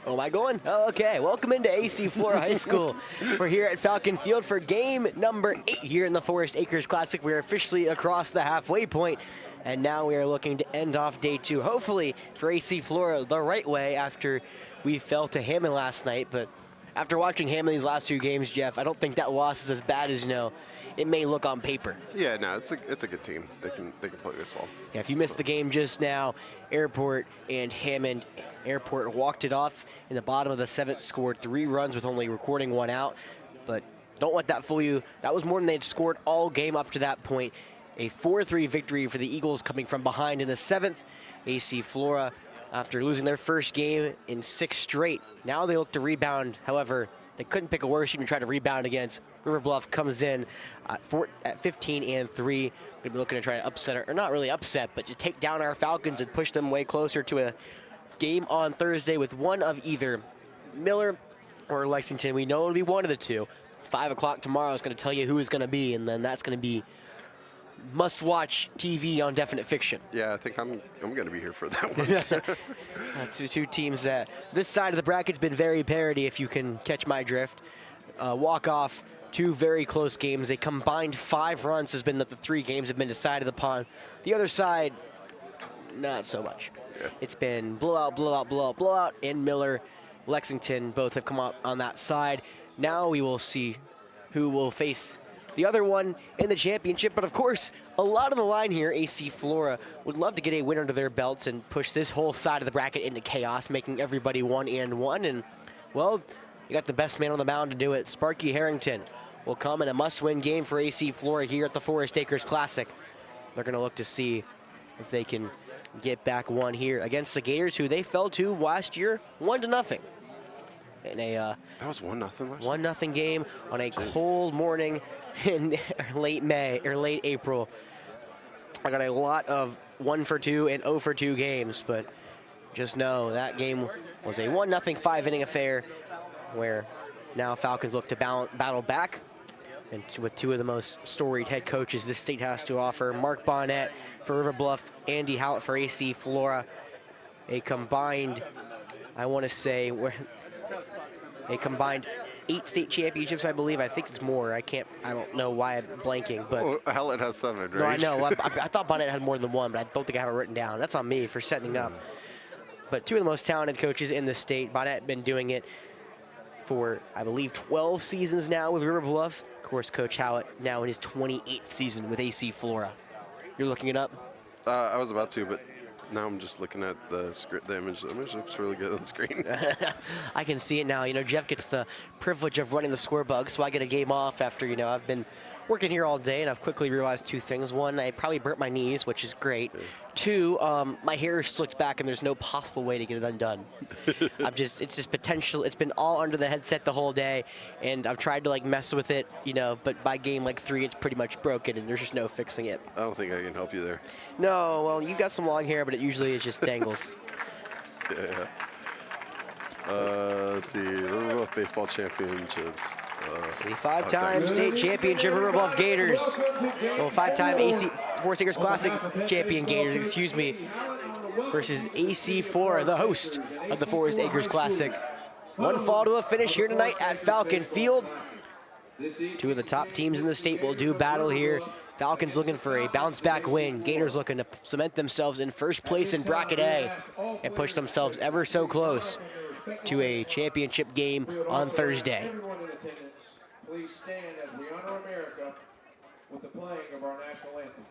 Oh, am I going? Oh, okay. Welcome into AC Flora High School. We're here at Falcon Field for game number 8 here in the Forest Acres Classic. We're officially across the halfway point, and now we are looking to end off day 2, hopefully for AC Flora the right way after we fell to Hammond last night. But after watching Hammond these last 2 games, Jeff, I don't think that loss is as bad as, it may look on paper. Yeah, no, it's a good team. They can play this well. Yeah, if you missed the game just now, Airport and Hammond. Airport walked it off in the bottom of the 7th, scored 3 runs with only recording 1 out. But don't let that fool you. That was more than they'd scored all game up to that point. A 4-3 victory for the Eagles coming from behind in the 7th. AC Flora, after losing their first game in 6 straight, now they look to rebound. However, they couldn't pick a worse team to try to rebound against. River Bluff comes in at 15-3. We're going to be looking to try to upset, or not really upset, but just take down our Falcons and push them way closer to a game on Thursday with one of either Miller or Lexington. We know it'll be one of the two. 5 o'clock tomorrow is going to tell you who is going to be, and then that's going to be must-watch TV on Definite Fiction. Yeah, I think I'm going to be here for that one. Two teams that this side of the bracket's been very parity, if you can catch my drift. Walk off 2 very close games. A combined 5 runs has been that the 3 games have been decided upon. The other side, not so much. Yeah. It's been blowout, blowout, blowout, blowout, and Miller, Lexington both have come out on that side. Now we will see who will face the other one in the championship. But of course, a lot on the line here. AC Flora would love to get a win under their belts and push this whole side of the bracket into chaos, making everybody 1-1. And, well, you got the best man on the mound to do it. Sparky Harrington will come in a must-win game for AC Flora here at the Forest Acres Classic. They're going to look to see if they can get back one here against the Gators, who they fell to last year 1-0. In a that was 1-0 last year. 1-0 game on a cold morning in late May or late April. I got a lot of 1-for-2 and 0-for-2 games, but just know that game was a 1-0 5-inning affair, where now Falcons look to battle back. And with 2 of the most storied head coaches this state has to offer, Mark Bonnet for River Bluff, Andy Howlett for AC Flora. A combined, I want to say, a combined 8 state championships, I believe. I think it's more. I don't know why I'm blanking, but. Oh, Howlett has 7, right? No, I know. I thought Bonnet had more than 1, but I don't think I have it written down. That's on me for setting up. But 2 of the most talented coaches in the state. Bonnet been doing it for, I believe, 12 seasons now with River Bluff. Of course, Coach Howlett now in his 28th season with AC Flora. You're looking it up? I was about to, but now I'm just looking at the script. The image looks really good on the screen. I can see it now. Jeff gets the privilege of running the score bug, so I get a game off after, I've been working here all day, and I've quickly realized 2 things. 1, I probably burnt my knees, which is great. Yeah. 2, my hair is slicked back, and there's no possible way to get it undone. it's just potential. It's been all under the headset the whole day, and I've tried to mess with it, but by game 3, it's pretty much broken, and there's just no fixing it. I don't think I can help you there. No, well, you got some long hair, but it usually is just dangles. Yeah. Let's see, River Bluff Baseball Championships. The 5-time state championship River Bluff Gators. Well, 5-time AC Forest Acres Classic champion Gators, excuse me, versus AC Flora, the host of the Forest Acres Classic. One fall to a finish here tonight at Falcon Field. 2 of the top teams in the state will do battle here. Falcons looking for a bounce-back win. Gators looking to cement themselves in first place in Bracket A and push themselves ever so close to a championship game on Thursday. Please stand as we honor America with the playing of our national anthem.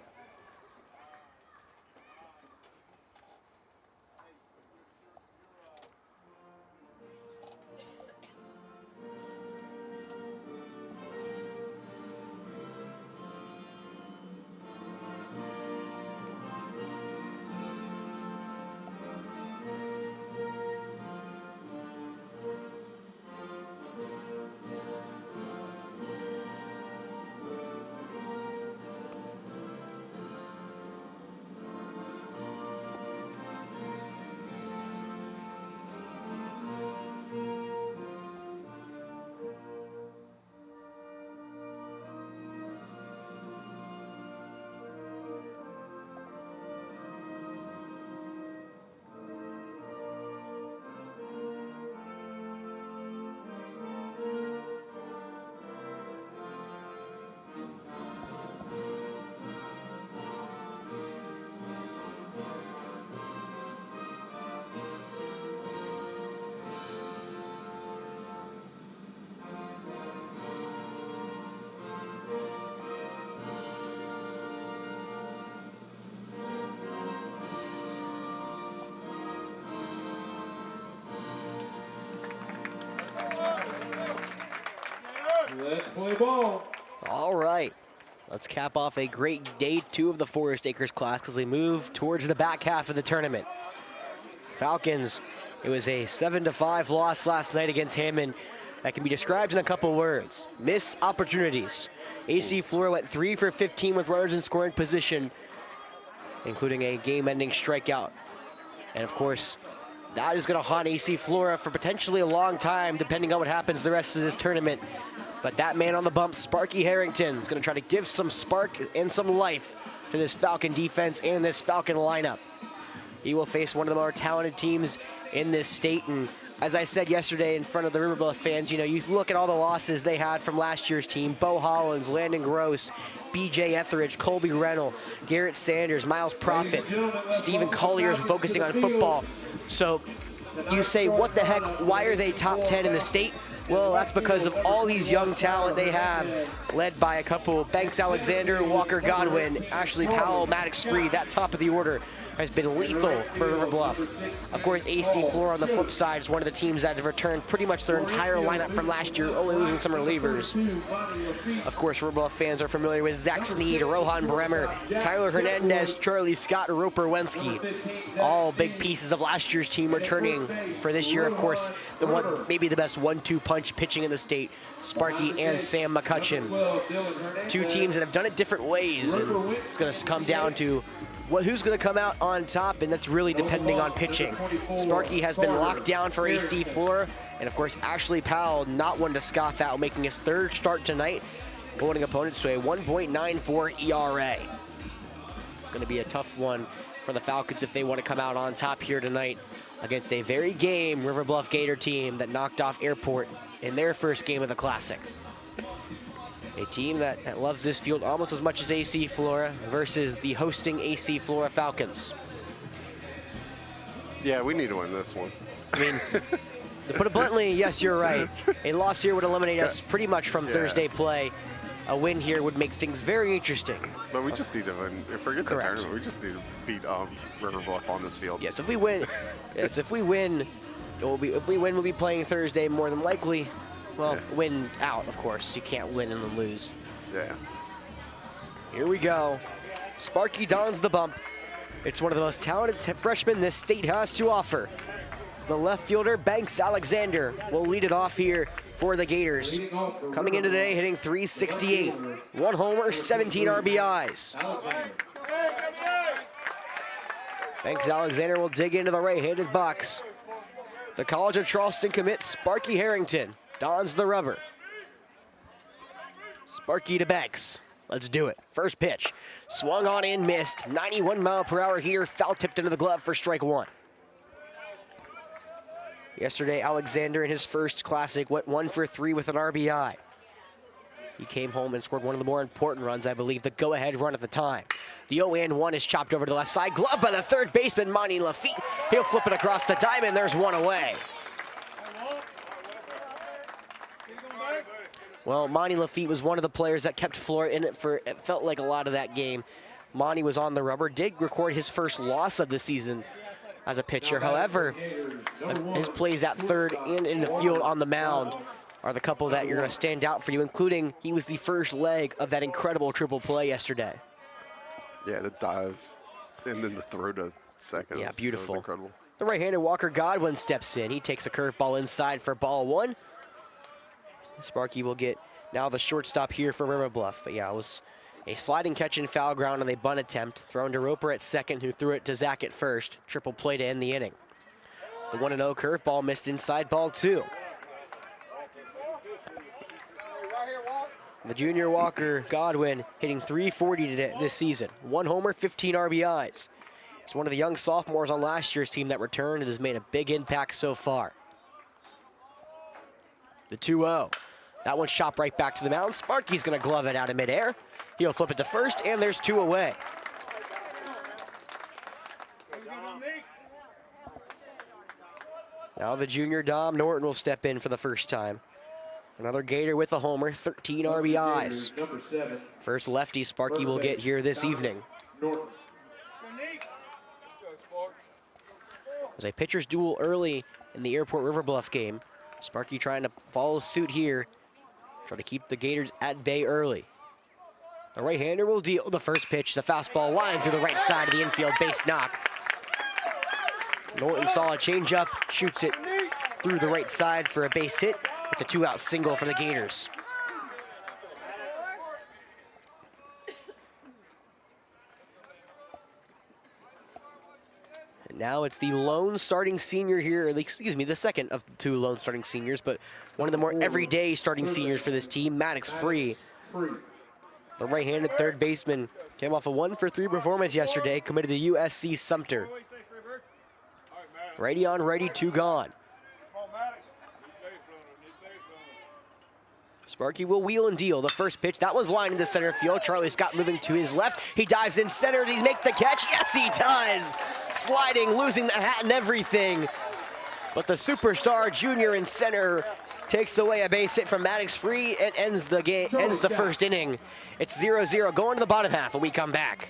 Let's play ball. All right. Let's cap off a great day 2 of the Forest Acres Classic as we move towards the back half of the tournament. Falcons, it was a 7-5 loss last night against Hammond. That can be described in a couple words. Missed opportunities. AC Flora went 3 for 15 with runners in scoring position, including a game-ending strikeout. And of course, that is going to haunt AC Flora for potentially a long time, depending on what happens the rest of this tournament. But that man on the bump, Sparky Harrington, is going to try to give some spark and some life to this Falcon defense and this Falcon lineup. He will face one of the more talented teams in this state. And as I said yesterday in front of the River Bluff fans, you know, you look at all the losses they had from last year's team: Bo Hollins, Landon Gross, BJ Etheridge, Colby Rennell, Garrett Sanders, Miles Profit, Stephen Collier's focusing on football. So you say, what the heck, why are they top 10 in the state? Well, that's because of all these young talent they have, led by a couple: Banks Alexander, Walker Godwin, Ashley Powell, Maddox Free. That top of the order has been lethal for River Bluff. Of course, AC Flora on the flip side is one of the teams that have returned pretty much their entire lineup from last year, only losing some relievers. Of course, River Bluff fans are familiar with Zach Sneed, Rohan Bremer, Tyler Hernandez, Charlie Scott, Roper Wensky. All big pieces of last year's team returning for this year. Of course, the one, maybe the best 1-2 punch pitching in the state, Sparky and Sam McCutcheon. Two teams that have done it different ways, and it's going to come down to who's going to come out on top, and that's really depending on pitching. Sparky has been locked down for AC Flora, and of course Ashley Powell, not one to scoff at, making his 3rd start tonight, holding opponents to a 1.94 ERA. It's going to be a tough one for the Falcons if they want to come out on top here tonight against a very game River Bluff Gator team that knocked off Airport in their first game of the Classic. A team that loves this field almost as much as AC Flora versus the hosting AC Flora Falcons. Yeah, we need to win this one. I mean, to put it bluntly, yes, you're right. A loss here would eliminate us pretty much from Thursday play. A win here would make things very interesting. But we just need to win. Forget the tournament. We just need to beat River Bluff on this field. Yes, if we win, if we win, we'll be playing Thursday more than likely. Well, win out, of course. You can't win and then lose. Yeah. Here we go. Sparky dons the bump. It's one of the most talented freshmen this state has to offer. The left fielder, Banks Alexander, will lead it off here for the Gators. Coming in today, hitting .368. 1 homer, 17 RBIs. Banks Alexander will dig into the right-handed box. The College of Charleston commit, Sparky Harrington, dons the rubber. Sparky to Banks. Let's do it. First pitch. Swung on in, missed. 91 mile per hour heater, foul tipped into the glove for strike 1. Yesterday, Alexander in his first Classic went 1 for 3 with an RBI. He came home and scored one of the more important runs, I believe, the go-ahead run at the time. The 0-1 is chopped over to the left side. Glove by the third baseman, Monty Lafitte. He'll flip it across the diamond. There's one away. Well, Monty Lafitte was one of the players that kept Flora in it for, it felt like a lot of that game. Monty was on the rubber, did record his first loss of the season as a pitcher. However, his plays at third and in the field on the mound are the couple that you're going to stand out for you, including he was the first leg of that incredible triple play yesterday. Yeah, the dive and then the throw to second. Yeah, beautiful. That was incredible. The right-handed Walker Godwin steps in. He takes a curveball inside for ball 1. Sparky will get now the shortstop here for River Bluff. But yeah, it was a sliding catch in foul ground on a bunt attempt. Thrown to Roper at second, who threw it to Zach at first. Triple play to end the inning. The 1-0 curveball missed inside, ball 2. The junior Walker Godwin hitting .340 today, this season. 1 homer, 15 RBIs. He's one of the young sophomores on last year's team that returned and has made a big impact so far. The 2-0. That one's chopped right back to the mound. Sparky's going to glove it out of midair. He'll flip it to first, and there's 2 away. Now the junior Dom Norton will step in for the first time. Another Gator with a homer, 13 RBIs. First lefty Sparky will get here this evening. As a pitcher's duel early in the Airport River Bluff game. Sparky trying to follow suit here Try to keep the Gators at bay early. The right-hander will deal the first pitch. The fastball line through the right side of the infield, base knock. Norton saw a changeup, shoots it through the right side for a base hit. It's a 2-out single for the Gators. And now it's the lone starting senior here, excuse me, the second of the 2 lone starting seniors, but one of the more everyday starting seniors for this team, Maddox Free. The right-handed third baseman came off a 1-for-3 performance yesterday, committed to USC Sumter. Righty on righty, 2 gone. Sparky will wheel and deal the first pitch. That was lined into center field. Charlie Scott moving to his left. He dives in center. Does he make the catch? Yes, he does. Sliding, losing the hat and everything. But the superstar junior in center takes away a base hit from Maddox Free and ends the game, ends the first inning. It's 0-0 going to the bottom half when we come back.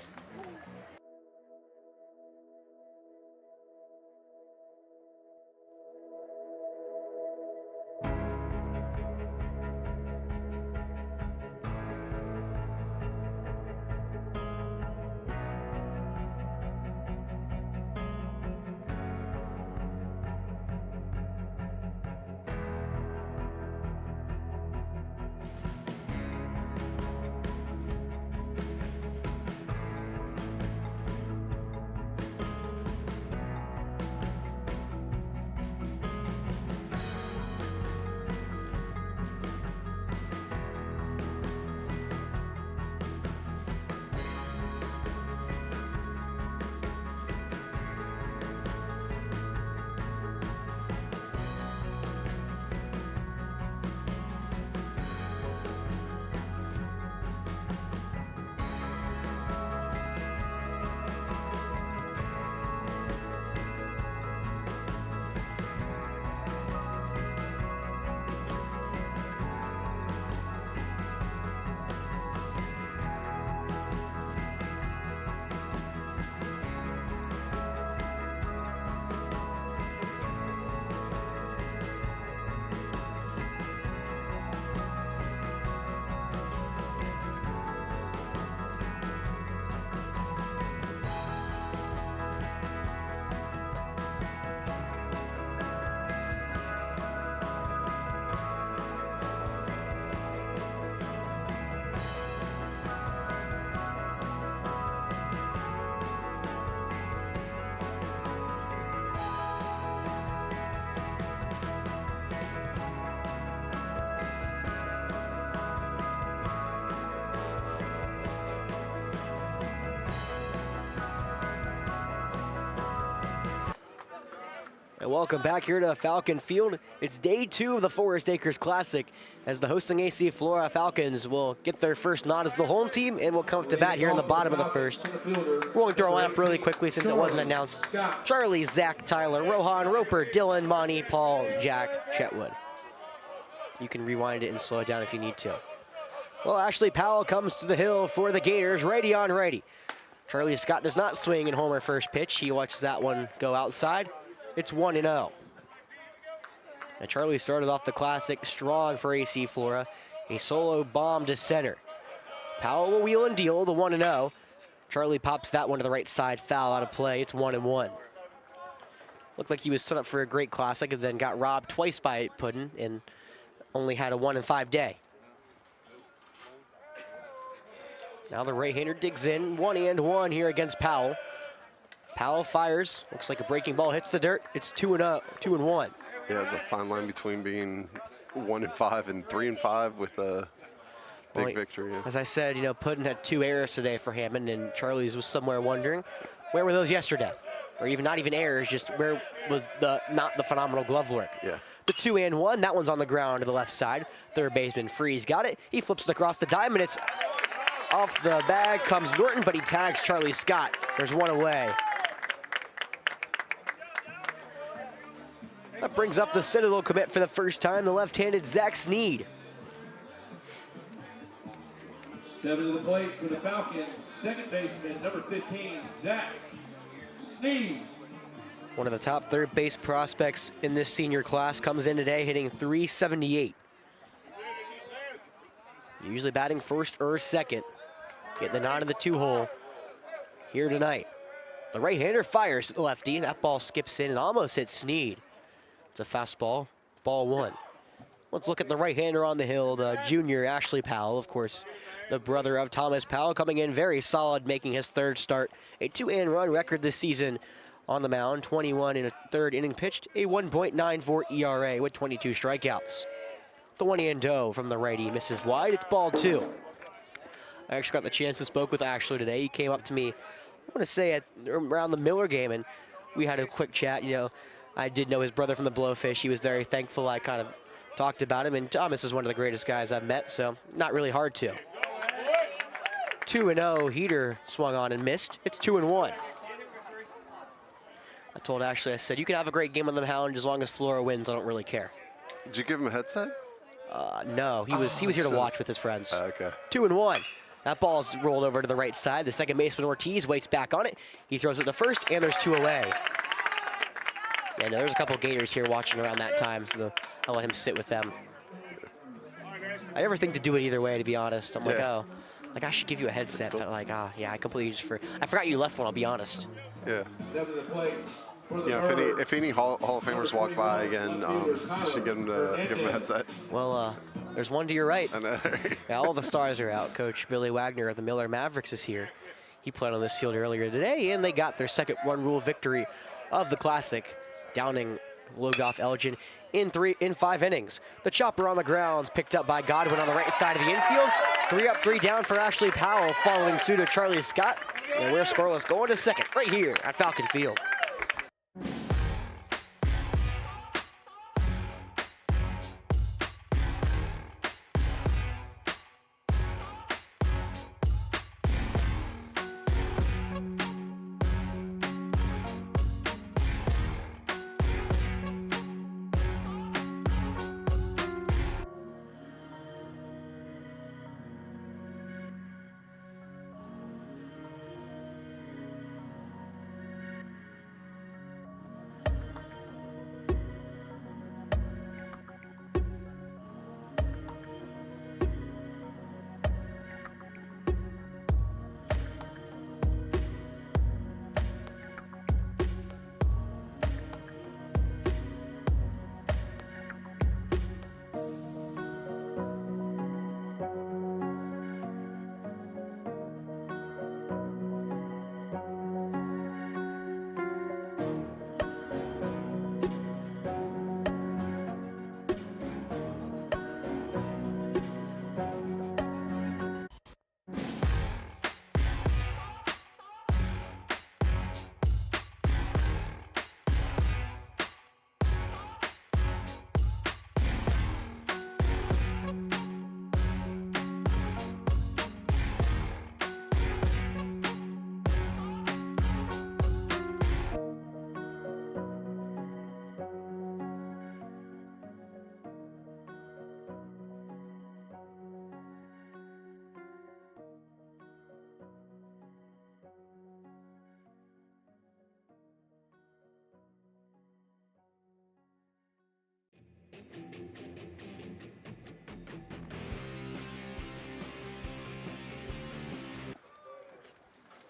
And welcome back here to Falcon Field. It's day 2 of the Forest Acres Classic as the hosting AC Flora Falcons will get their first nod as the home team and will come up to bat here in the bottom of the first. We're going through our lineup really quickly since it wasn't announced. Charlie, Zach, Tyler, Rohan, Roper, Dylan, Monty, Paul, Jack, Chetwood. You can rewind it and slow it down if you need to. Well, Ashley Powell comes to the hill for the Gators, righty on righty. Charlie Scott does not swing in homer first pitch. He watches that one go outside. It's 1-0. And Charlie started off the Classic strong for AC Flora. A solo bomb to center. Powell will wheel and deal the 1-0. Charlie pops that one to the right side, foul out of play. It's 1-1. Looked like he was set up for a great Classic and then got robbed twice by Puddin and only had a 1-5 day. Now the right-hander digs in, 1-1 here against Powell. Powell fires, looks like a breaking ball hits the dirt. It's 2-1. Yeah, there's a fine line between being 1-5 and 3-5 with a big victory. Yeah. As I said, Puddin had 2 errors today for Hammond, and Charlie's was somewhere wondering, where were those yesterday? Or even not even errors, just where was not the phenomenal glove work? Yeah. The 2-1, that one's on the ground to the left side. Third baseman Freeze got it. He flips it across the diamond. It's off the bag comes Norton, but he tags Charlie Scott. There's one away. That brings up the Citadel commit for the first time, the left-handed Zach Sneed. Stepping to the plate for the Falcons, second baseman, number 15, Zach Sneed. One of the top third base prospects in this senior class comes in today hitting .378. usually batting first or second. Getting the nod in the 2-hole here tonight. The right-hander fires the lefty. That ball skips in and almost hits Sneed. It's a fastball, ball 1. Let's look at the right-hander on the hill, the junior Ashley Powell, of course, the brother of Thomas Powell, coming in very solid, making his 3rd start. A 2-run record this season on the mound, 21 in a 3rd inning pitched, a 1.94 ERA with 22 strikeouts. The 1-0 from the righty misses wide. It's ball 2. I actually got the chance to spoke with Ashley today. He came up to me, I want to say around the Miller game, and we had a quick chat. You know, I did know his brother from the Blowfish. He was very thankful. I kind of talked about him, and Thomas is one of the greatest guys I've met, so not really hard to. 2-0, heater swung on and missed. It's 2-1. I told Ashley, I said, you can have a great game on the mound as long as Flora wins. I don't really care. Did you give him a headset? No, he was here to watch with his friends. Okay. 2-1. That ball's rolled over to the right side. The second baseman, Ortiz, waits back on it. He throws it to first, and there's 2 away. Yeah, no, there's a couple Gators here watching around that time, so I'll let him sit with them. I never think to do it either way, to be honest. I'm like, oh, like I should give you a headset, but like, yeah, I completely I forgot you left one, I'll be honest. Yeah. Step to the plate. Yeah, if any Hall of Famers walk by again, you should give them a headset. Well, there's one to your right. I know. Yeah, all the stars are out. Coach Billy Wagner of the Miller Mavericks is here. He played on this field earlier today, and they got their second one-rule victory of the Classic, downing Logoff Elgin in 5 innings. The chopper on the ground's picked up by Godwin on the right side of the infield. 3 up, 3 down for Ashley Powell, following suit of Charlie Scott. And we're scoreless going to second right here at Falcon Field.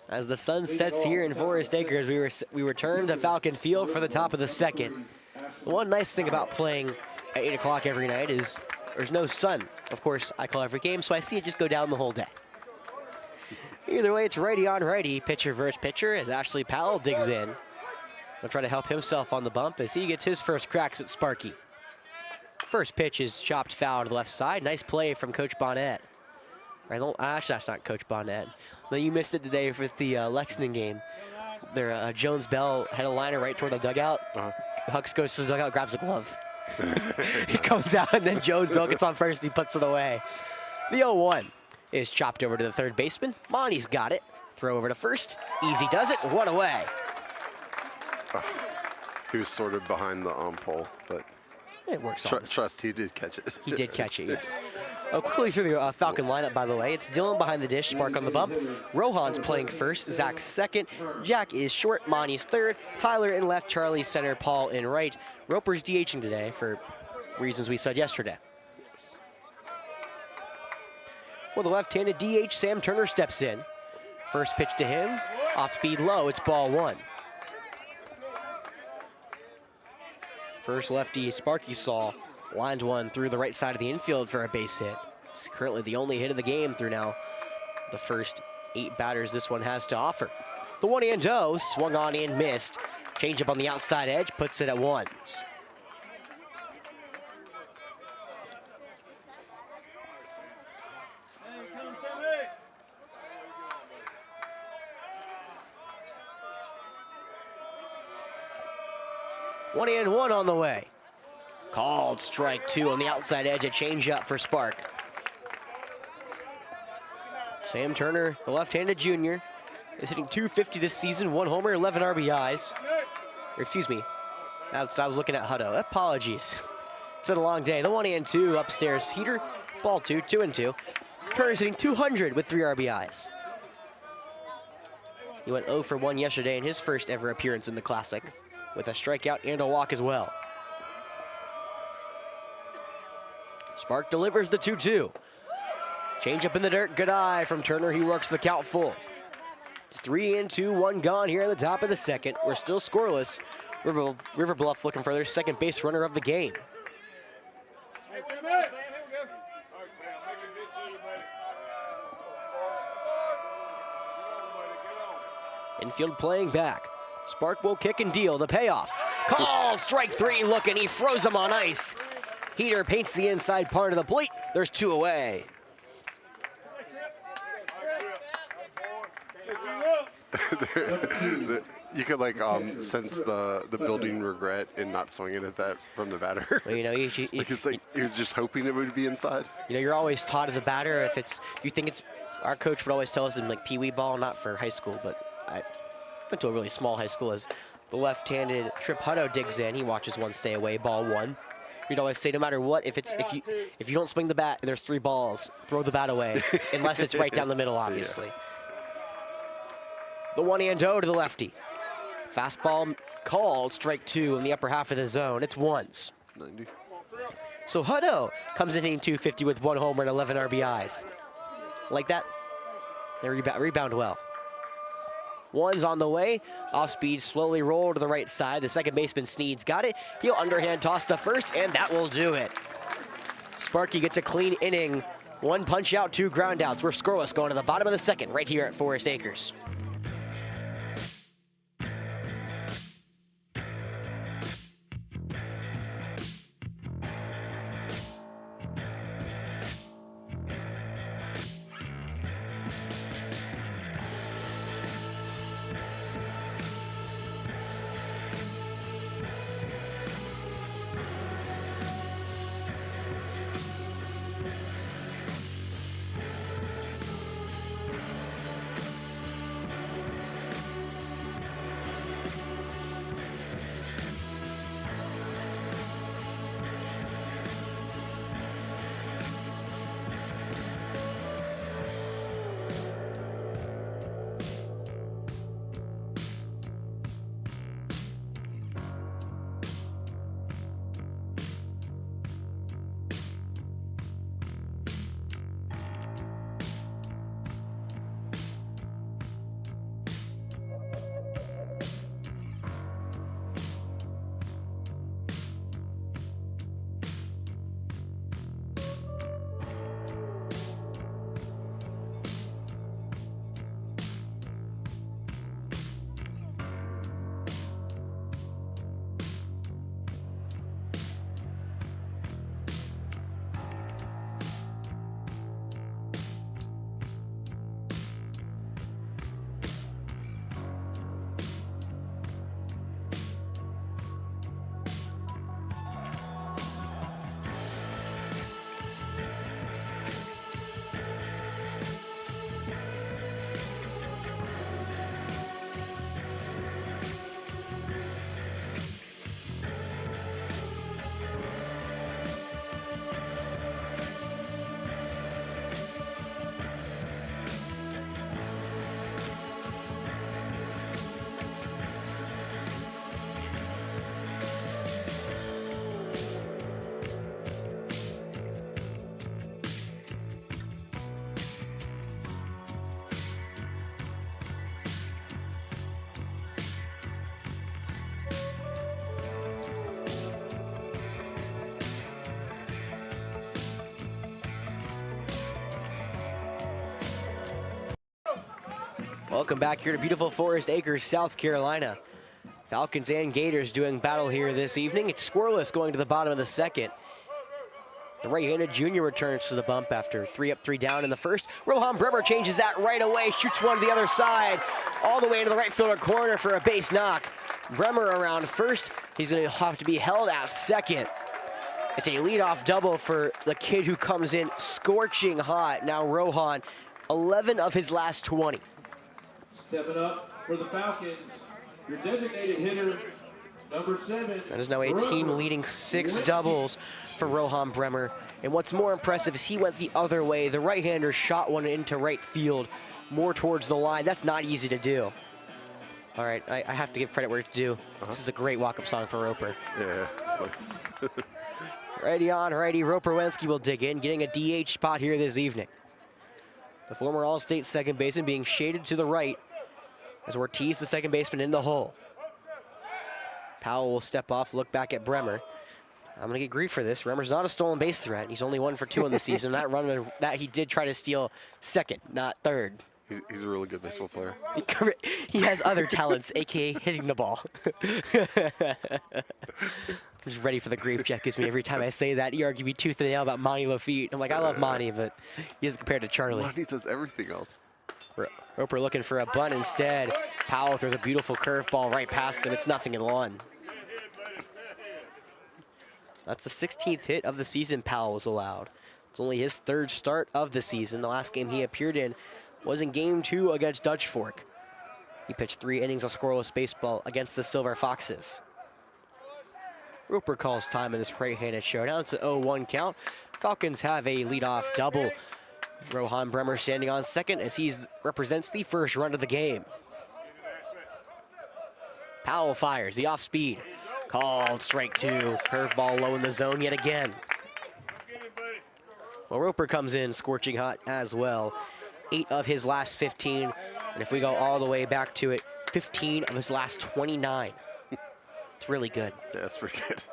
As the sun sets here in Forest Acres, we return to Falcon Field for the top of the second. The one nice thing about playing at 8 o'clock every night is there's no sun. Of course, I call every game, so I see it just go down the whole day. Either way, it's righty on righty, pitcher versus pitcher, as Ashley Powell digs in. He'll try to help himself on the bump as he gets his first cracks at Sparky. First pitch is chopped foul to the left side. Nice play from Coach Bonnet. Right, actually, that's not Coach Bonnet. No, you missed it today with the Lexington game. There, Jones Bell had a liner right toward the dugout. Hucks goes to the dugout, grabs a glove. He comes out, and then Jones Bell gets on first. He puts it away. The 0-1 is chopped over to the third baseman. Monty's got it. Throw over to first. Easy does it. 1 away. He was sort of behind the pole, but it works. Trust, he did catch it. He did catch it, yes. Quickly through the Falcon lineup, by the way. It's Dylan behind the dish, Spark on the bump. Rohan's playing first, Zach's second. Jack is short, Monty's third. Tyler in left, Charlie center, Paul in right. Roper's DHing today for reasons we said yesterday. Well, the left-handed DH, Sam Turner, steps in. First pitch to him, off speed low, it's ball 1. First lefty Sparky saw lines one through the right side of the infield for a base hit. It's currently the only hit of the game through now the first 8 batters this one has to offer. The 1-0 swung on and missed. Changeup on the outside edge, puts it at 1s. One and one on the way. Called strike 2 on the outside edge, a changeup for Spark. Sam Turner, the left-handed junior, is hitting .250 this season, 1 homer, 11 RBIs. Or excuse me, I was looking at Hutto. Apologies. It's been a long day. The 1-2 upstairs heater, ball 2, 2-2. Turner's hitting .200 with 3 RBIs. He went 0 for 1 yesterday in his first ever appearance in the Classic, with a strikeout and a walk as well. Spark delivers the 2-2. Change up in the dirt, good eye from Turner. He works the count full. It's 3-2, 1 gone here in the top of the second. We're still scoreless. River Bluff looking for their second base runner of the game. Infield playing back. Spark will kick and deal. The payoff. Called strike 3 looking. He froze him on ice. Heater paints the inside part of the plate. There's 2 away. You could like sense the building regret in not swinging at that from the batter. Well, you know, he was just hoping it would be inside. You know, you're always taught as a batter you think it's. Our coach would always tell us in like pee-wee ball, not for high school, but I went to a really small high school. As the left-handed Trip Hutto digs in, he watches one stay away, ball 1. We'd always say, no matter what, if you don't swing the bat and there's 3 balls, throw the bat away, unless it's right down the middle, obviously. Yeah. The 1-0 to the lefty. Fastball called, strike 2 in the upper half of the zone. It's 1s. 90. So Hutto comes in hitting .250 with 1 homer and 11 RBIs. Like that, they rebound well. 1's on the way. Off speed, slowly roll to the right side. The second baseman Sneed's got it. He'll underhand toss to first, and that will do it. Sparky gets a clean inning. 1 punch out, 2 ground outs. We're scoreless going to the bottom of the second right here at Forest Acres. Welcome back here to beautiful Forest Acres, South Carolina. Falcons and Gators doing battle here this evening. It's scoreless going to the bottom of the second. The right-handed junior returns to the bump after 3 up, 3 down in the first. Rohan Bremer changes that right away, shoots one to the other side, all the way into the right fielder corner for a base knock. Bremer around first. He's going to have to be held at second. It's a leadoff double for the kid who comes in scorching hot. Now Rohan, 11 of his last 20. Stepping up for the Falcons, your designated hitter, number 7. That is now a team-leading 6 doubles for Rohan Bremer. And what's more impressive is he went the other way. The right-hander shot one into right field, more towards the line. That's not easy to do. All right, I have to give credit where it's due. This is a great walk-up song for Roper. Yeah, it's nice. Righty on, righty. Roper Wensky will dig in, getting a DH spot here this evening. The former All-State second baseman being shaded to the right as Ortiz, the second baseman, in the hole. Powell will step off, look back at Bremer. I'm going to get grief for this. Bremer's not a stolen base threat. He's only 1 for 2 in the season. That run that he did try to steal second, not third. He's a really good baseball player. He has other talents, a.k.a. hitting the ball. I'm just ready for the grief Jeff gives me every time I say that. You argue me tooth and nail about Monty Lafitte. I'm like, I love Monty, but he isn't compared to Charlie. Monty does everything else. Roper looking for a bunt instead. Powell throws a beautiful curveball right past him. It's 0-1. That's the 16th hit of the season Powell was allowed. It's only his 3rd start of the season. The last game he appeared in was in Game 2 against Dutch Fork. He pitched 3 innings of scoreless baseball against the Silver Foxes. Roper calls time in this right-handed showdown. It's an 0-1 count. Falcons have a leadoff double. Rohan Bremer standing on second as he represents the first run of the game. Powell fires the off-speed. Called strike 2. Curveball low in the zone yet again. Well, Roper comes in scorching hot as well. 8 of his last 15. And if we go all the way back to it, 15 of his last 29. It's really good. Yeah, that's pretty good.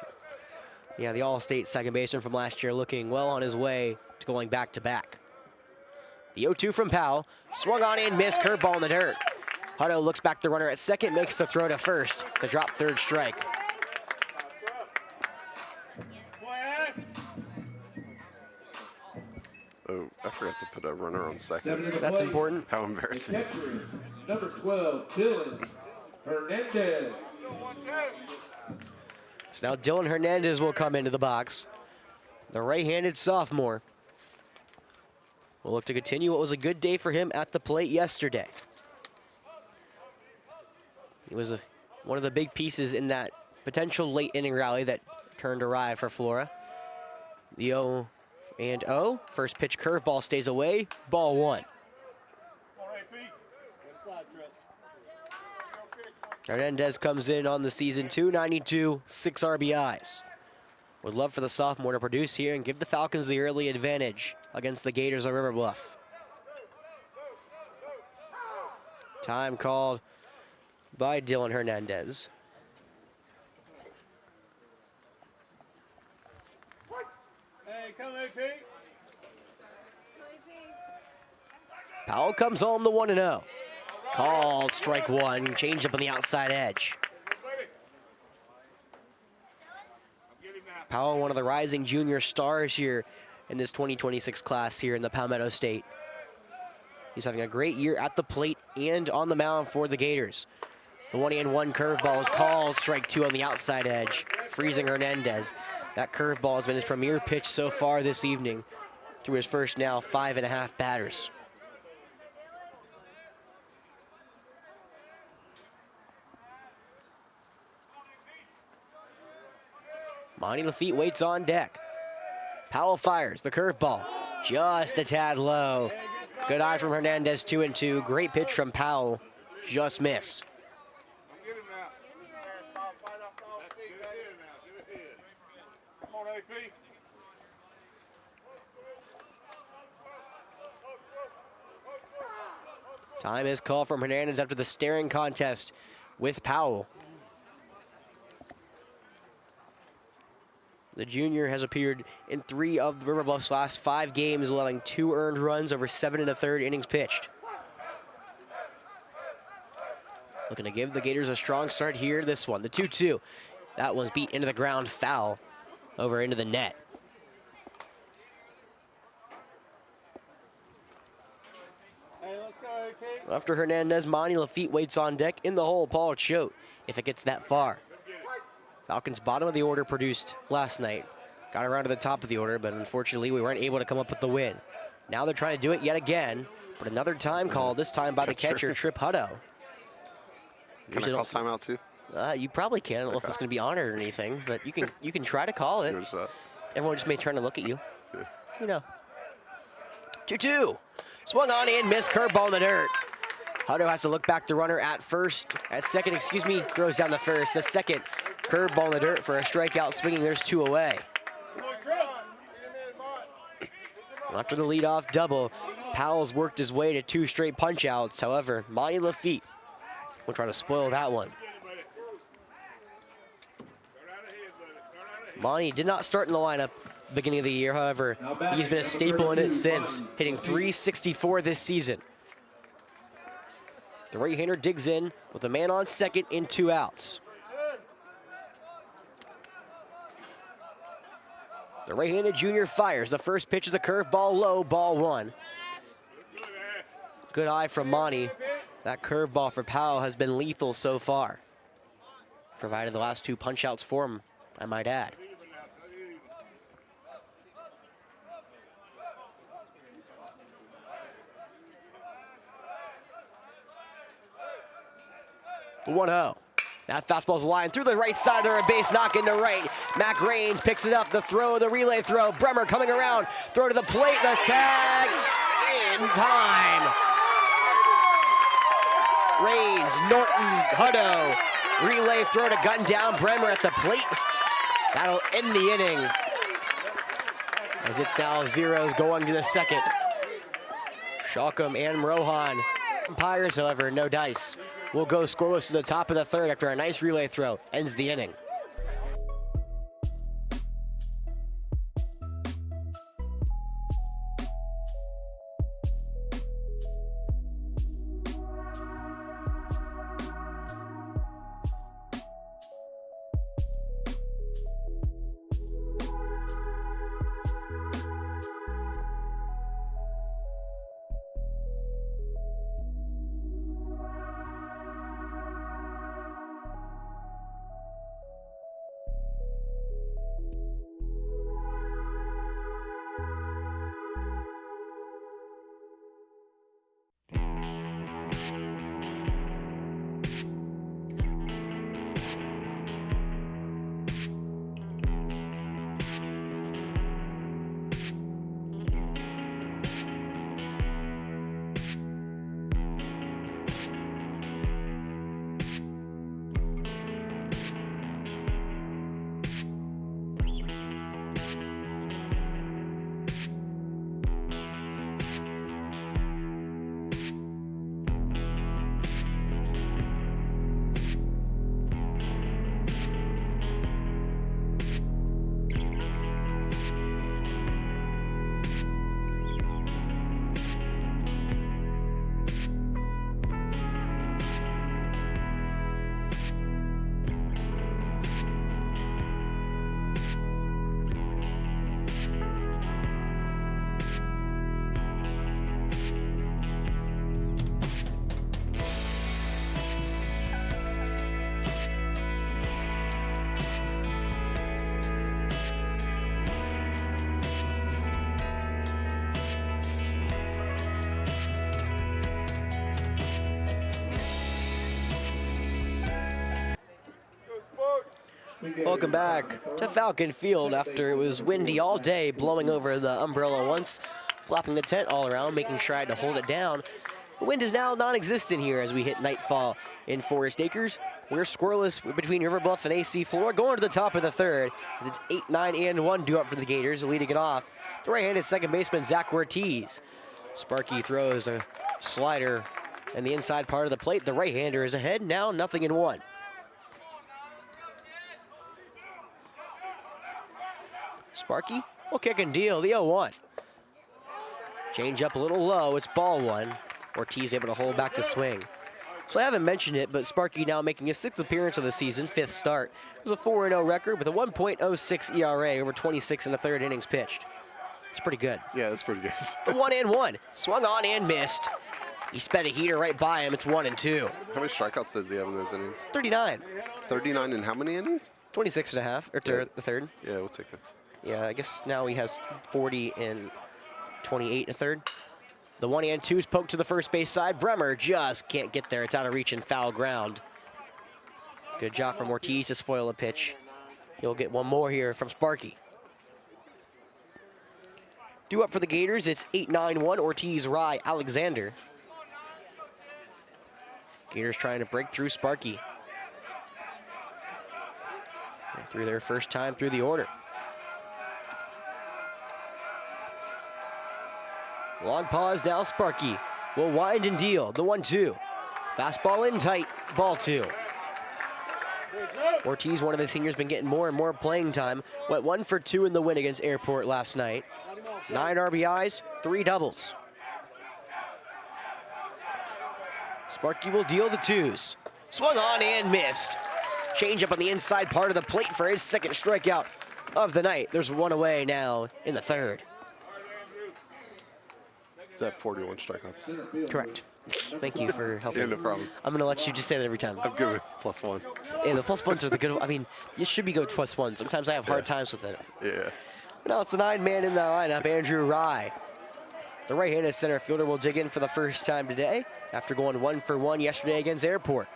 Yeah, the All-State second baseman from last year looking well on his way to going back-to-back. The 0-2 from Powell. Swung on in, missed, curveball in the dirt. Hutto looks back the runner at second, makes the throw to first to drop third strike. Oh, I forgot to put a runner on second. That's important. How embarrassing. Catcher, number 12, Dylan Hernandez. So now Dylan Hernandez will come into the box. The right-handed sophomore will look to continue what was a good day for him at the plate yesterday. He was one of the big pieces in that potential late inning rally that turned awry for Flora. The 0-0. First pitch curveball stays away. Ball 1. Hernandez comes in on the season 292, 6 RBIs. Would love for the sophomore to produce here and give the Falcons the early advantage against the Gators of River Bluff. Time called by Dylan Hernandez. Hey, come AP. Powell comes home the 1-0. Called strike 1, change up on the outside edge. Powell, one of the rising junior stars here in this 2026 class here in the Palmetto State. He's having a great year at the plate and on the mound for the Gators. The 1-1 curveball is called strike 2 on the outside edge, freezing Hernandez. That curveball has been his premier pitch so far this evening through his first now 5.5 batters. Monty Lafitte waits on deck. Powell fires the curveball, just a tad low. Good eye from Hernandez, 2-2. Great pitch from Powell, just missed. Time is called from Hernandez after the staring contest with Powell. The junior has appeared in 3 of River Bluff's last 5 games, allowing 2 earned runs over 7 1/3 innings pitched. Looking to give the Gators a strong start here. This one, the 2-2. That one's beat into the ground, foul over into the net. Hey, let's go, Kate. After Hernandez, Monty Lafitte waits on deck. In the hole, Paul Choate, if it gets that far. Falcons bottom of the order produced last night. Got around to the top of the order, but unfortunately we weren't able to come up with the win. Now they're trying to do it yet again, but another time call, this time by the catcher, Trip Hutto. Can I call timeout too? You probably can. I don't know if it's going to be honored or anything, but you can try to call it. Notice that. Everyone just may turn and look at you. Yeah. You know. 2-2. Swung on in, missed curveball in the dirt. Hutto has to look back the runner at second, throws down the first. The second curveball in the dirt for a strikeout swinging. There's 2 away. After the leadoff double, Powell's worked his way to 2 straight punch-outs. However, Monty Lafitte will try to spoil that one. Monty did not start in the lineup beginning of the year. However, he's been a staple in it since, hitting .364 this season. The right-hander digs in with a man on second in 2 outs. The right-handed junior fires. The first pitch is a curveball low, ball 1. Good eye from Monty. That curveball for Powell has been lethal so far. Provided the last 2 punch-outs for him, I might add. The 1-0. That fastball's lined through the right side of the base, knock into right. Mac Raines picks it up, the throw, the relay throw. Bremer coming around, throw to the plate, the tag, in time. Raines, Norton, Hutto, relay throw to gun down, Bremer at the plate. That'll end the inning. As it's now zeros going to the second. Shalcom and Rohan. Umpires, however, no dice. We'll go scoreless to the top of the third after a nice relay throw. Ends the inning. Welcome back to Falcon Field after it was windy all day, blowing over the umbrella once, flopping the tent all around, making sure I had to hold it down. The wind is now non-existent here as we hit nightfall in Forest Acres. We're scoreless between River Bluff and AC Flora, going to the top of the third as it's 8, 9, and 1 due up for the Gators, leading it off. The right-handed second baseman, Zach Ortiz. Sparky throws a slider in the inside part of the plate. The right-hander is ahead, now 0-1. Sparky will kick and deal, the 0-1. Change up a little low, it's ball 1. Ortiz able to hold back the swing. So I haven't mentioned it, but Sparky now making his 6th appearance of the season, 5th start. It was a 4-0 record with a 1.06 ERA over 26 1/3 innings pitched. It's pretty good. Yeah, that's pretty good. The 1-1, swung on and missed. He sped a heater right by him. It's 1-2. How many strikeouts does he have in those innings? 39. 39 in how many innings? 26.5, or the third. Yeah, we'll take that. Yeah, I guess now he has 40 and 28 1/3. The 1-2 is poked to the first base side. Bremer just can't get there. It's out of reach and foul ground. Good job from Ortiz to spoil a pitch. He'll get one more here from Sparky. Due up for the Gators, it's 8-9-1, Ortiz, Rye, Alexander. Gators trying to break through Sparky. And through their first time through the order. Long pause now, Sparky will wind and deal. The 1-2. Fastball in tight, ball 2. Ortiz, one of the seniors, been getting more and more playing time. Went 1 for 2 in the win against Airport last night. 9 RBIs, 3 doubles. Sparky will deal the 2s. Swung on and missed. Change up on the inside part of the plate for his 2nd strikeout of the night. There's 1 away now in the 3rd. Is that 41 strikeouts? Correct. Thank you for helping. Yeah, no problem. I'm going to let you just say that every time. I'm good with +1. Yeah, the +1s are the good. I mean, you should be good with +1. Sometimes I have hard times with it. Yeah. Now it's the 9-man in the lineup, Andrew Rye. The right-handed center fielder will dig in for the first time today after going 1 for 1 yesterday against Airport.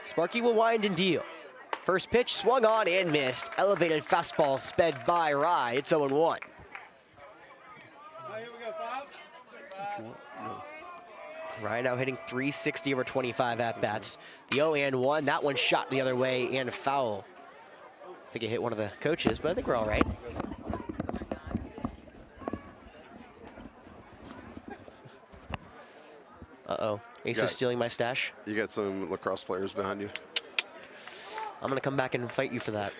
Sparky will wind and deal. First pitch swung on and missed. Elevated fastball sped by Rye. It's 0-1. Here we go, 5. Rye now hitting 360 over 25 at-bats. The 0-1, that one shot the other way and foul. I think it hit one of the coaches, but I think we're all right. Uh-oh, Ace is stealing my stash. You got some lacrosse players behind you. I'm gonna come back and fight you for that.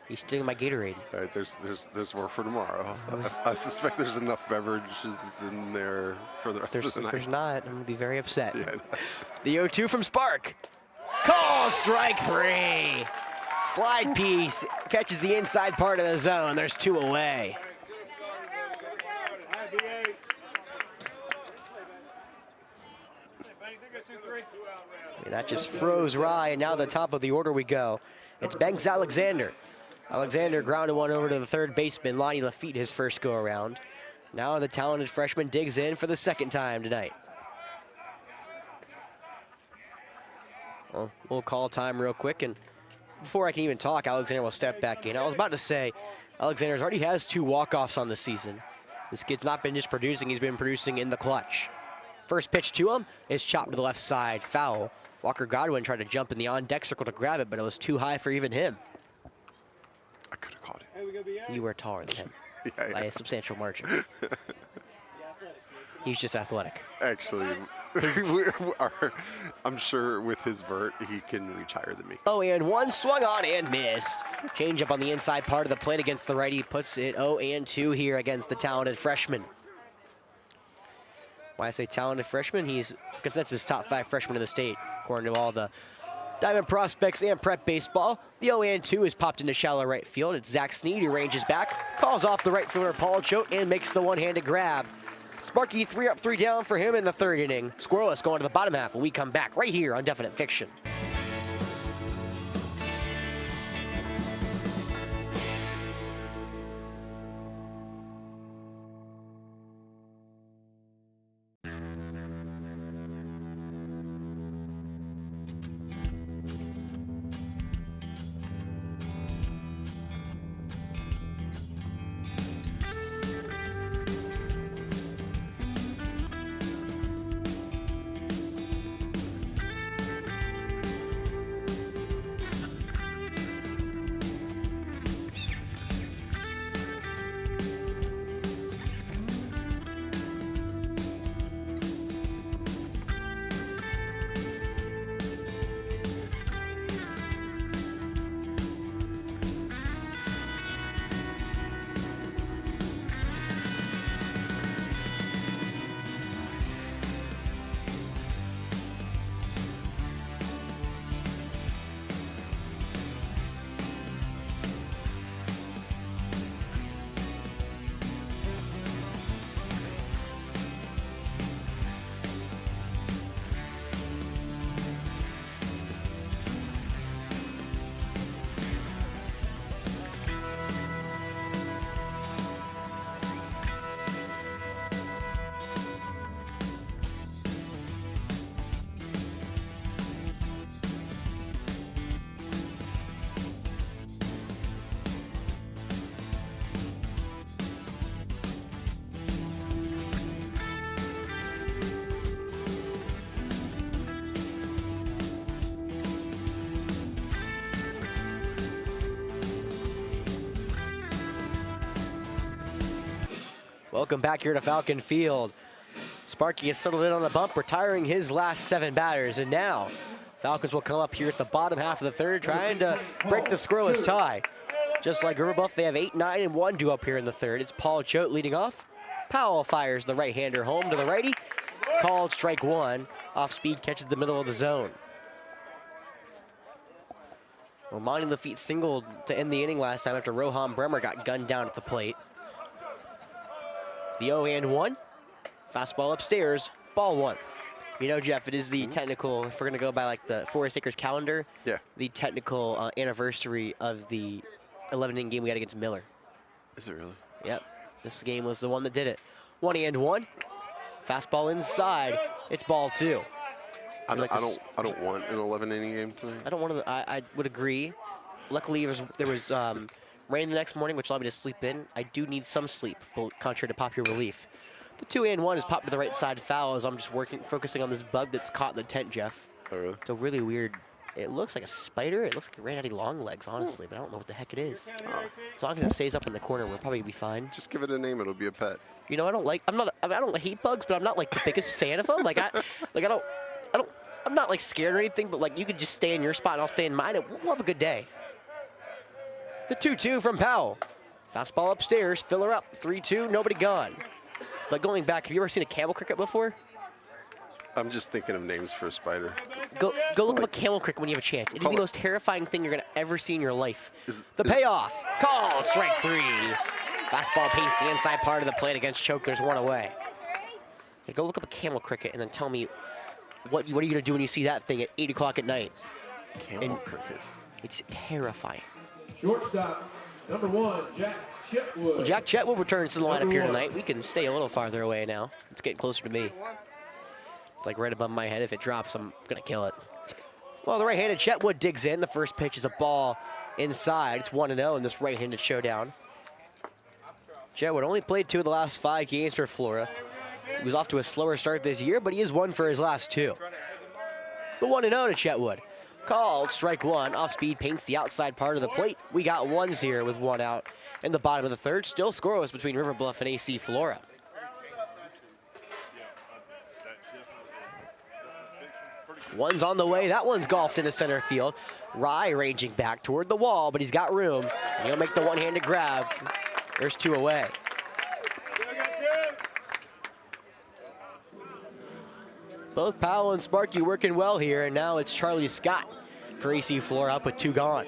He's stealing my Gatorade. All right, there's more for tomorrow. I suspect there's enough beverages in there for the rest of the night. There's not. I'm gonna be very upset. Yeah. The 0-2 from Spark. Call strike 3. Slide piece catches the inside part of the zone. There's 2 away. That just froze Rye, and now the top of the order we go. It's Banks Alexander. Alexander grounded one over to the 3rd baseman, Lonnie Lafitte, his first go-around. Now the talented freshman digs in for the 2nd time tonight. Well, we'll call time real quick, and before I can even talk, Alexander will step back in. I was about to say, Alexander already has 2 walk-offs on the season. This kid's not been just producing, he's been producing in the clutch. First pitch to him is chopped to the left side, foul. Walker Godwin tried to jump in the on-deck circle to grab it, but it was too high for even him. I could have caught it. Here we go, BA. You were taller than him Yeah, by a substantial margin. He's just athletic. Actually, I'm sure with his vert, he can reach higher than me. 0-1, swung on and missed. Change up on the inside part of the plate against the righty, puts it 0-2 here against the talented freshman. Why I say talented freshman, he's consensus top 5 freshman in the state, according to all the Diamond prospects and prep baseball. The 0-2 is popped into shallow right field. It's Zach Sneed who ranges back, calls off the right fielder Paul Choate, and makes the one-handed grab. Sparky 3 up, 3 down for him in the 3rd inning. Squirreless going to the bottom half when we come back right here on Definite Fiction. Welcome back here to Falcon Field. Sparky has settled in on the bump, retiring his last 7 batters, and now Falcons will come up here at the bottom half of the third, trying to break the scoreless tie. Just like River Bluff, they have 8, 9, and 1 due up here in the third. It's Paul Choate leading off. Powell fires the right-hander home to the righty. Called strike 1. Off speed, catches the middle of the zone. Well, minding the feet singled to end the inning last time after Rohan Bremer got gunned down at the plate. The 0-1. Fastball upstairs, ball 1. You know, Jeff, it is the technical, if we're going to go by like the Forest Acres calendar, the technical anniversary of the 11-inning game we had against Miller. Is it really? Yep. This game was the one that did it. 1-1. Fastball inside. It's ball 2. I don't want an 11-inning game tonight. I don't want to. I would agree. Luckily, there was rain the next morning, which allowed me to sleep in. I do need some sleep, contrary to popular belief. The 2-1 is popped to the right side foul as I'm just focusing on this bug that's caught in the tent, Jeff. Oh, really? It's a really weird. It looks like a spider. It looks like a granddaddy long legs, honestly, but I don't know what the heck it is. As long as it stays up in the corner, we'll probably be fine. Just give it a name. It'll be a pet. You know, I don't hate bugs, but I'm not like the biggest fan of them. I'm not like scared or anything, but like you could just stay in your spot and I'll stay in mine and we'll have a good day. The 2-2 from Powell. Fastball upstairs, filler up, 3-2, nobody gone. But going back, have you ever seen a camel cricket before? I'm just thinking of names for a spider. Go look up a camel cricket when you have a chance. It is the most terrifying thing you're gonna ever see in your life. The payoff, called strike 3. Fastball paints the inside part of the plate against Choke. There's 1 away. Okay, go look up a camel cricket and then tell me what are you gonna do when you see that thing at 8 o'clock at night? Camel cricket. It's terrifying. Shortstop, number 1, Jack Chetwood. Well, Jack Chetwood returns to the lineup here tonight. We can stay a little farther away now. It's getting closer to me. It's like right above my head. If it drops, I'm gonna kill it. Well, the right-handed Chetwood digs in. The first pitch is a ball inside. It's 1-0 in this right-handed showdown. Chetwood only played 2 of the last 5 games for Flora. He was off to a slower start this year, but he is 1 for his last 2. The 1-0 to Chetwood. Called strike 1. Off speed paints the outside part of the plate. We got 1s here with 1 out in the bottom of the third. Still scoreless between River Bluff and AC Flora. One's on the way. That one's golfed into center field. Rye ranging back toward the wall, but he's got room. And he'll make the one-handed grab. There's 2 away. Both Powell and Sparky working well here, and now it's Charlie Scott for AC Flora up with 2 gone.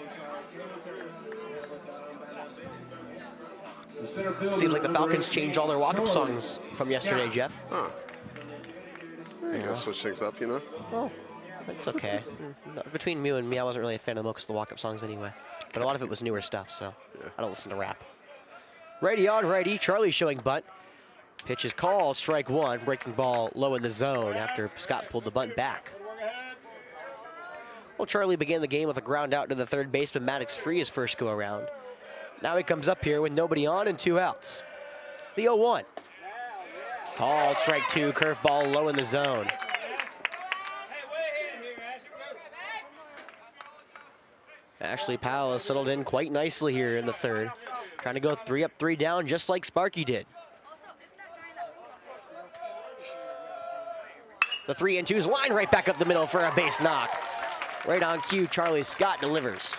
Seems like the Falcons changed all their walk-up songs from yesterday, Jeff. Huh. You gotta switch things up, you know? Well, it's okay. Between you and me, I wasn't really a fan of most of the walk-up songs anyway. But a lot of it was newer stuff, so I don't listen to rap. Righty on righty, Charlie showing bunt. Pitch is called, strike 1, breaking ball low in the zone after Scott pulled the bunt back. Well, Charlie began the game with a ground out to the third baseman, Maddox Free, his first go-around. Now he comes up here with nobody on and 2 outs. The 0-1. Called, strike 2, curveball low in the zone. Ashley Powell has settled in quite nicely here in the third. Trying to go 3 up, 3 down, just like Sparky did. The 3-2's line right back up the middle for a base knock. Right on cue, Charlie Scott delivers.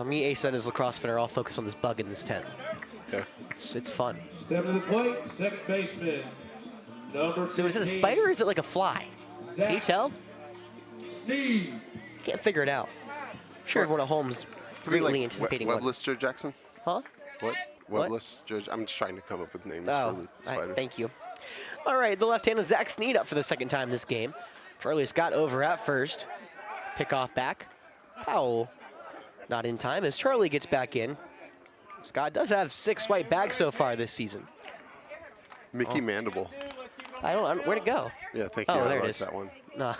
Me, Asa, and his lacrosse fan are all focused on this bug in this tent. Yeah. It's fun. Step to the plate, second baseman, number 15. So is it a spider or is it like a fly? Can you tell? Steve. Can't figure it out. I'm sure everyone at home is greatly anticipating one. Webless Joe Jackson? Huh? What? Webless Joe. I'm just trying to come up with names for the spider. Thank you. All right, the left-handed Zach Sneed up for the second time this game. Charlie Scott over at first. Pickoff back. Powell not in time as Charlie gets back in. Scott does have 6 white bags so far this season. Mickey Mandible. Where'd it go? Yeah, thank you. Oh, I there it like is. that one. No.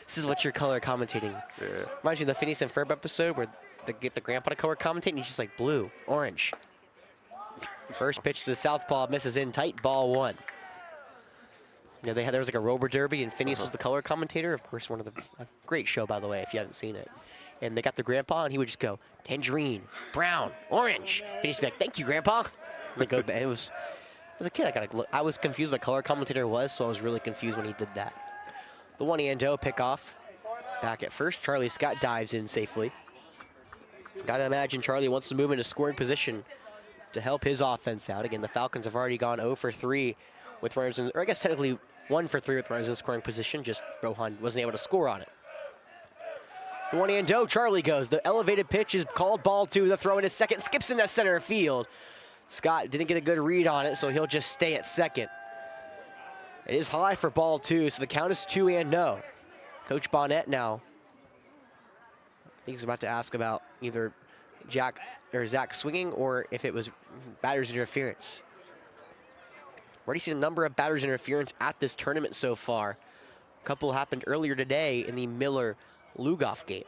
This is what you're color commentating. Yeah. Reminds me of the Phineas and Ferb episode where they get the grandpa to color commentate and he's just like blue, orange. First pitch to the southpaw, misses in tight, ball 1. You know, there was like a roller derby and Phineas was the color commentator. Of course, a great show, by the way, if you haven't seen it. and they got the grandpa, and he would just go, tangerine, brown, orange. And he'd be like, thank you, grandpa. Like, it was, as a kid, I was confused what color commentator was, so I was really confused when he did that. The 1-0 pickoff. Back at first, Charlie Scott dives in safely. Gotta imagine Charlie wants to move into scoring position to help his offense out. Again, the Falcons have already gone 0 for 3 with runners in, or I guess technically 1 for 3 with runners in scoring position, just Rohan wasn't able to score on it. The 1-0, Charlie goes. The elevated pitch is called ball 2. The throw in his second, skips in that center field. Scott didn't get a good read on it, so he'll just stay at second. It is high for ball 2, so the count is 2-0. Coach Bonnet now, I think he's about to ask about either Jack or Zach swinging or if it was batters interference. Already seen a number of batters interference at this tournament so far. A couple happened earlier today in the Miller-Lugoff game.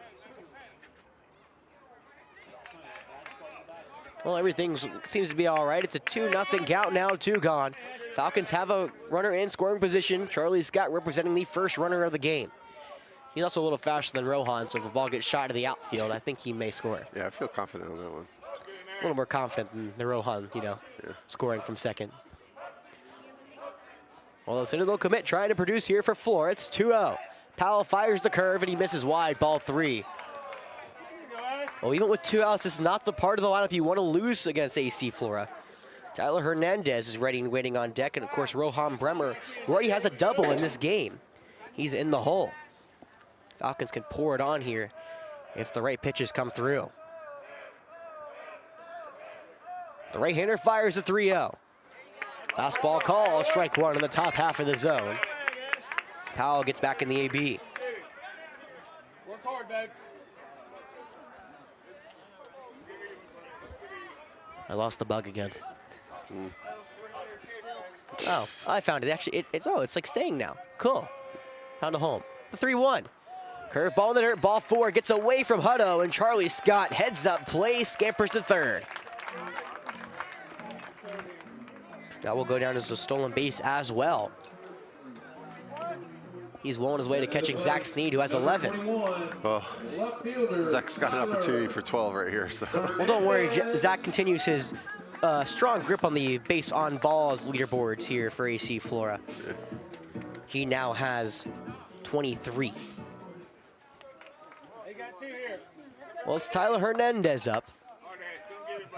Well, everything seems to be all right. It's a 2-0 count now, 2 gone. Falcons have a runner in scoring position. Charlie Scott representing the first runner of the game. He's also a little faster than Rohan, so if the ball gets shot to the outfield, I think he may score. Yeah, I feel confident on that one. A little more confident than the Rohan, scoring from second. Well, it's a little commit trying to produce here for Flora. It's 2-0. Powell fires the curve, and he misses wide, ball 3. Well, even with 2 outs, this is not the part of the lineup you want to lose against AC Flora. Tyler Hernandez is ready and waiting on deck, and of course, Rohan Bremer, who already has a double in this game. He's in the hole. Falcons can pour it on here if the right pitches come through. The right-hander fires a 3-0. Fastball called, strike 1 in the top half of the zone. Powell gets back in the AB. Work hard, babe. I lost the bug again. Oh, I found it. Actually, it's like staying now. Cool. Found a home. The 3-1. Curveball in the dirt. Ball 4 gets away from Hutto, and Charlie Scott heads up play, scampers to third. That will go down as a stolen base as well. He's well on his way to catching Zach Sneed, who has 11. Oh, Zach's got an opportunity for 12 right here. So. Well, don't worry. Zach continues his strong grip on the base on balls leaderboards here for AC Flora. Yeah. He now has 23. Well, it's Tyler Hernandez up.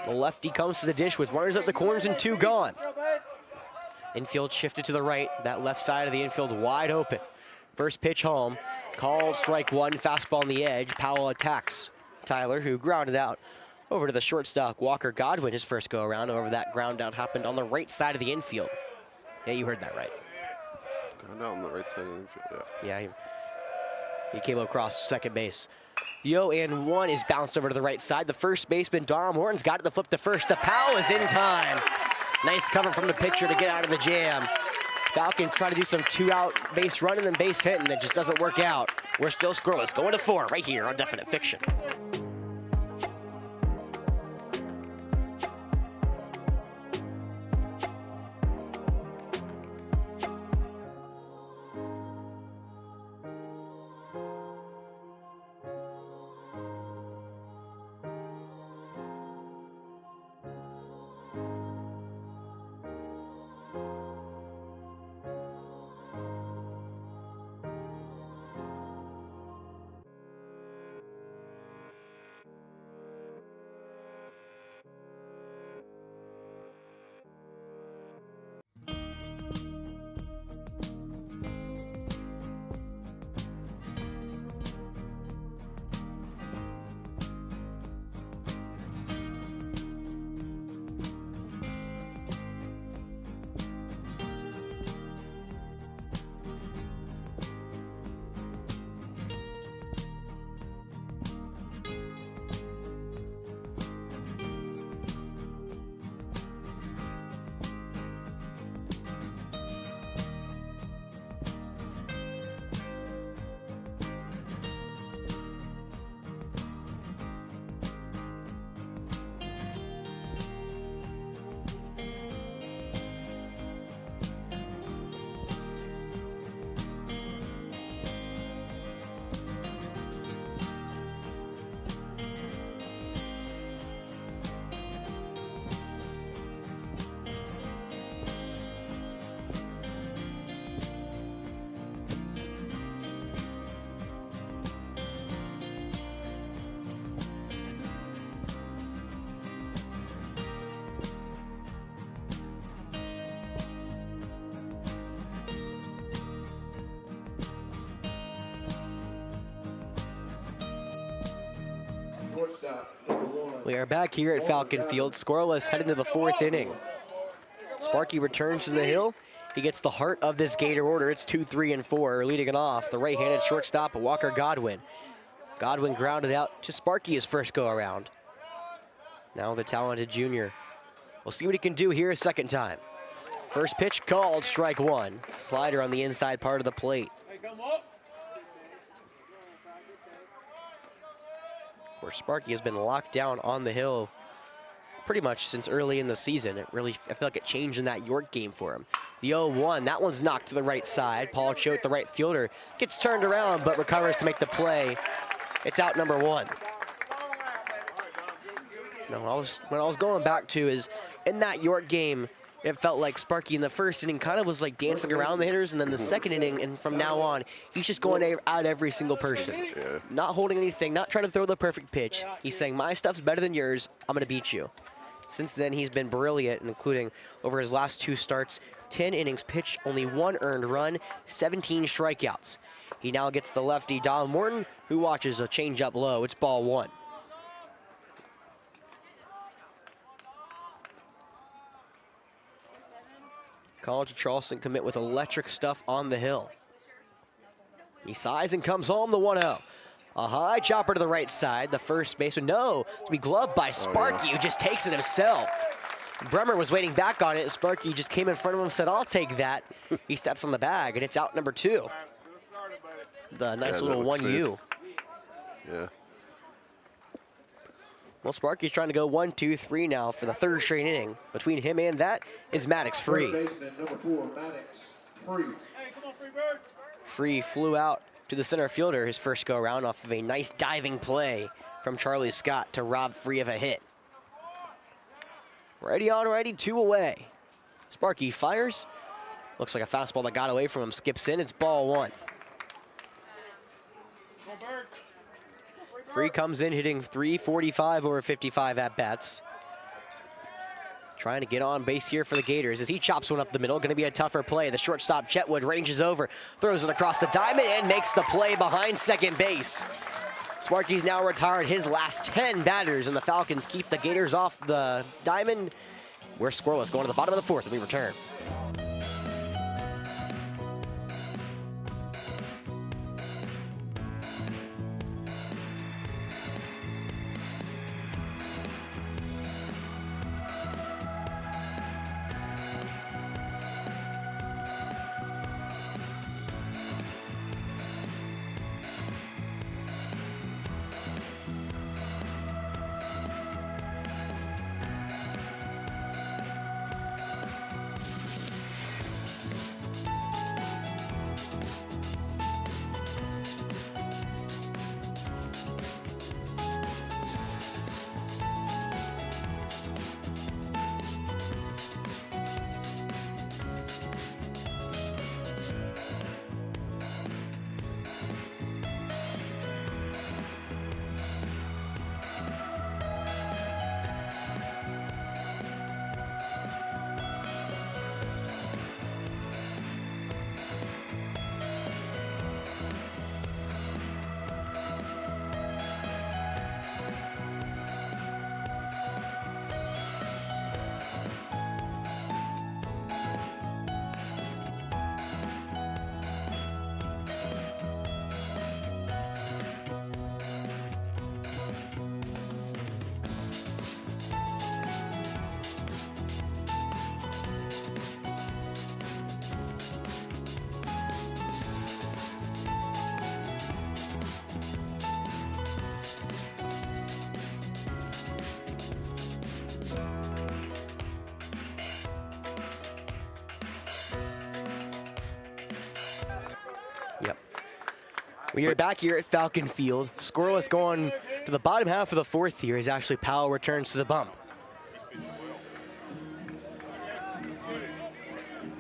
The lefty comes to the dish with runners at the corners and 2 gone. Infield shifted to the right. That left side of the infield wide open. First pitch home. Called strike 1. Fastball on the edge. Powell attacks Tyler, who grounded out over to the shortstop. Walker Godwin, his first go around. Over that ground out happened on the right side of the infield. Yeah, you heard that right. Ground out on the right side of the infield, yeah. Yeah, he came across second base. The 0-1 is bounced over to the right side. The first baseman, Dom Horton's got it to flip to first. The Powell is in time. Nice cover from the pitcher to get out of the jam. Falcons try to do some 2-out base running and base hitting. It just doesn't work out. We're still scoreless. Going to 4 right here on Definite Fiction. shortstop, number 1. We are back here at Falcon Field. Scoreless heading to the 4th inning. Sparky returns to the hill. He gets the heart of this Gator order. It's 2, 3, and 4. Leading it off, the right-handed shortstop, Walker Godwin. Godwin grounded out to Sparky his first go-around. Now the talented junior. We'll see what he can do here a second time. First pitch called, strike 1. Slider on the inside part of the plate. Hey, come up. Of course, Sparky has been locked down on the hill pretty much since early in the season. I feel like it changed in that York game for him. The 0-1, that one's knocked to the right side. Paul Choate, the right fielder, gets turned around but recovers to make the play. It's out number 1. Now, what I was going back to is in that York game, it felt like Sparky in the first inning kind of was like dancing around the hitters, and then the second inning and from now on, he's just going at every single person. Yeah. Not holding anything, not trying to throw the perfect pitch. He's saying, my stuff's better than yours, I'm gonna beat you. Since then, he's been brilliant, including over his last 2 starts, 10 innings pitched, only 1 earned run, 17 strikeouts. He now gets the lefty, Don Morton, who watches a changeup low. It's ball 1. College of Charleston commit with electric stuff on the hill. He sighs and comes home, the 1-0. A high chopper to the right side. The first baseman, no, to be gloved by Sparky, who just takes it himself. Bremer was waiting back on it. Sparky just came in front of him and said, I'll take that. He steps on the bag, and it's out number 2. The nice little 1U. Yeah. Well, Sparky's trying to go 1, 2, 3 now for the 3rd straight inning. Between him and that is Maddox Free. Third baseman, number 4, Maddox Free. Hey, come on, free bird. Free flew out to the center fielder his first go-around off of a nice diving play from Charlie Scott to rob Free of a hit. Righty on righty, 2 away. Sparky fires. Looks like a fastball that got away from him skips in. It's ball 1. Come on, bird. Free comes in hitting .345 over 55 at-bats. Trying to get on base here for the Gators as he chops one up the middle. Going to be a tougher play. The shortstop, Chetwood, ranges over, throws it across the diamond, and makes the play behind second base. Sparky's now retired his last 10 batters, and the Falcons keep the Gators off the diamond. We're scoreless going to the bottom of the 4th, and we return. We are back here at Falcon Field. Scoreless going to the bottom half of the 4th here as Ashley Powell returns to the bump.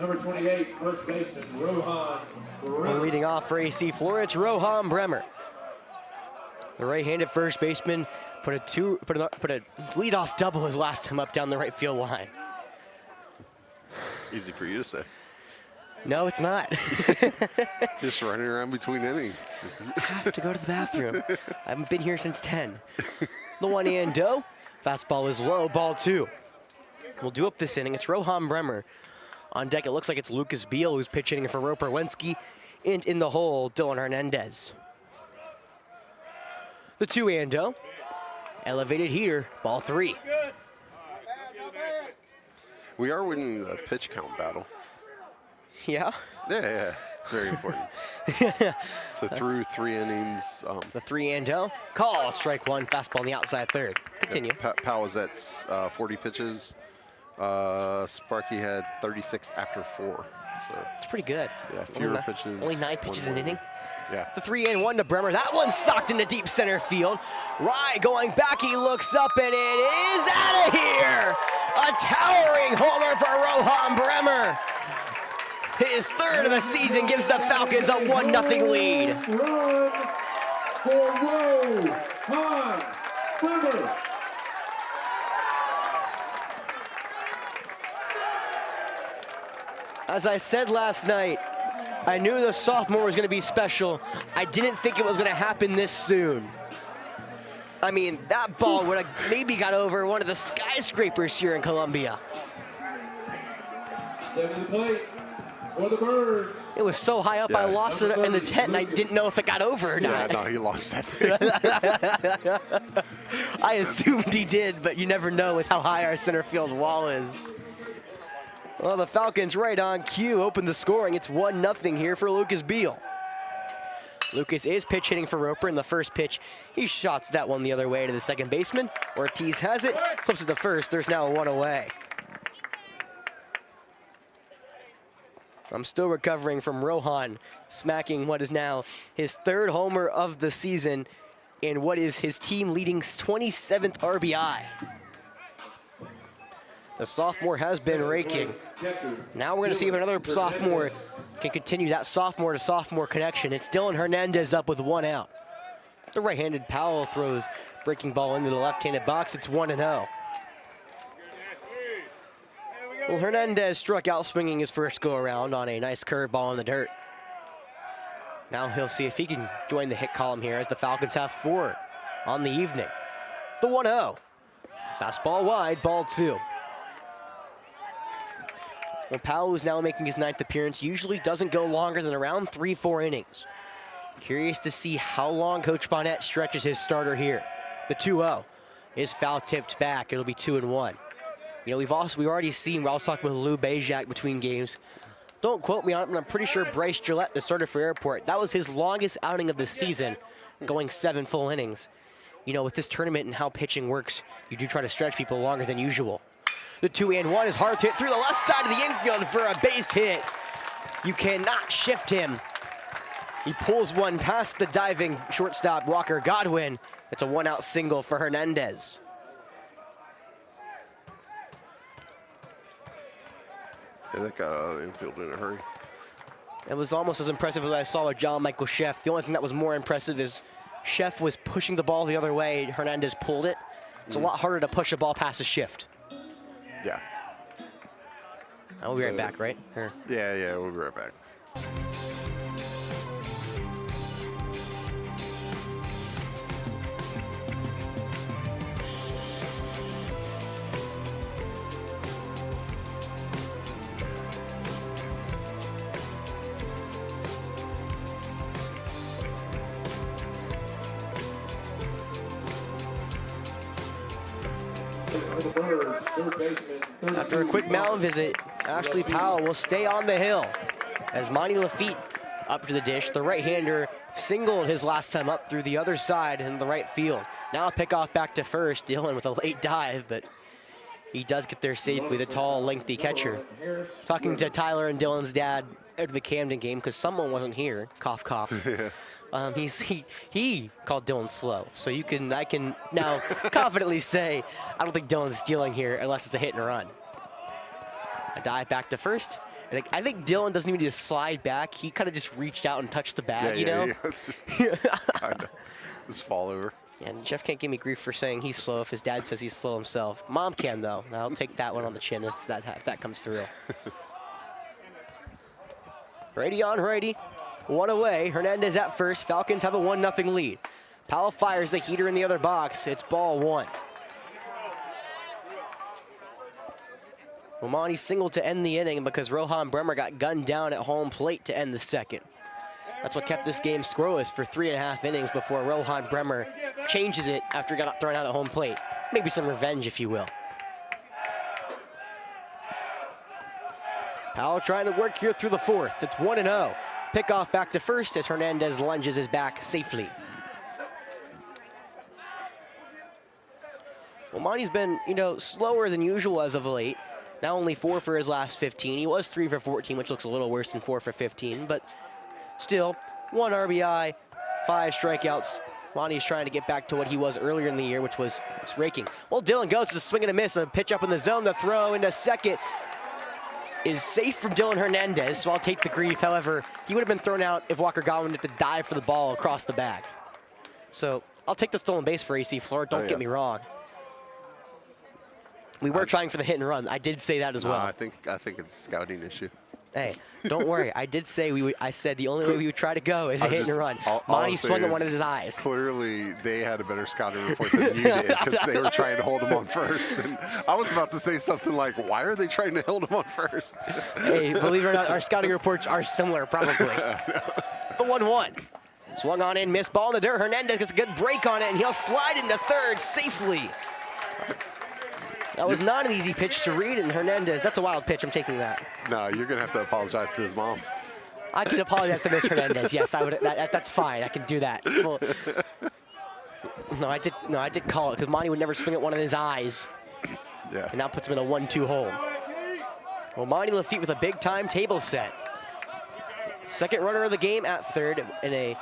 Number 28, first baseman, Rohan Bremer. Leading off for AC Flora, it's Rohan Bremer. The right-handed first baseman put a leadoff double his last time up down the right field line. Easy for you to say. No, it's not. Just running around between innings. I have to go to the bathroom. I haven't been here since 10. The 1-0. Fastball is low, ball 2. We'll do up this inning. It's Rohan Bremer. On deck, it looks like it's Lucas Beal who's pitching for Roper Wensky. And in the hole, Dylan Hernandez. The 2-0. Elevated heater, ball 3. We are winning the pitch count battle. Yeah? Yeah. It's very important. So through 3 innings. The 3-0. Call, strike 1, fastball on the outside third. Continue. Powell was at 40 pitches. Sparky had 36 after 4. So It's pretty good. yeah, fewer pitches. Only 9 pitches an inning. Yeah. The 3-1 to Bremer. That one's socked into deep center field. Rye going back. He looks up and it is out of here. A towering homer for Rohan Bremer. His 3rd of the season gives the Falcons a 1-0 lead. Run for Rohan Bremer. As I said last night, I knew the sophomore was going to be special. I didn't think it was going to happen this soon. I mean, that ball would have maybe got over one of the skyscrapers here in Columbia. Step to the plate for the Birds. It was so high up, I Yeah. lost it in the tent, and I didn't know if it got over or Yeah, not. no, he lost that thing. I assumed he did, but you never know with how high our center field wall is. Well, the Falcons right on cue open the scoring. It's 1-0 here for Lucas Beal. Lucas is pitch hitting for Roper in the first pitch. He shots that one the other way to the second baseman. Ortiz has it, flips it to first. There's now a 1 away. I'm still recovering from Rohan smacking what is now his 3rd homer of the season in what is his team leading 27th RBI. The sophomore has been raking. Now we're going to see if another sophomore can continue that sophomore to sophomore connection. It's Dylan Hernandez up with 1 out. The right-handed Powell throws breaking ball into the left-handed box. It's 1-0. Well, Hernandez struck out swinging his first go-around on a nice curveball in the dirt. Now he'll see if he can join the hit column here as the Falcons have 4 on the evening. The 1-0. Fastball wide, ball 2. Well, Powell, who's now making his 9th appearance, usually doesn't go longer than around 3-4 innings. Curious to see how long Coach Bonnet stretches his starter here. The 2-0 is foul tipped back. It'll be 2-1. You know, we've already seen, we're also talking with Lou Bajak between games. Don't quote me on it, but I'm pretty sure Bryce Gillette, the starter for Airport, that was his longest outing of the season, going 7 full innings. You know, with this tournament and how pitching works, you do try to stretch people longer than usual. The 2-1 is hard to hit through the left side of the infield for a base hit. You cannot shift him. He pulls one past the diving shortstop, Walker Godwin. It's a 1-out single for Hernandez. Yeah, that got out of the infield in a hurry. It was almost as impressive as I saw with John Michael Sheff. The only thing that was more impressive is Sheff was pushing the ball the other way. Hernandez pulled it. It's a lot harder to push a ball past a shift. Yeah. I'll be right back, right? Or- Yeah, we'll be right back. After a quick mound visit, Ashley Powell will stay on the hill as Monty Lafitte up to the dish. The right-hander singled his last time up through the other side in the right field. Now a pickoff back to first, Dylan with a late dive, but he does get there safely, the tall, lengthy catcher. Talking to Tyler and Dylan's dad after the Camden game, because someone wasn't here, cough, cough. He called Dylan slow, so I can now confidently say I don't think Dylan's stealing here unless it's a hit and run. A dive back to first. And I think Dylan doesn't even need to slide back. He kind of just reached out and touched the bag, you know? Yeah. Just fall over. And Jeff can't give me grief for saying he's slow if his dad says he's slow himself. Mom can, though. I'll take that one on the chin if that comes through. Righty on righty. 1 away. Hernandez at first. Falcons have a 1-0 lead. Powell fires the heater in the other box. It's ball 1. Momani singled to end the inning because Rohan Bremer got gunned down at home plate to end the second. That's what kept this game scoreless for 3.5 innings before Rohan Bremer changes it after he got thrown out at home plate. Maybe some revenge, if you will. Powell trying to work here through the 4th. It's 1-0. Pickoff back to first as Hernandez lunges his back safely. Well, Monty's been, slower than usual as of late. Now only 4 for his last 15. He was 3 for 14, which looks a little worse than 4 for 15, but still, 1 RBI, 5 strikeouts. Monty's trying to get back to what he was earlier in the year, which was raking. Well, Dylan goes to swing and a miss. A pitch up in the zone. The throw into second is safe from Dylan Hernandez, so I'll take the grief. However, he would have been thrown out if Walker Godwin had to dive for the ball across the bag. So I'll take the stolen base for AC Flora. Don't get me wrong. We were trying for the hit and run. I did say that as well. I think it's a scouting issue. Hey, don't worry. I did say I said the only way we would try to go is a hit and run. Monty swung at one of his eyes. Clearly, they had a better scouting report than you did because they were trying to hold him on first. And I was about to say something like, why are they trying to hold him on first? Hey, believe it or not, our scouting reports are similar, probably. The 1-1. Swung on in, missed ball in the dirt. Hernandez gets a good break on it, and he'll slide into third safely. That was not an easy pitch to read, and Hernandez, that's a wild pitch. I'm taking that. No, you're going to have to apologize to his mom. I can apologize to Miss Hernandez. Yes, I would. That's fine. I can do that. Well, no, I did call it because Monty would never swing at one of his eyes. Yeah. And now puts him in a 1-2 hole. Well, Monty Lafitte with a big-time table set. Second runner of the game at third in a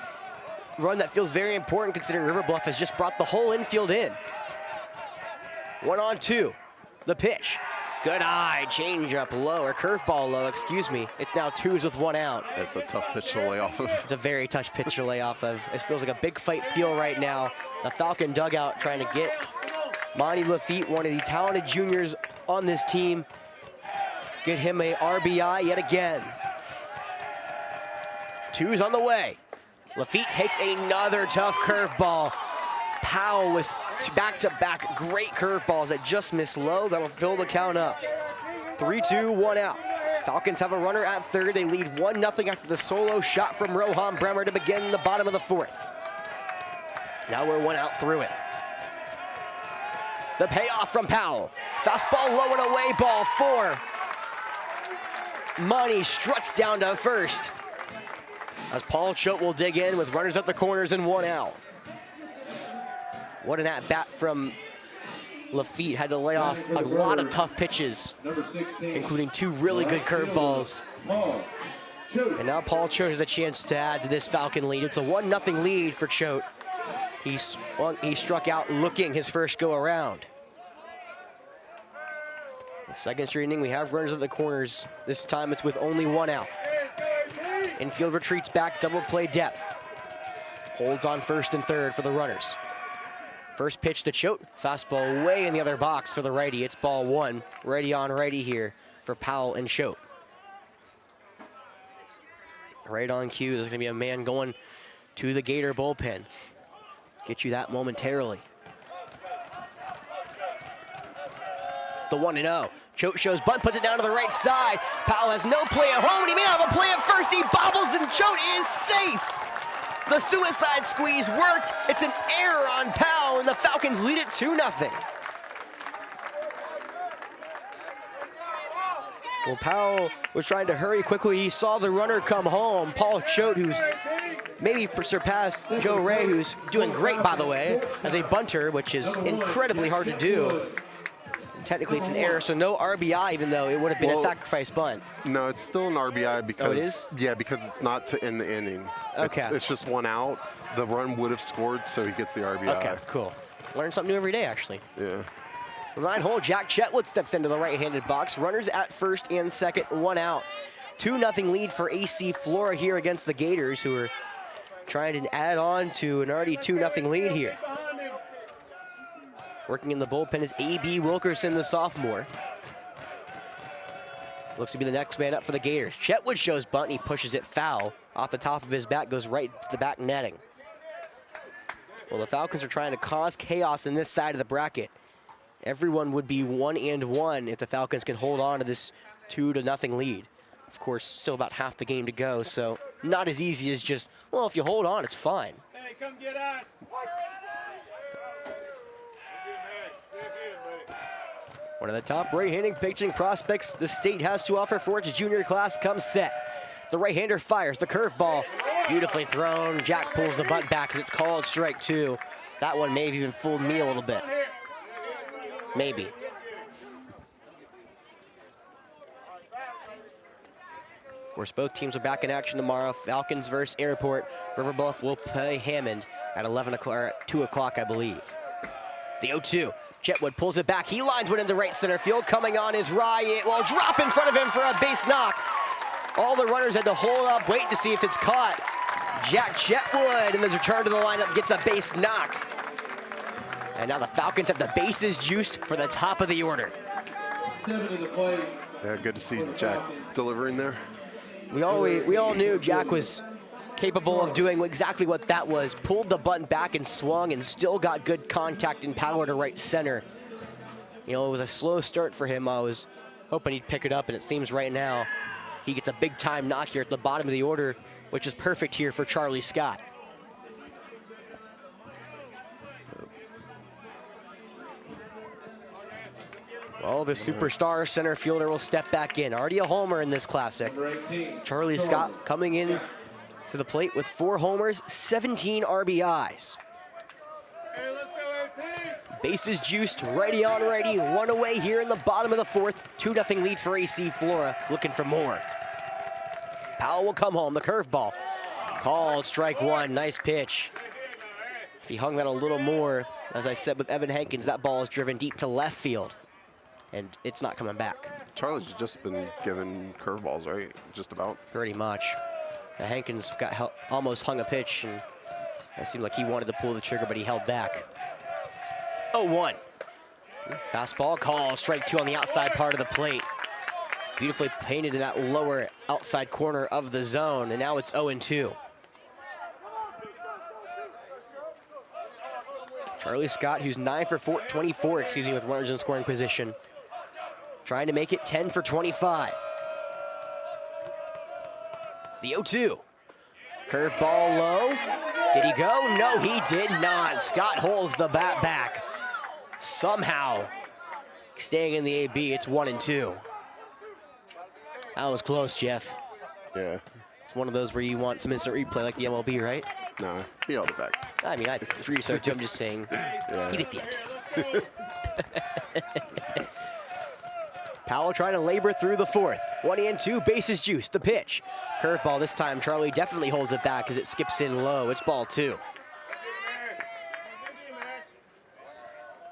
run that feels very important considering River Bluff has just brought the whole infield in. 1-2. The pitch. Good eye. Changeup low, or curveball low, excuse me. It's now 2s with 1 out. It's a tough pitch to lay off of. It's a very tough pitch to lay off of. It feels like a big fight feel right now. The Falcon dugout trying to get Monty Lafitte, one of the talented juniors on this team, get him a RBI yet again. 2's on the way. Lafitte takes another tough curveball. Powell was back-to-back great curveballs that just missed low. That'll fill the count up. 3-2, 1 out. Falcons have a runner at third. They lead 1-0 after the solo shot from Rohan Bremer to begin the bottom of the 4th. Now we're 1 out through it. The payoff from Powell. Fastball low and away, ball 4. Monty struts down to first as Paul Choate will dig in with runners at the corners and 1 out. What an at-bat from Lafitte. Had to lay off a lot of tough pitches, including 2 really good curveballs. And now Paul Choate has a chance to add to this Falcon lead. It's a 1-0 lead for Choate. He struck out looking his first go-around. The second straight inning, we have runners at the corners. This time it's with only 1 out. Infield retreats back, double play depth. Holds on first and third for the runners. First pitch to Choate, fastball way in the other box for the righty. It's ball 1, righty on righty here for Powell and Choate. Right on cue, there's gonna be a man going to the Gator bullpen. Get you that momentarily. The 1-0. Choate shows bunt, puts it down to the right side. Powell has no play at home, and he may not have a play at first. He bobbles, and Choate is safe. The suicide squeeze worked. It's an error on Powell, and the Falcons lead it 2-0. Well, Powell was trying to hurry quickly. He saw the runner come home. Paul Choate, who's maybe surpassed Joe Ray, who's doing great, by the way, as a bunter, which is incredibly hard to do. Technically, it's an error, so no RBI, even though it would have been a sacrifice bunt. No, it's still an RBI because it is? Yeah, because it's not to end the inning. Okay. It's just 1 out. The run would have scored, so he gets the RBI. Okay, cool. Learn something new every day, actually. Yeah. 9-hole, Jack Chetwood steps into the right-handed box. Runners at first and second, 1 out. 2-0 lead for AC Flora here against the Gators, who are trying to add on to an already 2-0 lead here. Working in the bullpen is A.B. Wilkerson, the sophomore. Looks to be the next man up for the Gators. Chetwood shows bunt, and he pushes it foul. Off the top of his bat, goes right to the back netting. Well, the Falcons are trying to cause chaos in this side of the bracket. Everyone would be 1-1 if the Falcons can hold on to this 2-0 lead. Of course, still about half the game to go, so not as easy as just, well, if you hold on, it's fine. Hey, come get us. One of the top right-handing pitching prospects the state has to offer for its junior class comes set. The right-hander fires the curveball. Beautifully thrown. Jack pulls the bunt back as it's called strike 2. That one may have even fooled me a little bit. Maybe. Of course, both teams are back in action tomorrow. Falcons versus Airport. River Bluff will play Hammond at 11 o'clock, or 2 o'clock, I believe. The 0-2. Chetwood pulls it back. He lines one into right center field. Coming on is Ryan. Well, drop in front of him for a base knock. All the runners had to hold up, wait to see if it's caught. Jack Chetwood in the return to the lineup gets a base knock. And now the Falcons have the bases juiced for the top of the order. 7 to the plate. Yeah, good to see Jack delivering there. We all knew Jack was capable of doing exactly what that was. Pulled the button back and swung and still got good contact and power to right center. You know, it was a slow start for him. I was hoping he'd pick it up, and it seems right now he gets a big time knock here at the bottom of the order, which is perfect here for Charlie Scott. Well, the superstar center fielder will step back in. Already a homer in this classic. Charlie Scott coming in to the plate with 4 homers, 17 RBIs. Hey, let's go, AP. Bases juiced, righty on righty, 1 away here in the bottom of the 4th. 2-0 lead for AC Flora, looking for more. Powell will come home, the curveball. Called strike 1, nice pitch. If he hung that a little more, as I said with Evan Hankins, that ball is driven deep to left field. And it's not coming back. Charlie's just been given curveballs, right? Just about. Pretty much. Hankins got almost hung a pitch, and it seemed like he wanted to pull the trigger, but he held back. 0-1. Fastball call, strike 2 on the outside part of the plate. Beautifully painted in that lower outside corner of the zone, and now it's 0-2. Charlie Scott, who's 9 for 24, with runners in scoring position. Trying to make it 10 for 25. The 0-2. Curveball low. Did he go? No, he did not. Scott holds the bat back. Somehow staying in the AB, it's 1-2. That was close, Jeff. Yeah. It's one of those where you want some instant replay like the MLB, right? No, he held it back. I mean, I agree so too. I'm just saying, Yeah. he did the idea. Powell trying to labor through the 4th. 1-2, bases juiced, the pitch. Curveball this time, Charlie definitely holds it back as it skips in low. It's ball 2.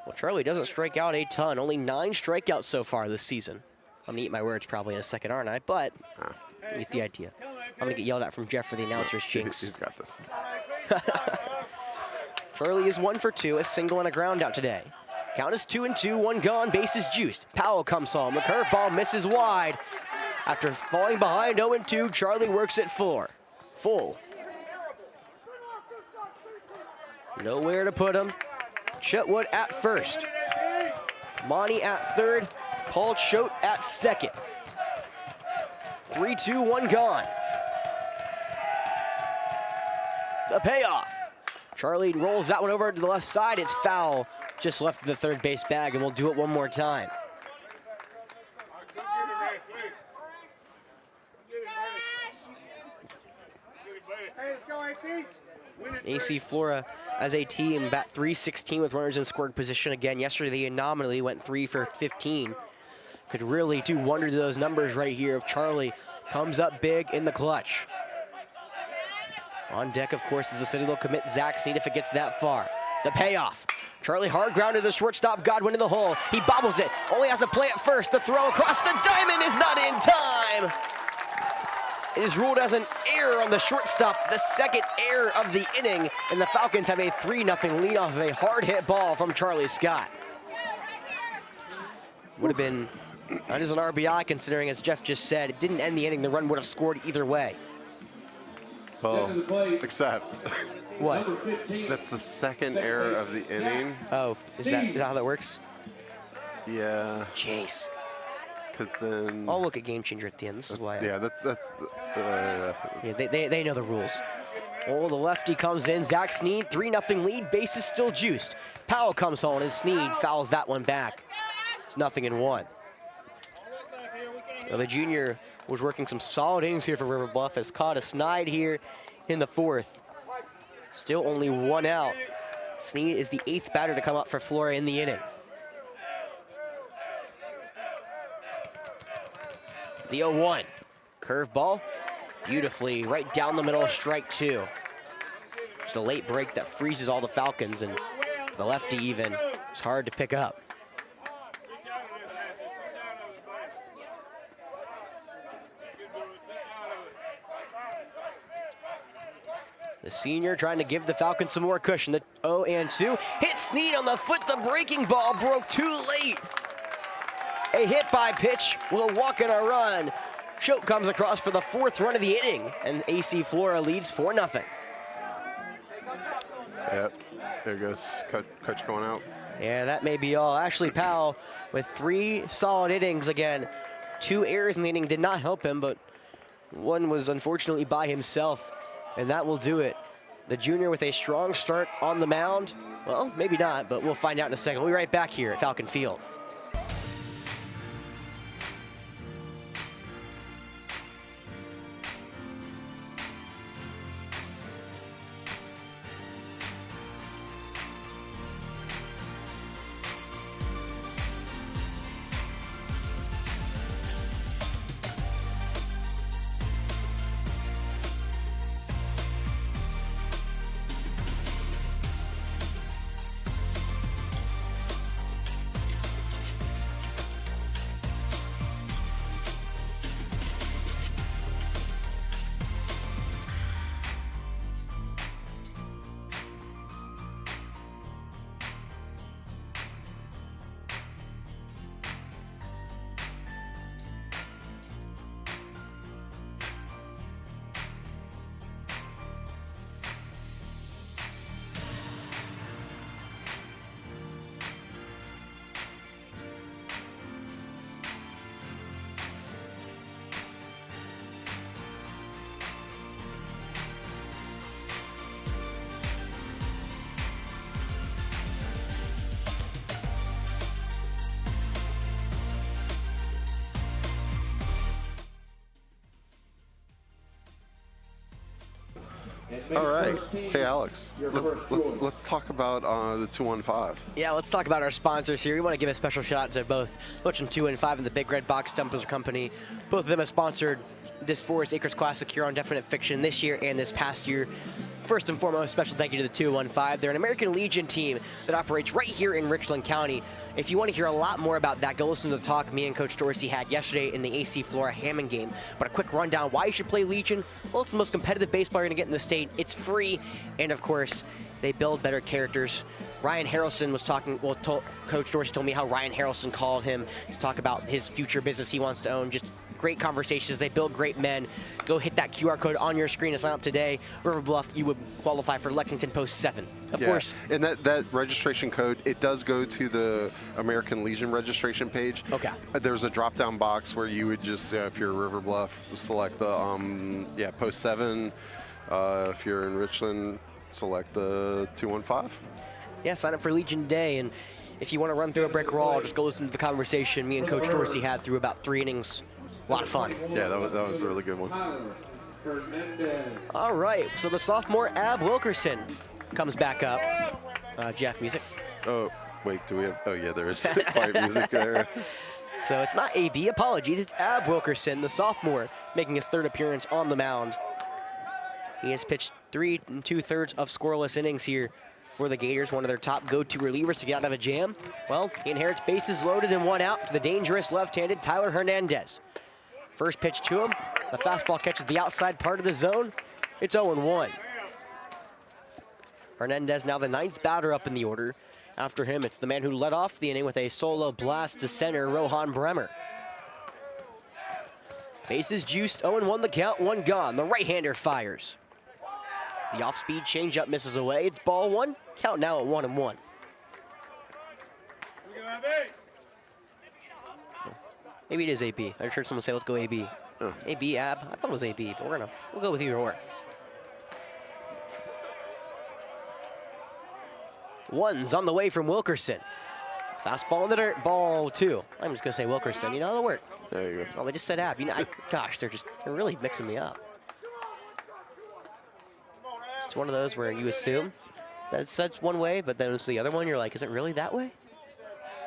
Well, Charlie doesn't strike out a ton. Only 9 strikeouts so far this season. I'm gonna eat my words probably in a second, aren't I? But you get the idea. I'm gonna get yelled at from Jeff for the announcer's jinx. He's got this. Charlie is 1 for 2, a single and a ground out today. Count is 2-2, 1 gone, bases juiced. Powell comes home, the curveball misses wide. After falling behind 0-2, Charlie works it full. Nowhere to put him. Chetwood at first. Monty at third. Paul Choate at second. 3-2, 1 gone. The payoff. Charlie rolls that one over to the left side. It's foul. Just left the third base bag, and we'll do it one more time. AC Flora as a team bat .316 with runners in scoring position again. Yesterday they nominally went 3 for 15. Could really do wonders to those numbers right here if Charlie comes up big in the clutch. On deck, of course, is the city they'll commit Zach Snead if it gets that far. The payoff. Charlie hard ground to the shortstop, Godwin in the hole. He bobbles it, only has to play it first. The throw across the diamond is not in time. It is ruled as an error on the shortstop, the second error of the inning, and the Falcons have a 3-0 lead off of a hard hit ball from Charlie Scott. Would have been, that is an RBI considering, as Jeff just said, it didn't end the inning, the run would have scored either way. Well, except What? Number 15. That's the second error of the inning. Oh, is that how that works? Yeah, Jeez. because then. I'll look at Game Changer at the end. This is why. Yeah, that's. Yeah, they know the rules. Oh, the lefty comes in. Zach Sneed, 3-0 lead. Bases still juiced. Powell comes on, and Sneed fouls that one back. It's 0-1. Well, the junior was working some solid innings here for River Bluff. Has caught a snide here in the 4th. Still only 1 out. Sneed is the 8th batter to come up for Flora in the inning. The 0-1. Curveball. Beautifully right down the middle, strike 2. Just a late break that freezes all the Falcons, and for the lefty even, it's hard to pick up. The senior trying to give the Falcons some more cushion. The 0-2. Hit Sneed on the foot. The breaking ball broke too late. A hit by pitch with a walk and a run. Choate comes across for the 4th run of the inning, and AC Flora leads 4-0. Yep, there goes Coach going out. Yeah, that may be all. Ashley Powell with 3 solid innings again. 2 errors in the inning did not help him, but one was unfortunately by himself, and that will do it. The junior with a strong start on the mound. Well, maybe not, but we'll find out in a second. We'll be right back here at Falcon Field. All right, hey Alex, let's talk about the 215. Yeah, let's talk about our sponsors here. We want to give a special shout out to both Butch and 215 and the Big Red Box Dumpster Company. Both of them have sponsored this Forest Acres Classic here on Definite Fiction this year and this past year. First and foremost, special thank you to the 215. They're an American Legion team that operates right here in Richland County. If you want to hear a lot more about that, go listen to the talk me and Coach Dorsey had yesterday in the AC Flora Hammond game. But a quick rundown, why you should play Legion? Well, it's the most competitive baseball you're going to get in the state. It's free, and of course, they build better characters. Ryan Harrelson was talking, well, Coach Dorsey told me how Ryan Harrelson called him to talk about his future business he wants to own. Just great conversations. They build great men. Go hit that QR code on your screen and sign up today. River Bluff, you would qualify for Lexington Post 7. Of course. And that registration code, it does go to the American Legion registration page. Okay. There's a drop-down box where you would just, if you're River Bluff, select the Post 7. If you're in Richland, select the 215. Yeah, sign up for Legion today. And if you want to run through a brick wall, just go listen to the conversation me and Coach Dorsey had through about 3 innings. A lot of fun. Yeah, that was a really good one. All right, so the sophomore Ab Wilkerson comes back up. Jeff, music. Oh, wait, do we have? Oh, yeah, there is quiet music there. So it's not AB, apologies. It's Ab Wilkerson, the sophomore, making his 3rd appearance on the mound. He has pitched 3 2/3 of scoreless innings here for the Gators, one of their top go-to relievers to get out of a jam. Well, he inherits bases loaded and 1 out to the dangerous left-handed Tyler Hernandez. First pitch to him, the fastball catches the outside part of the zone. It's 0-1. Hernandez now the 9th batter up in the order. After him, it's the man who led off the inning with a solo blast to center, Rohan Bremer. Bases juiced, 0-1 the count, 1 gone. The right-hander fires. The off-speed changeup misses away. It's ball one. Count now at 1-1. We go AB. Maybe it is AB. I heard someone say, let's go AB. Oh. AB, Ab. I thought it was AB, but we'll go with either or. One's on the way from Wilkerson. Fastball in the dirt, ball two. I'm just gonna say Wilkerson, you know, that'll work. There you go. Oh, they just said Ab. You know, gosh, they're really mixing me up. It's one of those where you assume that's one way, but then it's the other one, you're like, is it really that way?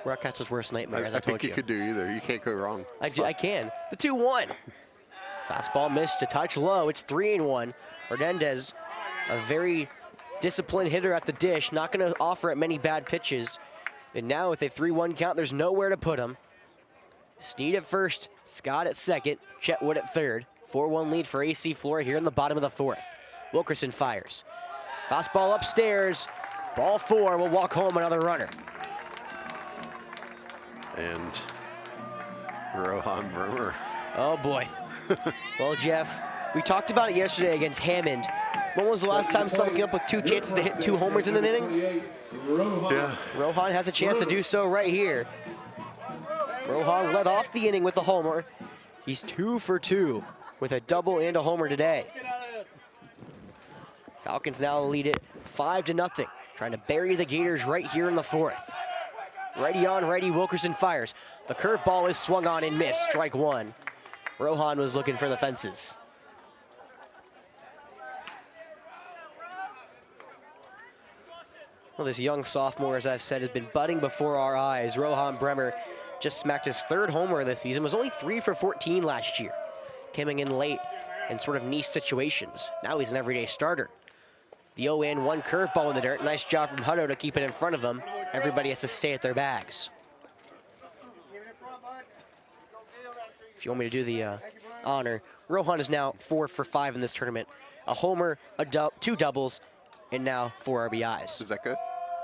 Broadcaster's worst nightmare, as I told think you could do either. You can't go wrong. I can. The 2-1. Fastball missed a touch low. It's 3-1. Hernandez, a very disciplined hitter at the dish, not going to offer it many bad pitches. And now with a 3-1 count, there's nowhere to put him. Sneed at first, Scott at second, Chetwood at third. 4-1 lead for AC Flora here in the bottom of the fourth. Wilkerson fires. Fastball upstairs. Ball four will walk home another runner. And Rohan Bremer. Oh boy. Well, Jeff, we talked about it yesterday against Hammond. When was the last time someone came up with 2 chances to hit 2 homers in an inning? Yeah. Rohan has a chance to do so right here. Rohan led off the inning with a homer. He's 2 for 2 with a double and a homer today. Falcons now lead it 5-0, trying to bury the Gators right here in the fourth. Righty on righty, Wilkerson fires. The curveball is swung on and missed, strike one. Rohan was looking for the fences. Well, this young sophomore, as I've said, has been budding before our eyes. Rohan Bremer just smacked his 3rd homer this season, was only 3 for 14 last year. Coming in late in sort of niche situations. Now he's an everyday starter. The 0-1 curveball in the dirt. Nice job from Hutto to keep it in front of him. Everybody has to stay at their bags. If you want me to do the honor, Rohan is now 4 for 5 in this tournament. A homer, 2 doubles, and now 4 RBIs. Is that good?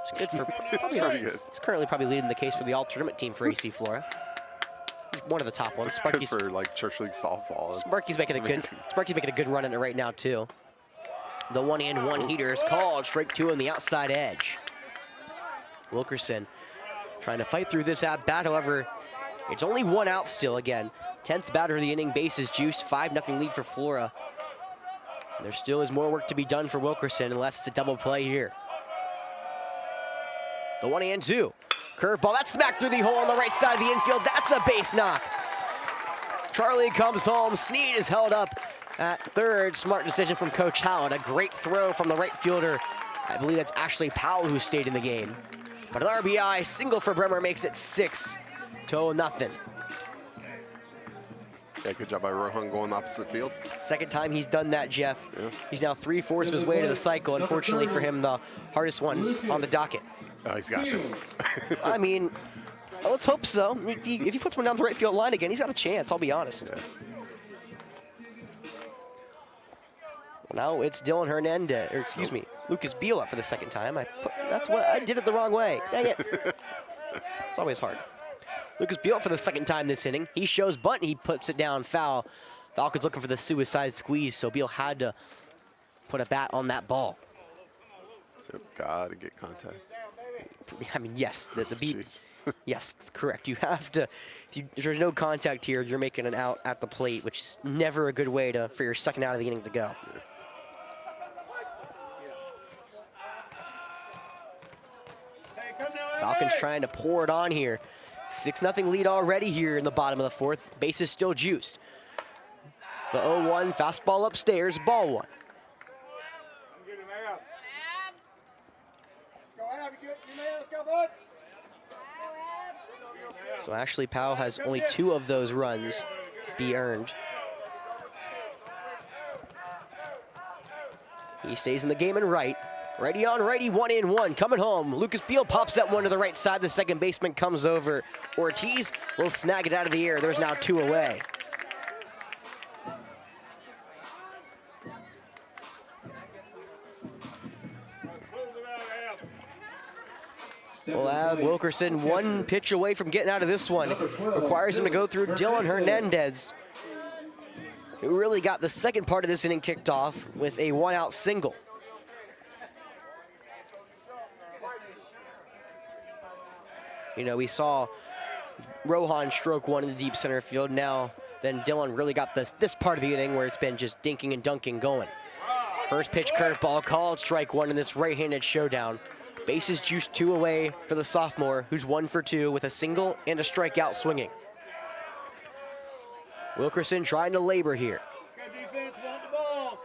It's good for It's pretty good. He's currently probably leading the case for the all-tournament team for AC Flora. He's one of the top ones. Good for like church league softball. Sparky's making a good run at it right now too. The 1-1 heater is called. Strike 2 on the outside edge. Wilkerson trying to fight through this at bat. However, it's only 1 out still again. 10th batter of the inning, bases juiced. 5-0 lead for Flora. And there still is more work to be done for Wilkerson unless it's a double play here. The 1-2. Curveball, that's smacked through the hole on the right side of the infield. That's a base knock. Charlie comes home. Sneed is held up at third. Smart decision from Coach Howard. A great throw from the right fielder. I believe that's Ashley Powell who stayed in the game. But an RBI single for Bremer makes it 6-0. Yeah, good job by Rohan going the opposite field. Second time he's done that, Jeff. Yeah. He's now 3/4 of his way to the cycle. Unfortunately for him, the hardest one on the docket. Oh, he's got this. I mean, let's hope so. If he puts one down the right field line again, he's got a chance, I'll be honest. Yeah. Now it's Dylan Hernandez, or excuse me, Lucas Beal up for the second time. That's what I did it the wrong way. Dang it. It's always hard. Lucas Beal for the second time this inning. He shows bunt, he puts it down foul. Falcons looking for the suicide squeeze, so Beal had to put a bat on that ball. Yep, gotta get contact. I mean, yes, the beat. Jeez. Yes, correct. You have to. If there's no contact here, you're making an out at the plate, which is never a good way for your second out of the inning to go. Yeah. Falcons trying to pour it on here. 6-0 lead already here in the bottom of the fourth. Bases still juiced. The 0-1 fastball upstairs, ball one. So Ashley Powell has only 2 of those runs be earned. He stays in the game and right. Righty on righty, 1-1, coming home. Lucas Beal pops that one to the right side. The second baseman comes over. Ortiz will snag it out of the air. There's now 2 away. Well, Wilkerson 1 pitch away from getting out of this one. Requires him to go through Dylan Hernandez, who really got the second part of this inning kicked off with a 1-out single. You know, we saw Rohan stroke one in the deep center field. Now, then Dylan really got this part of the inning where it's been just dinking and dunking going. First pitch curveball called, strike one in this right-handed showdown. Bases juiced 2 away for the sophomore, who's 1 for 2 with a single and a strikeout swinging. Wilkerson trying to labor here. Good defense, want the ball.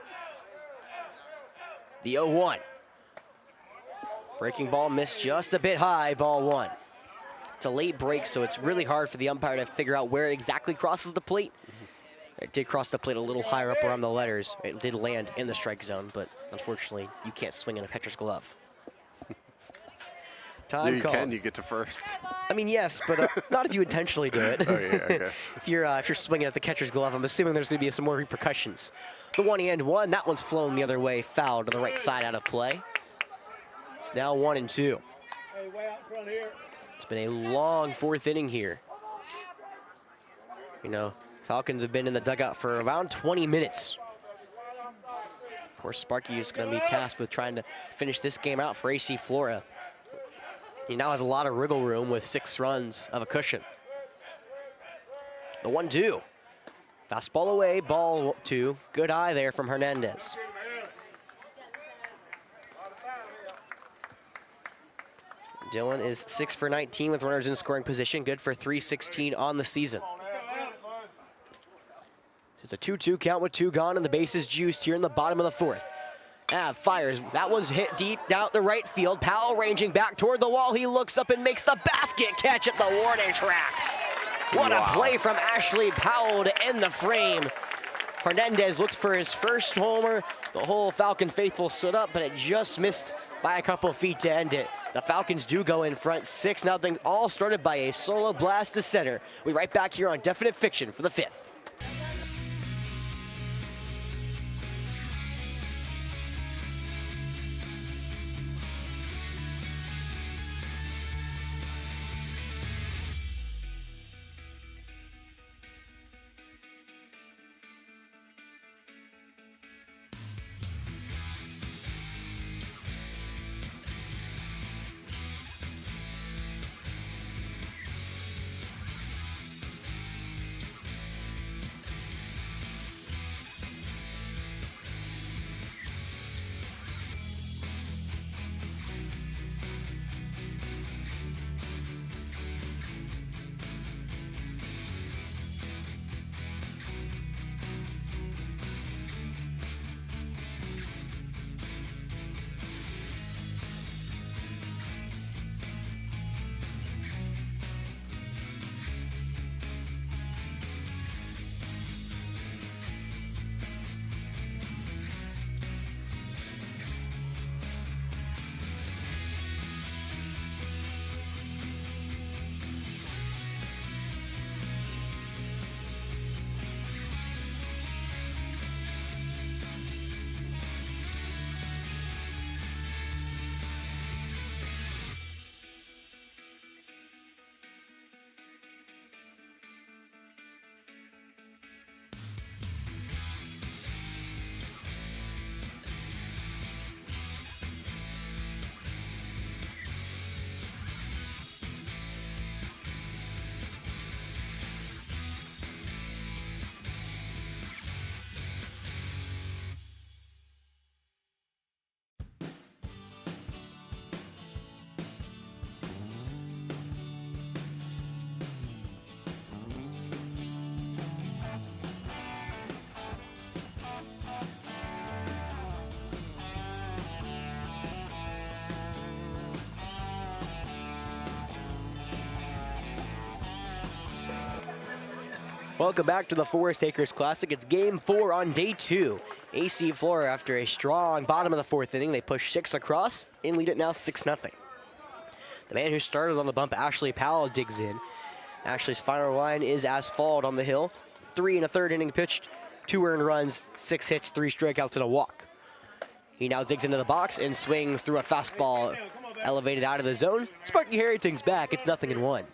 The 0-1. Breaking ball missed just a bit high, ball 1. It's a late break, so it's really hard for the umpire to figure out where it exactly crosses the plate. It did cross the plate a little higher up around the letters. It did land in the strike zone, but unfortunately, you can't swing in a catcher's glove. Time You called. can, you get to first. I mean, yes, but not if you intentionally do it. Oh, yeah, I guess. If you're swinging at the catcher's glove, I'm assuming there's going to be some more repercussions. The 1-1, that one's flown the other way, foul to the right side, out of play. It's now 1-2. Hey, way out front here. It's been a long 4th inning here. You know, Falcons have been in the dugout for around 20 minutes. Of course, Sparky is going to be tasked with trying to finish this game out for AC Flora. He now has a lot of wriggle room with 6 runs of a cushion. The 1-2. Fastball away, ball 2. Good eye there from Hernandez. Dylan is 6 for 19 with runners in scoring position. Good for 316 on the season. It's a 2-2 count with 2 gone and the bases juiced here in the bottom of the 4th. Fires. That one's hit deep down the right field. Powell ranging back toward the wall. He looks up and makes the basket catch at the warning track. What a play from Ashley Powell to end the frame. Hernandez looks for his first homer. The whole Falcon faithful stood up, but it just missed by a couple feet to end it. The Falcons do go in front 6-0, all started by a solo blast to center. We right back here on Definite Fiction for the 5th. Welcome back to the Forest Acres Classic. It's game 4 on day 2. AC Flora, after a strong bottom of the 4th inning, they push 6 across and lead it now 6-0. The man who started on the bump, Ashley Powell, digs in. Ashley's final line is asphalt on the hill. 3 1/3 inning pitched, 2 earned runs, 6 hits, 3 strikeouts, and a walk. He now digs into the box and swings through a fastball elevated out of the zone. Sparky Harrington's back. It's 0-1.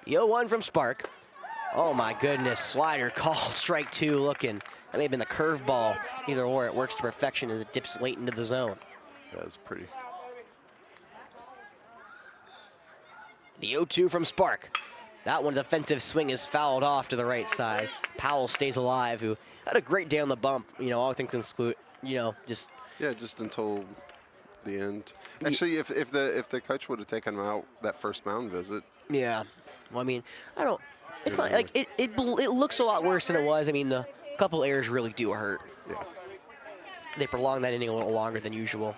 The 0-1 from Spark. Oh my goodness, slider called, strike 2 looking. That may have been the curveball. Either or, it works to perfection as it dips late into the zone. That's pretty. The 0-2 from Spark. That one defensive swing is fouled off to the right side. Powell stays alive, who had a great day on the bump. You know, all things excluded. You know, just just until the end. Actually, if the coach would have taken him out that first mound visit. Yeah. Well, I mean, I don't. It's not like it looks a lot worse than it was. I mean, the couple errors really do hurt. Yeah. They prolonged that inning a little longer than usual.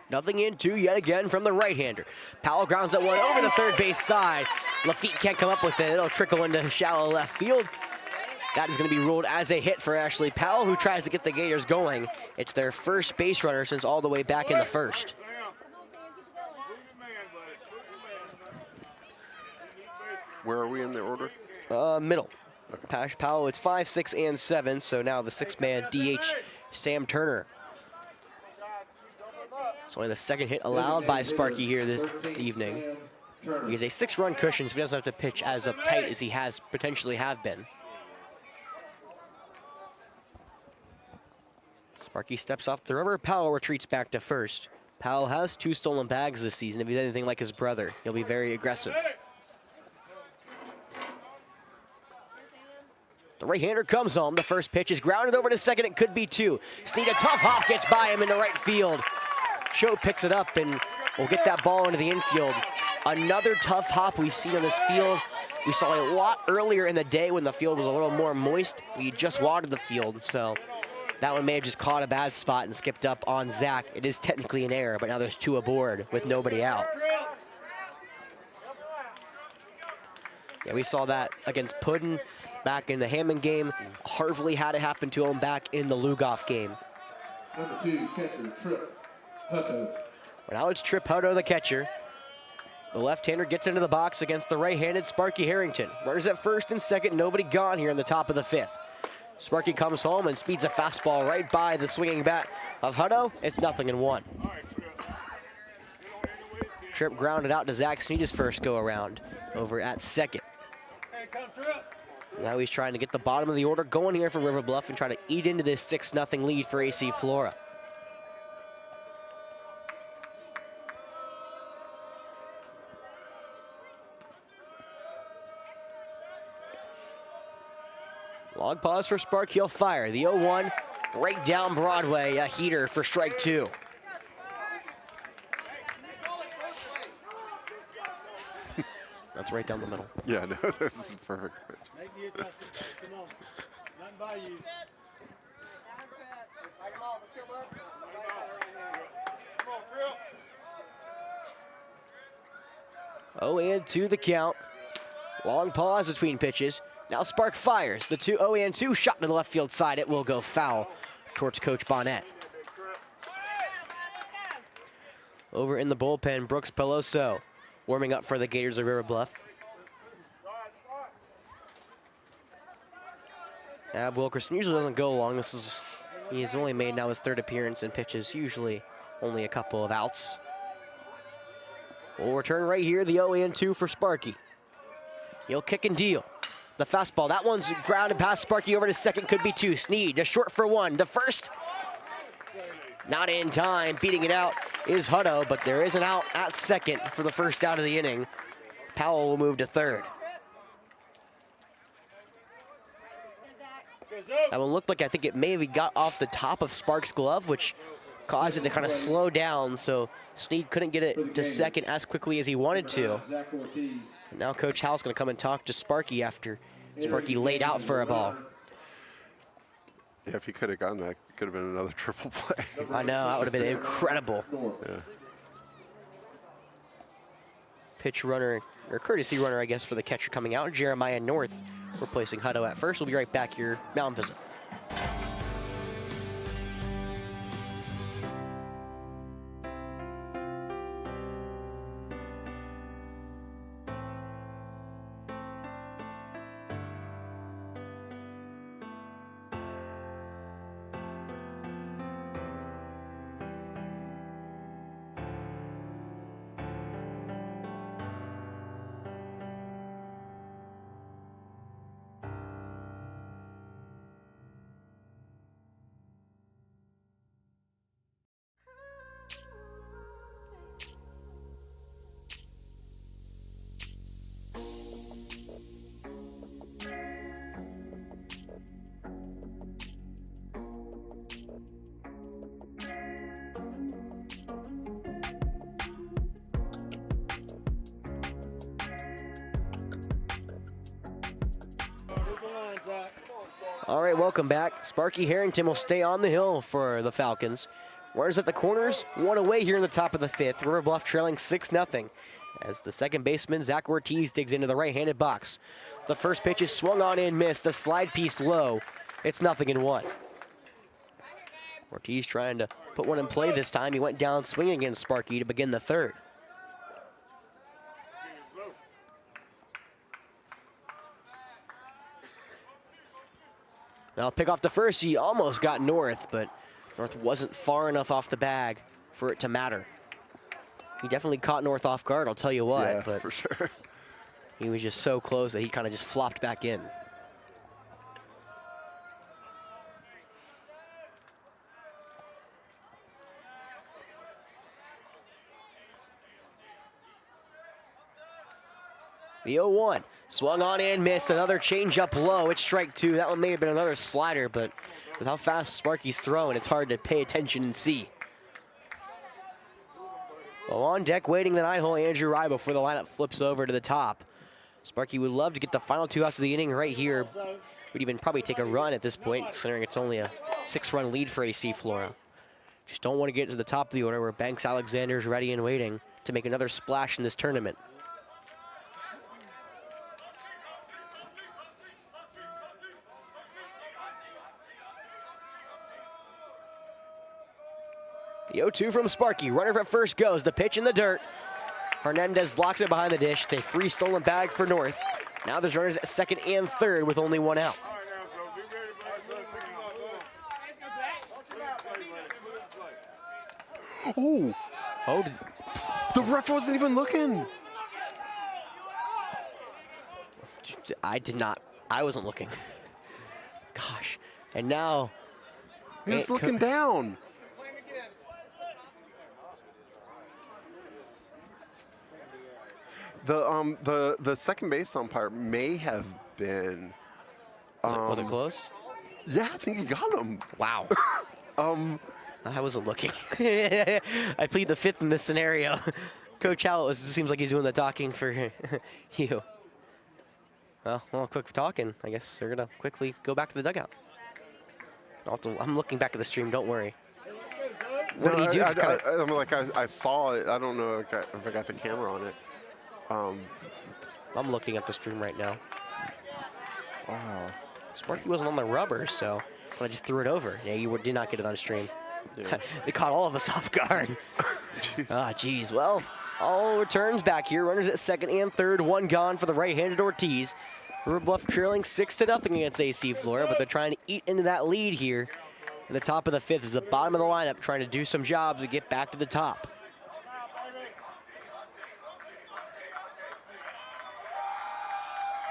Nothing in two yet again from the right-hander. Powell grounds that one over the third base side. Lafitte can't come up with it. It'll trickle into shallow left field. That is going to be ruled as a hit for Ashley Powell, who tries to get the Gators going. It's their first base runner since all the way back in the first. Where are we in the order? Middle. Okay. Powell, it's 5, 6, and 7, so now the six-man DH, Sam Turner. It's only the second hit allowed by Sparky here this evening. He's a 6-run cushion, so he doesn't have to pitch as uptight as he has potentially have been. Sparky steps off the rubber. Powell retreats back to first. Powell has 2 stolen bags this season. If he's anything like his brother, he'll be very aggressive. The right-hander comes home. The first pitch is grounded over to second. It could be 2. Snead, a tough hop, gets by him into right field. Choate picks it up and will get that ball into the infield. Another tough hop we've seen on this field. We saw a lot earlier in the day when the field was a little more moist. We just watered the field, so that one may have just caught a bad spot and skipped up on Zach. It is technically an error, but now there's 2 aboard with nobody out. Yeah, we saw that against Puddin back in the Hammond game. Harvley had it happen to him back in the Lugoff game. Number 2, catcher, Trip Hutto. Now it's Trip Hutto, the catcher. The left-hander gets into the box against the right-handed Sparky Harrington. Runners at first and second, nobody gone here in the top of the 5th. Sparky comes home and speeds a fastball right by the swinging bat of Hutto. It's 0-1. Trip grounded out to Zach Snead's first go-around over at second. Now he's trying to get the bottom of the order going here for River Bluff and try to eat into this 6-0 lead for AC Flora. Long pause for Spark, he'll fire. The 0-1 right down Broadway, a heater for strike 2. That's right down the middle. Yeah, no, this is a perfect pitch. Come on. Nothing by you. 0-2 the count. Long pause between pitches. Now Spark fires. The 0-2 shot to the left field side. It will go foul towards Coach Bonnet. Over in the bullpen, Brooks Peloso warming up for the Gators of River Bluff. Ab Wilkerson usually doesn't go long. He's only made now his 3rd appearance and pitches usually only a couple of outs. We'll return right here, the 0-2 for Sparky. He'll kick and deal. The fastball, that one's grounded past Sparky over to second, could be 2. Snead, just short for 1. The first, not in time. Beating it out is Hutto, but there is an out at second for the first out of the inning. Powell will move to third. That one looked like, I think it maybe got off the top of Spark's glove, which caused it to kind of slow down, so Snead couldn't get it to second as quickly as he wanted to. Now Coach Howell's going to come and talk to Sparky after Sparky laid out for a ball. Yeah, if he could have gotten that, it could have been another triple play. I know, that would have been incredible. Yeah. Pitch runner, or courtesy runner, I guess, for the catcher coming out. Jeremiah North replacing Hutto at first. We'll be right back here, mound visit. All right, welcome back. Sparky Harrington will stay on the hill for the Falcons. Runners at the corners, one away here in the top of the fifth. River Bluff trailing 6-0 as the second baseman, Zach Ortiz, digs into the right-handed box. The first pitch is swung on and missed. A slide piece low. It's 0-1. Ortiz trying to put one in play this time. He went down swinging against Sparky to begin the third. Now pick off the first. He almost got North, but North wasn't far enough off the bag for it to matter. He definitely caught North off guard, I'll tell you what. Yeah, but for sure. He was just so close that he kind of just flopped back in. The 0-1, swung on and missed. Another changeup low. It's strike two. That one may have been another slider, but with how fast Sparky's throwing, it's hard to pay attention and see. Well, on deck waiting the 9-hole, Andrew Rye, before the lineup flips over to the top. Sparky would love to get the final two outs of the inning right here. Would even probably take a run at this point, considering it's only a 6-run lead for AC Flora. Just don't want to get to the top of the order where Banks Alexander's ready and waiting to make another splash in this tournament. The 0-2 from Sparky. Runner at first goes. The pitch in the dirt. Hernandez blocks it behind the dish. It's a free stolen bag for North. Now there's runners at second and third with only one out. Oh, Oh, the ref wasn't even looking. I did not. I wasn't looking. Gosh. And now He was looking down. The second base umpire may have been. Was it close? Yeah, I think he got him. Wow. I wasn't looking. I plead the fifth in this scenario. Coach Howell seems like he's doing the talking for you. Well, quick talking. I guess they're gonna quickly go back to the dugout. I'm looking back at the stream. Don't worry. What did he do? I saw it. I don't know if I got the camera on it. I'm looking at the stream right now. Wow. Sparky wasn't on the rubber, so I just threw it over. Yeah, you did not get it on stream. Yeah. They caught all of us off guard. Jeez. Ah, geez. Well, all returns back here. Runners at second and third. One gone for the right-handed Ortiz. River Bluff trailing 6-0 against AC Flora, but they're trying to eat into that lead here. In the top of the fifth is the bottom of the lineup, trying to do some jobs to get back to the top.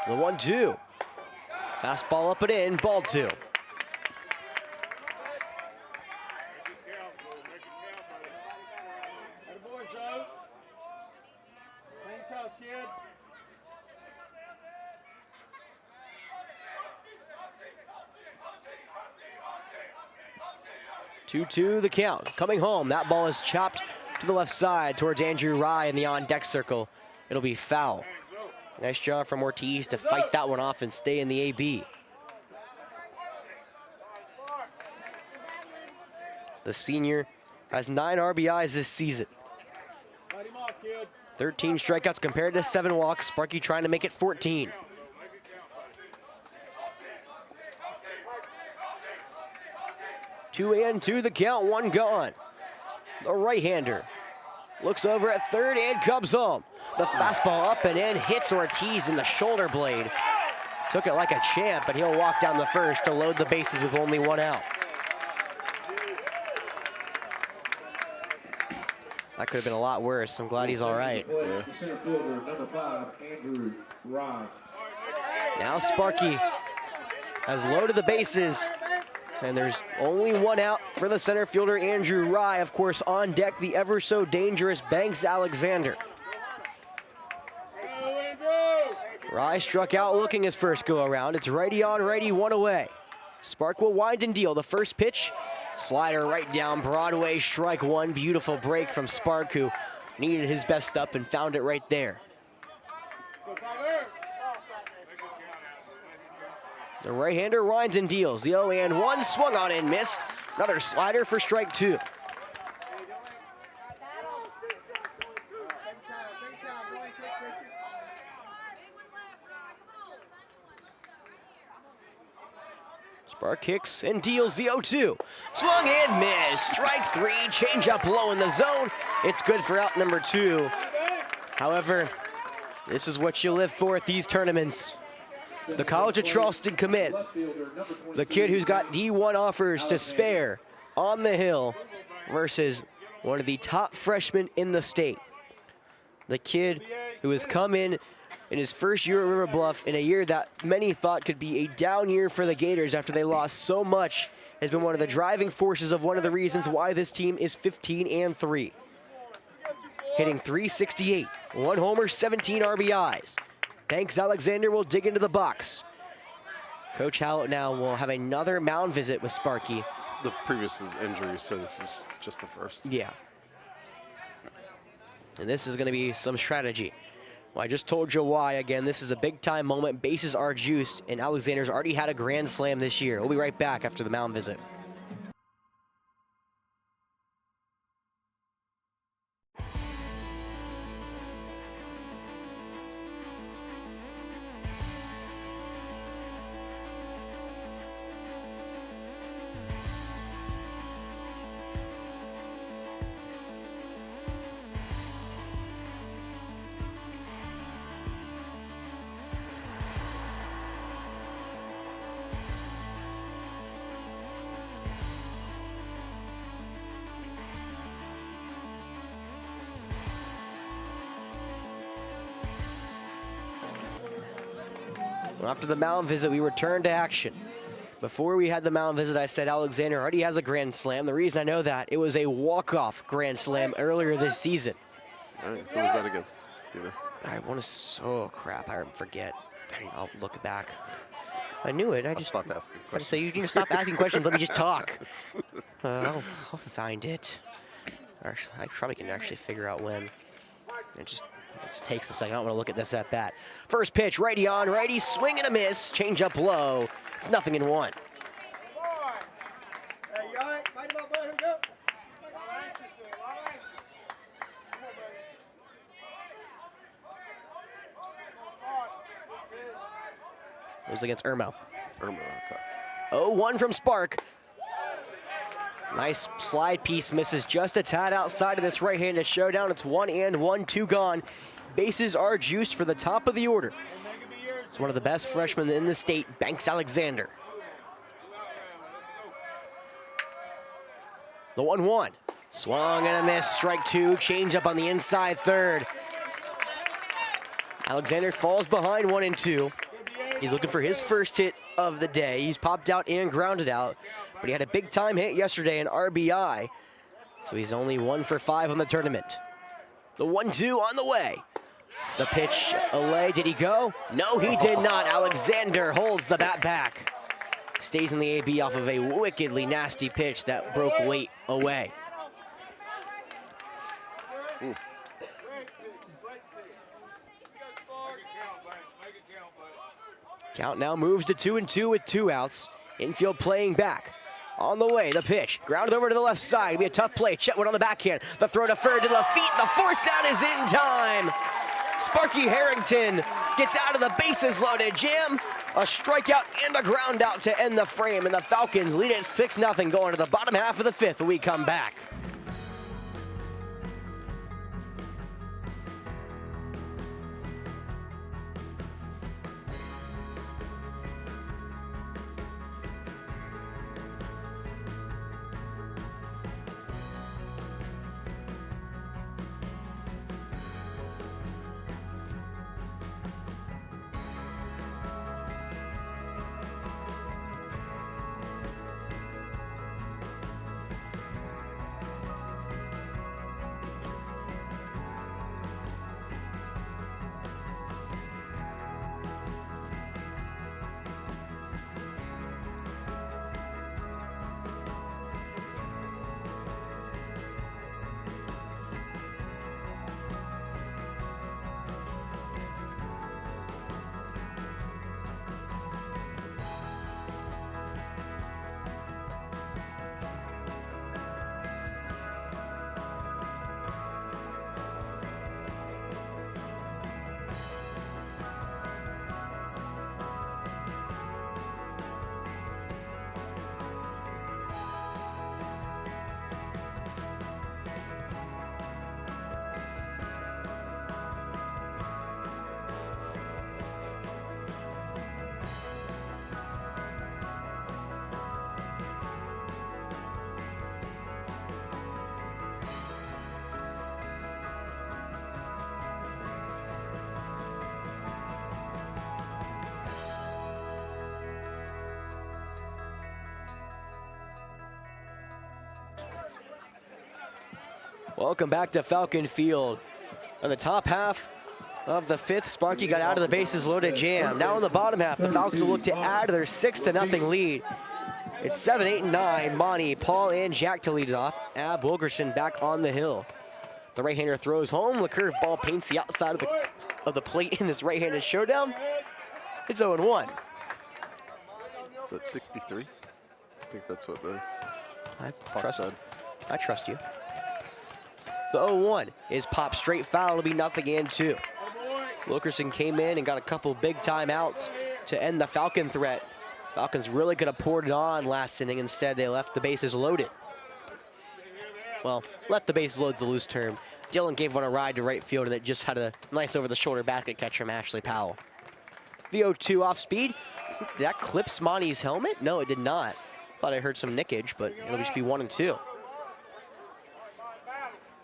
The 1-2. Fastball up and in, ball two. Hang tough, kid. 2-2 the count. Coming home, that ball is chopped to the left side towards Andrew Rye in the on-deck circle. It'll be foul. Nice job from Ortiz to fight that one off and stay in the AB. The senior has 9 RBIs this season. 13 strikeouts compared to 7 walks. Sparky trying to make it 14. Two and two the count, one gone. The right-hander looks over at third and comes home. The fastball up and in, hits Ortiz in the shoulder blade. Took it like a champ, but he'll walk down the first to load the bases with only one out. That could have been a lot worse. I'm glad he's all right. Center fielder, number 5, Andrew Rye. Now Sparky has loaded the bases, and there's only one out for the center fielder, Andrew Rye. Of course, on deck, the ever so dangerous Banks Alexander. Rye struck out looking his first go around. It's righty on righty, one away. Spark will wind and deal. The first pitch, slider right down Broadway, strike one. Beautiful break from Spark, who needed his best up and found it right there. The right-hander winds and deals. The 0-1 swung on and missed. Another slider for strike 2. Spark kicks and deals the 0-2. Swung and missed. Strike 3. Change up low in the zone. It's good for out number 2. However, this is what you live for at these tournaments. The College of Charleston commit, the kid who's got D1 offers to spare on the hill versus one of the top freshmen in the state. The kid who has come in his first year at River Bluff in a year that many thought could be a down year for the Gators after they lost so much, has been one of the driving forces of one of the reasons why this team is 15-3. Hitting .368, 1 homer, 17 RBIs. Banks Alexander will dig into the box. Coach Hallett now will have another mound visit with Sparky. The previous is injury, so this is just the first. Yeah. And this is going to be some strategy. Well, I just told you why. Again, this is a big-time moment. Bases are juiced, and Alexander's already had a grand slam this year. We'll be right back after the mound visit. Well, after the mound visit, we returned to action. Before we had the mound visit, I said Alexander already has a grand slam. The reason I know that, it was a walk-off grand slam earlier this season. All right, who was that against? You know? I want to, oh crap, I forget. Dang. I'll look back. I knew it, I just stopped asking I questions. say you need to stop asking questions, let me just talk. I'll find it. Actually, I probably can actually figure out when. It just takes a second. I don't want to look at this at bat. First pitch, righty on, righty, swing and a miss. Change up low. It's 0-1. Hey, you all right? Fight him up, bud. Here we go. All right, all right. Come on, buddy. It was against Irmo. Okay. 0-1 from Spark. Nice slide piece, misses just a tad outside of this right-handed showdown. It's 1-1, 2 gone. Bases are juiced for the top of the order. It's one of the best freshmen in the state, Banks Alexander. The 1-1. Swung and a miss, strike 2, change up on the inside third. Alexander falls behind 1-2. He's looking for his first hit of the day. He's popped out and grounded out, but he had a big time hit yesterday, an RBI. So he's only 1 for 5 on the tournament. The 1-2 on the way. The pitch away, did he go? No, he did not. Alexander holds the bat back. Stays in the AB off of a wickedly nasty pitch that broke weight away. Count now moves to 2-2 with 2 outs. Infield playing back. On the way, the pitch. Grounded over to the left side. It'll be a tough play. Chetwood on the backhand. The throw to third to the feet. The force out is in time. Sparky Harrington gets out of the bases loaded jam. A strikeout and a ground out to end the frame. And the Falcons lead it 6-0 going to the bottom half of the 5th when we come back. Welcome back to Falcon Field. On the top half of the 5th, Sparky got out of the bases loaded jam. Now in the bottom half, the Falcons will look to add to their 6-0 lead. It's 7, 8, and 9. Monty, Paul, and Jack to lead it off. Ab Wilkerson back on the hill. The right-hander throws home. The curve ball paints the outside of the plate in this right-handed showdown. It's 0-1. Is that 63? I think that's what the Clock said. I trust you. The 0-1 is popped straight foul. It'll be 0-2. Wilkerson came in and got a couple big timeouts to end the Falcon threat. Falcons really could have poured it on last inning. Instead, they left the bases loaded. Well, left the bases loaded's a loose term. Dylan gave one a ride to right field, and it just had a nice over-the-shoulder basket catch from Ashley Powell. The 0-2 off speed. Did that clip Monty's helmet? No, it did not. Thought I heard some nickage, but it'll just be 1-2.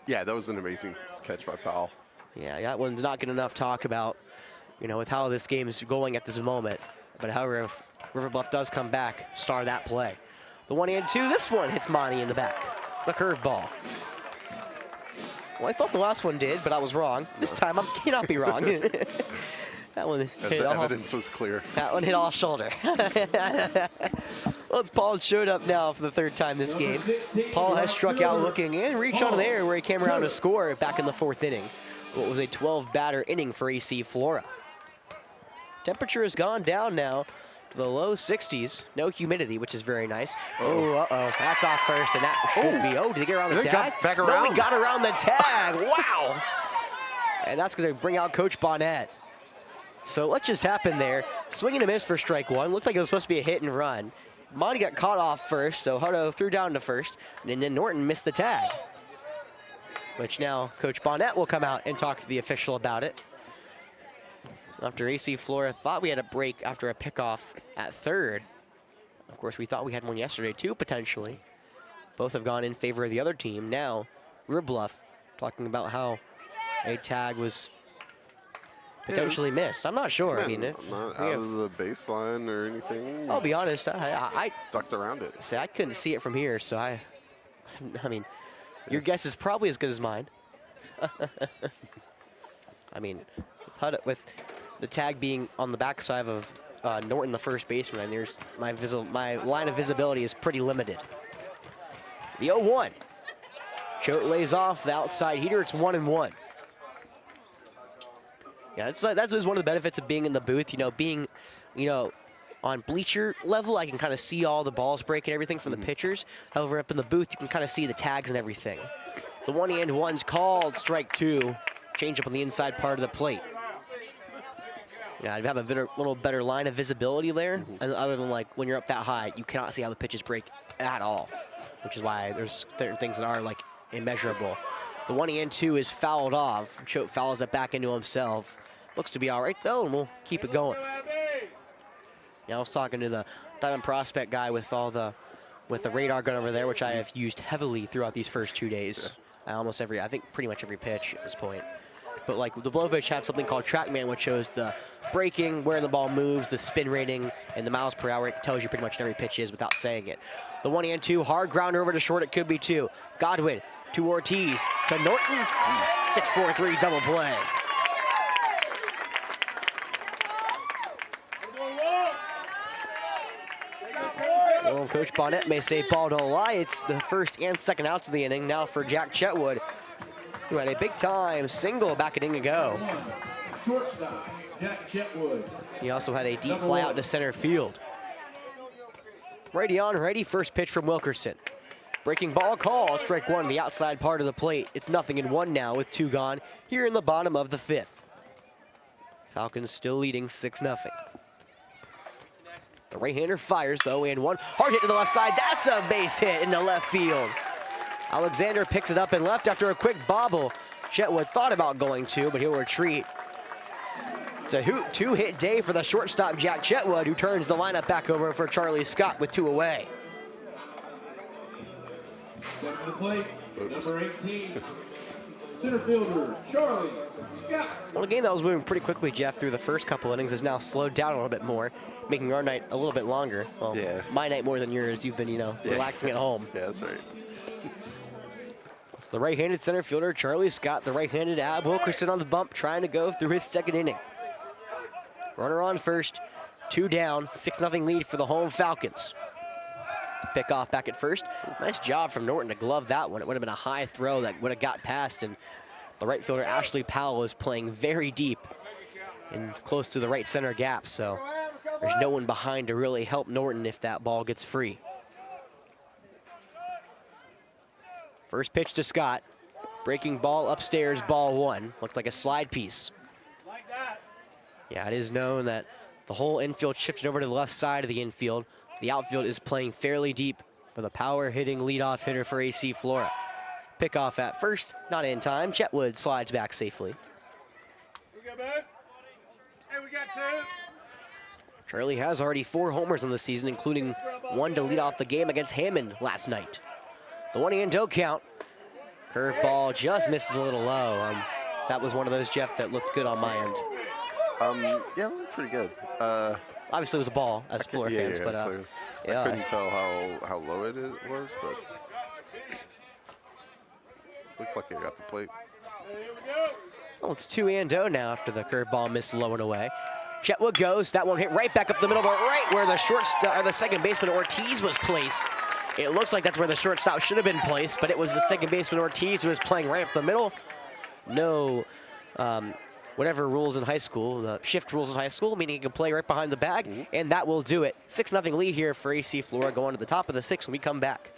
Yeah, that was an amazing catch by Powell. Yeah, that one's not getting enough talk about, with how this game is going at this moment. But however, if River Bluff does come back, star that play. The 1-2, this one hits Monty in the back. The curveball. Well, I thought the last one did, but I was wrong. This time I cannot be wrong. That one hit The evidence was clear. That one hit all shoulder. Well, it's Paul showed up now for the 3rd time this game. Paul has struck out looking and reached on the air where he came around to score back in the 4th inning. What was a 12-batter inning for AC Flora. Temperature has gone down now to the low 60s. No humidity, which is very nice. Oh, that's off first, and that shouldn't be. Oh, did he get around the tag? Back around. No, he got around the tag. Wow. And that's going to bring out Coach Bonnet. So what just happened there? Swing and a miss for strike 1. Looked like it was supposed to be a hit and run. Monty got caught off first, so Hutto threw down to first, and then Norton missed the tag. Which now Coach Bonnet will come out and talk to the official about it. After AC Flora thought we had a break after a pickoff at 3rd. Of course, we thought we had one yesterday too, potentially. Both have gone in favor of the other team. Now, River Bluff talking about how a tag was potentially missed. I'm not sure. Yeah, I mean, not out of the baseline or anything. I'll be honest. I ducked around it. see. I couldn't see it from here, so I mean, your guess is probably as good as mine. I mean, with the tag being on the backside of Norton, the first baseman, and there's my line of visibility is pretty limited. The 0-1. Choate lays off the outside heater. It's 1-1. Yeah, that's one of the benefits of being in the booth. Being, on bleacher level, I can kind of see all the balls break and everything from the pitchers. However, up in the booth, you can kind of see the tags and everything. The 1-1's called strike 2. Change up on the inside part of the plate. Yeah, I'd have a little better line of visibility there. And other than like when you're up that high, you cannot see how the pitches break at all, which is why there's certain things that are like immeasurable. The 1-2 is fouled off. Choate fouls it back into himself. Looks to be all right though, and we'll keep it going. Yeah, I was talking to the Diamond Prospect guy with the radar gun over there, which I have used heavily throughout these first 2 days. I think pretty much every pitch at this point. But like the Blowfish have something called TrackMan, which shows the braking, where the ball moves, the spin rating, and the miles per hour. It tells you pretty much every pitch is without saying it. The 1-2, hard grounder over to short. It could be 2. Godwin to Ortiz to Norton. 6-4-3 double play. Well, Coach Bonnet may say ball don't lie. It's the first and second outs of the inning now for Jack Chetwood, who had a big-time single back an inning ago. Shortstop, Jack Chetwood. He also had a deep fly out to center field. Righty on righty, first pitch from Wilkerson. Breaking ball called, strike 1, the outside part of the plate. It's 0-1 now with 2 gone here in the bottom of the 5th. Falcons still leading 6-0. The right-hander fires though, and 1 hard hit to the left side. That's a base hit into left field. Alexander picks it up and left after a quick bobble. Chetwood thought about going to, but he'll retreat. It's a 2-hit day for the shortstop, Jack Chetwood, who turns the lineup back over for Charlie Scott with 2 away. Step to the plate, number 18, center fielder, Charlie Scott. Well, a game that was moving pretty quickly, Jeff, through the first couple innings has now slowed down a little bit more, making our night a little bit longer. Well, my night more than yours. You've been, relaxing at home. Yeah, that's right. It's the right-handed center fielder, Charlie Scott, the right-handed Ab Wilkerson on the bump, trying to go through his second inning. Runner on first, 2 down, 6-0 lead for the home Falcons. Pick off back at first. Nice job from Norton to glove that one. It would have been a high throw that would have got past, and the right fielder Ashley Powell is playing very deep and close to the right center gap, so there's no one behind to really help Norton if that ball gets free. First pitch to Scott. Breaking ball upstairs, ball 1. Looked like a slide piece. Yeah, it is known that the whole infield shifted over to the left side of the infield. The outfield is playing fairly deep for the power-hitting leadoff hitter for AC Flora. Pickoff at first, not in time. Chetwood slides back safely. We got back. Hey, we got 2. Charlie has already 4 homers on the season, including 1 to lead off the game against Hammond last night. The 1-0 count. Curveball just misses a little low. That was one of those, Jeff, that looked good on my end. Yeah, it looked pretty good. Obviously, it was a ball as Flora fans, but I couldn't tell how low it was, but looked like it got the plate. Well, it's 2-0 now after the curveball missed low and away. Chetwood goes. That one hit right back up the middle, but right where the second baseman Ortiz was placed. It looks like that's where the shortstop should have been placed, but it was the second baseman Ortiz who was playing right up the middle. No, whatever rules in high school, the shift rules in high school, meaning he can play right behind the bag, and that will do it. 6-0 lead here for AC Flora going to the top of the 6th when we come back.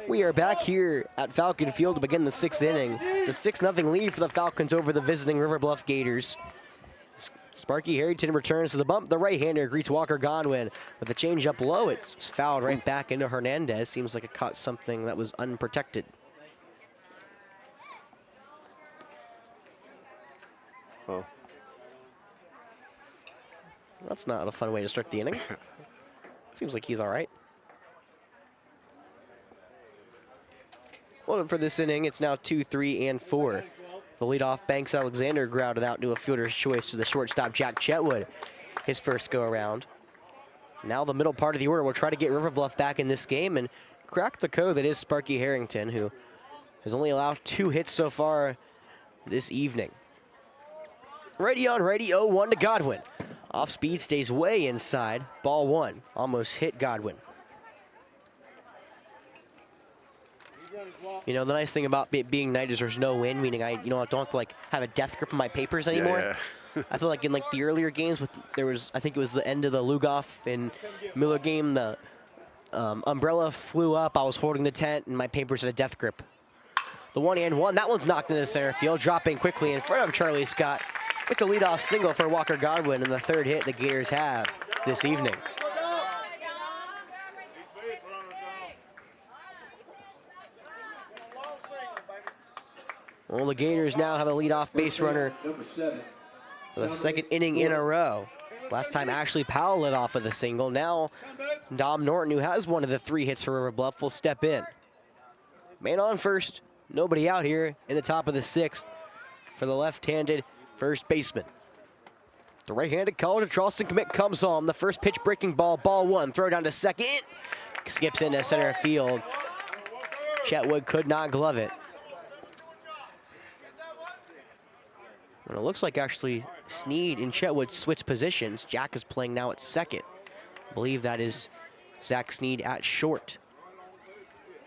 We are back here at Falcon Field to begin the 6th inning. It's a 6-0 lead for the Falcons over the visiting River Bluff Gators. Sparky Harrington returns to the bump. The right-hander greets Walker Godwin with a changeup low. It's fouled right back into Hernandez. Seems like it caught something that was unprotected. Oh. That's not a fun way to start the inning. Seems like he's all right. Well, for this inning, it's now 2, 3, and 4. The leadoff Banks Alexander grounded out to a fielder's choice to the shortstop Jack Chetwood, his first go-around. Now the middle part of the order will try to get River Bluff back in this game and crack the code that is Sparky Harrington, who has only allowed 2 hits so far this evening. Righty on righty, 0-1 to Godwin. Off speed, stays way inside. Ball 1, almost hit Godwin. You know, the nice thing about being night is there's no wind, meaning I don't have to like have a death grip on my papers anymore. Yeah. I feel like in like the earlier games, I think it was the end of the Lugoff and Miller game, the umbrella flew up. I was holding the tent, and my papers had a death grip. The 1-and-1, that one's knocked into the center field, dropping quickly in front of Charlie Scott. It's a leadoff single for Walker Godwin, and the third hit the Gators have this evening. Well, the Gators now have a leadoff base runner for the second inning in a row. Last time Ashley Powell led off with a single. Now Dom Norton, who has one of the 3 hits for River Bluff, will step in. Man on first, nobody out here in the top of the 6th for the left-handed first baseman. The right-handed college of Charleston commit comes home. The first pitch breaking ball, ball 1, throw down to second. Skips into center field. Chetwood could not glove it. And it looks like actually Sneed and Chetwood switch positions. Jack is playing now at second. I believe that is Zach Sneed at short.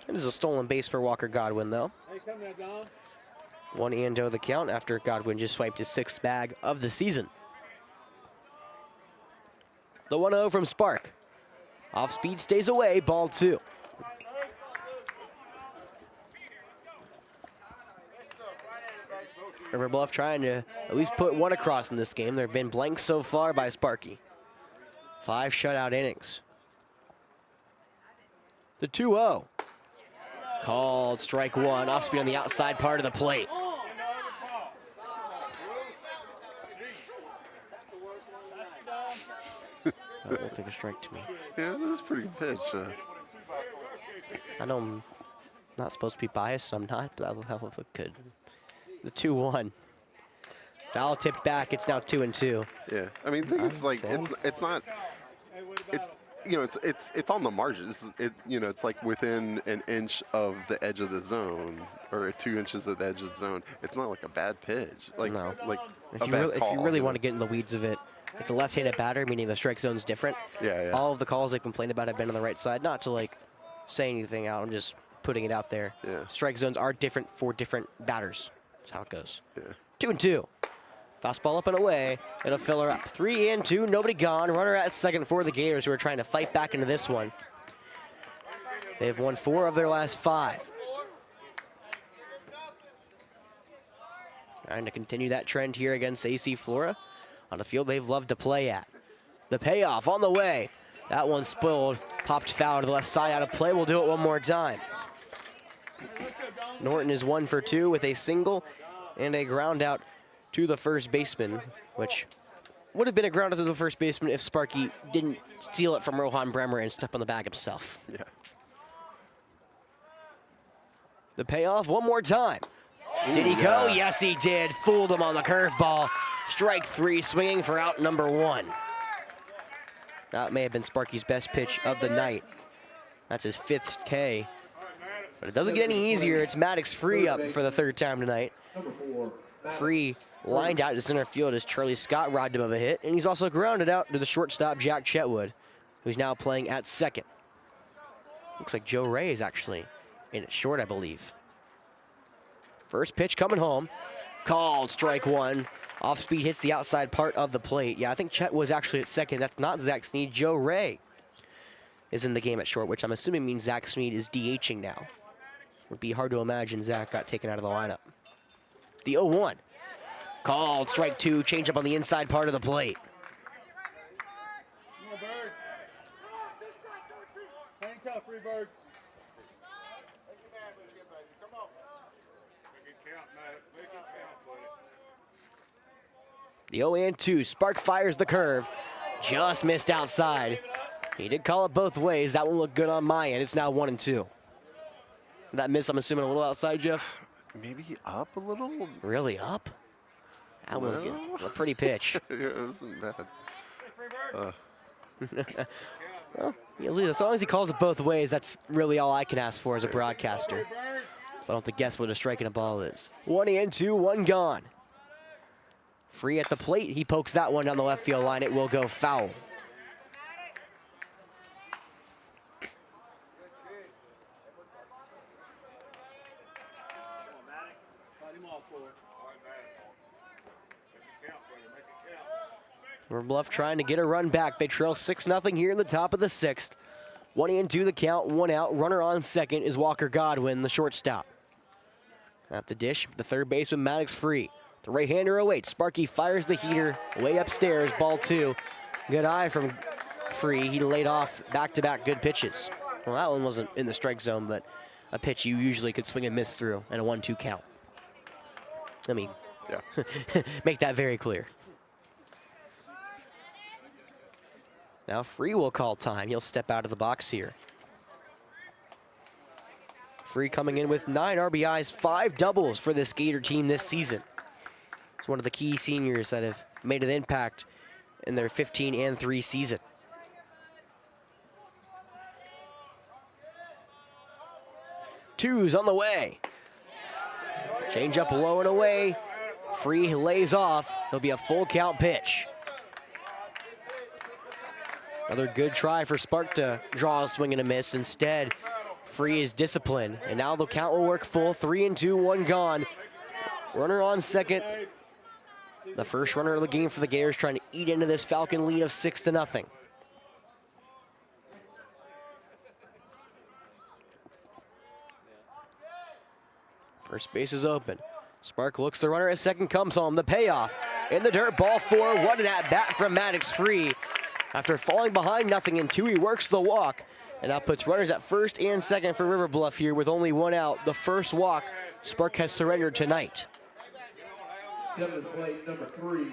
It is a stolen base for Walker Godwin, though. 1-0 the count after Godwin just swiped his 6th bag of the season. The 1-0 from Spark. Off speed stays away, ball 2. River Bluff trying to at least put one across in this game. There have been blanks so far by Sparky. 5 shutout innings. The 2-0. Called strike 1, off speed on the outside part of the plate. That won't take a strike to me. Yeah, that's a pretty good pitch. I know I'm not supposed to be biased, so I'm not, but that will look good. The 2-1. Foul tipped back. It's now 2-2. Yeah, I mean, the thing is, like, it's not. You know, it's on the margins. It's like within an inch of the edge of the zone, or 2 inches of the edge of the zone. It's not like a bad pitch. Like, no. Like if you really want to get in the weeds of it, it's a left-handed batter, meaning the strike zone's different. Yeah. All of the calls they complained about have been on the right side. Not to like say anything out. I'm just putting it out there. Yeah. Strike zones are different for different batters. That's how it goes. Yeah. 2-2. Fastball up and away. It'll fill her up. 3-2. Nobody gone. Runner at second for the Gators, who are trying to fight back into this one. They've won 4 of their last 5. Trying to continue that trend here against AC Flora on a field they've loved to play at. The payoff on the way. That one spoiled. Popped foul to the left side out of play. We'll do it one more time. Norton is 1 for 2 with a single and a ground out to the first baseman, which would have been a ground out to the first baseman if Sparky didn't steal it from Rohan Bremer and step on the bag himself. Yeah. The payoff one more time. Did he go? Yes, he did. Fooled him on the curveball. Strike 3, swinging for out number 1. That may have been Sparky's best pitch of the night. That's his 5th K. But it doesn't get any easier. It's Maddox Free up for the 3rd time tonight. Free lined out to center field as Charlie Scott robbed him of a hit. And he's also grounded out to the shortstop, Jack Chetwood, who's now playing at second. Looks like Joe Ray is actually in it short, I believe. First pitch coming home. Called strike 1. Off speed hits the outside part of the plate. Yeah, I think Chet was actually at second. That's not Zach Sneed. Joe Ray is in the game at short, which I'm assuming means Zach Sneed is DHing now. Would be hard to imagine Zach got taken out of the lineup. The 0-1. Called strike 2. Change up on the inside part of the plate. Come on, Bird. Hang tough, Free Bird. Come on. Make it count, Matt. Make it count, buddy. The 0-2. Spark fires the curve. Just missed outside. He did call it both ways. That one looked good on my end. It's now 1-2. That miss, I'm assuming, a little outside, Jeff? Maybe up a little? Really up? That was good. It was a pretty pitch. Yeah, it wasn't bad. Well, as long as he calls it both ways, that's really all I can ask for as a broadcaster. If I don't have to guess what a strike and a ball is. 1-2, 1 gone. Free at the plate. He pokes that one down the left field line. It will go foul. Bluff trying to get a run back. They trail 6-0 here in the top of the 6th. 1-2 the count, 1 out. Runner on second is Walker Godwin, the shortstop. At the dish, the third baseman Maddox Free. The right-hander awaits. Sparky fires the heater way upstairs. Ball 2. Good eye from Free. He laid off back-to-back good pitches. Well, that one wasn't in the strike zone, but a pitch you usually could swing and miss through and a 1-2 count. I mean, Yeah. make that very clear. Now Free will call time. He'll step out of the box here. Free coming in with 9 RBIs, 5 doubles for this Gator team this season. He's one of the key seniors that have made an impact in their 15-3 season. Two's on the way. Change up low and away. Free lays off. It'll be a full count pitch. Another good try for Spark to draw a swing and a miss. Instead, Free is disciplined. And now the count will work full. 3-2, 1 gone. Runner on second. The first runner of the game for the Gators, trying to eat into this Falcon lead of 6-0. First base is open. Spark looks the runner at second, comes home. The payoff in the dirt, ball 4. What an at-bat from Maddox Free. After falling behind 0-2, he works the walk. And that puts runners at first and second for River Bluff here with only 1 out. The first walk Spark has surrendered tonight. Stepping to plate, number 3,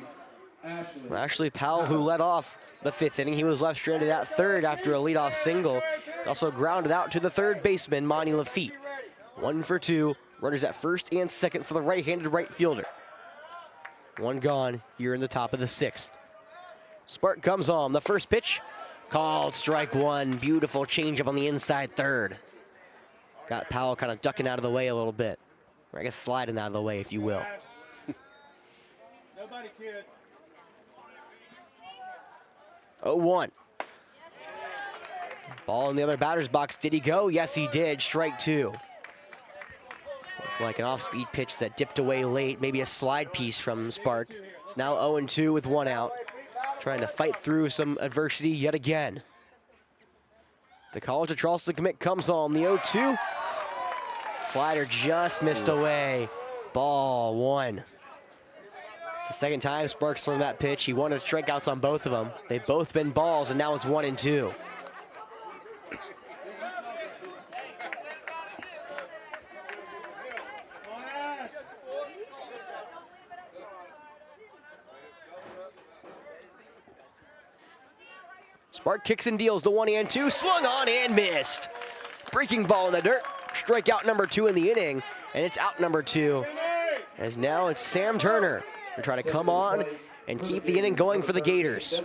Ashley Powell, who led off the 5th inning. He was left stranded at third after a leadoff single. Also grounded out to the third baseman, Monty Lafitte. 1 for 2. Runners at first and second for the right-handed right fielder. 1 gone here in the top of the 6th. Spark comes on. The first pitch called strike 1. Beautiful changeup on the inside third. Got Powell kind of ducking out of the way a little bit. Or I guess sliding out of the way, if you will. Nobody kid. 0-1. Ball in the other batter's box. Did he go? Yes, he did. Strike 2. Like an off-speed pitch that dipped away late. Maybe a slide piece from Spark. It's now 0-2 with 1 out. Trying to fight through some adversity yet again. The College of Charleston commit comes on. The 0-2. Slider just missed away. Ball 1. It's the second time Spark's thrown that pitch. He wanted strikeouts on both of them. They've both been balls, and now it's 1-2. Spark kicks and deals the 1-2, swung on and missed. Breaking ball in the dirt. Strikeout number 2 in the inning, and it's out number 2. As now it's Sam Turner to try to come on and keep the inning going for the Gators.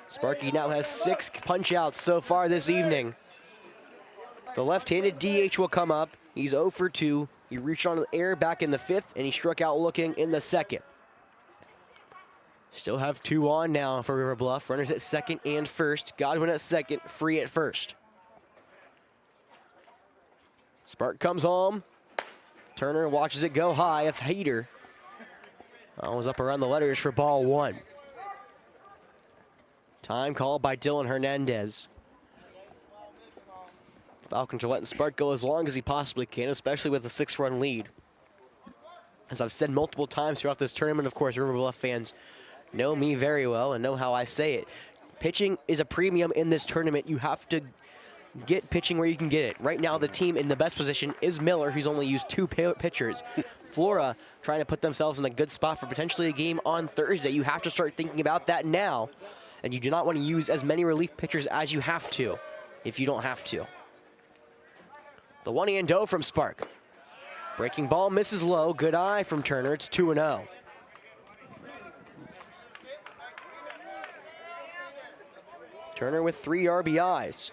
Sparky now has 6 punch-outs so far this evening. The left-handed DH will come up. He's 0 for 2. He reached on the air back in the 5th, and he struck out looking in the 2nd. Still have 2 on now for River Bluff. Runners at second and first. Godwin at second, Free at first. Spark comes home. Turner watches it go high. A heater. That was up around the letters for ball 1. Time called by Dylan Hernandez. Falcons are letting Spark go as long as he possibly can, especially with a 6-run lead. As I've said multiple times throughout this tournament, of course, River Bluff fans know me very well and know how I say it. Pitching is a premium in this tournament. You have to get pitching where you can get it. Right now, the team in the best position is Miller, who's only used 2 pitchers. Flora trying to put themselves in a good spot for potentially a game on Thursday. You have to start thinking about that now, and you do not want to use as many relief pitchers as you have to, if you don't have to. The 1-0 from Spark. Breaking ball misses low. Good eye from Turner. It's 2-0. Turner with 3 RBIs.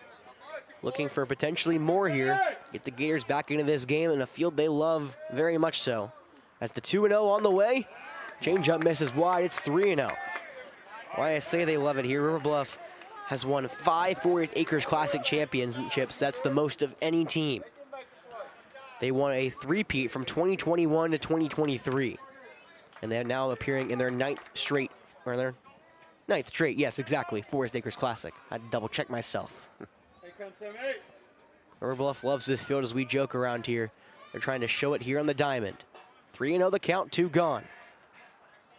Looking for potentially more here. Get the Gators back into this game in a field they love very much so. As the 2-0 on the way, changeup misses wide. It's 3-0. Why I say they love it here, River Bluff has won 5 4th Acres Classic championships. That's the most of any team. They won a 3-peat from 2021 to 2023. And they're now appearing in their ninth straight, yes, exactly, Forest Acres Classic. I had to double check myself. Here comes 7-8. River Bluff loves this field as we joke around here. They're trying to show it here on the diamond. 3-0 the count, 2 gone.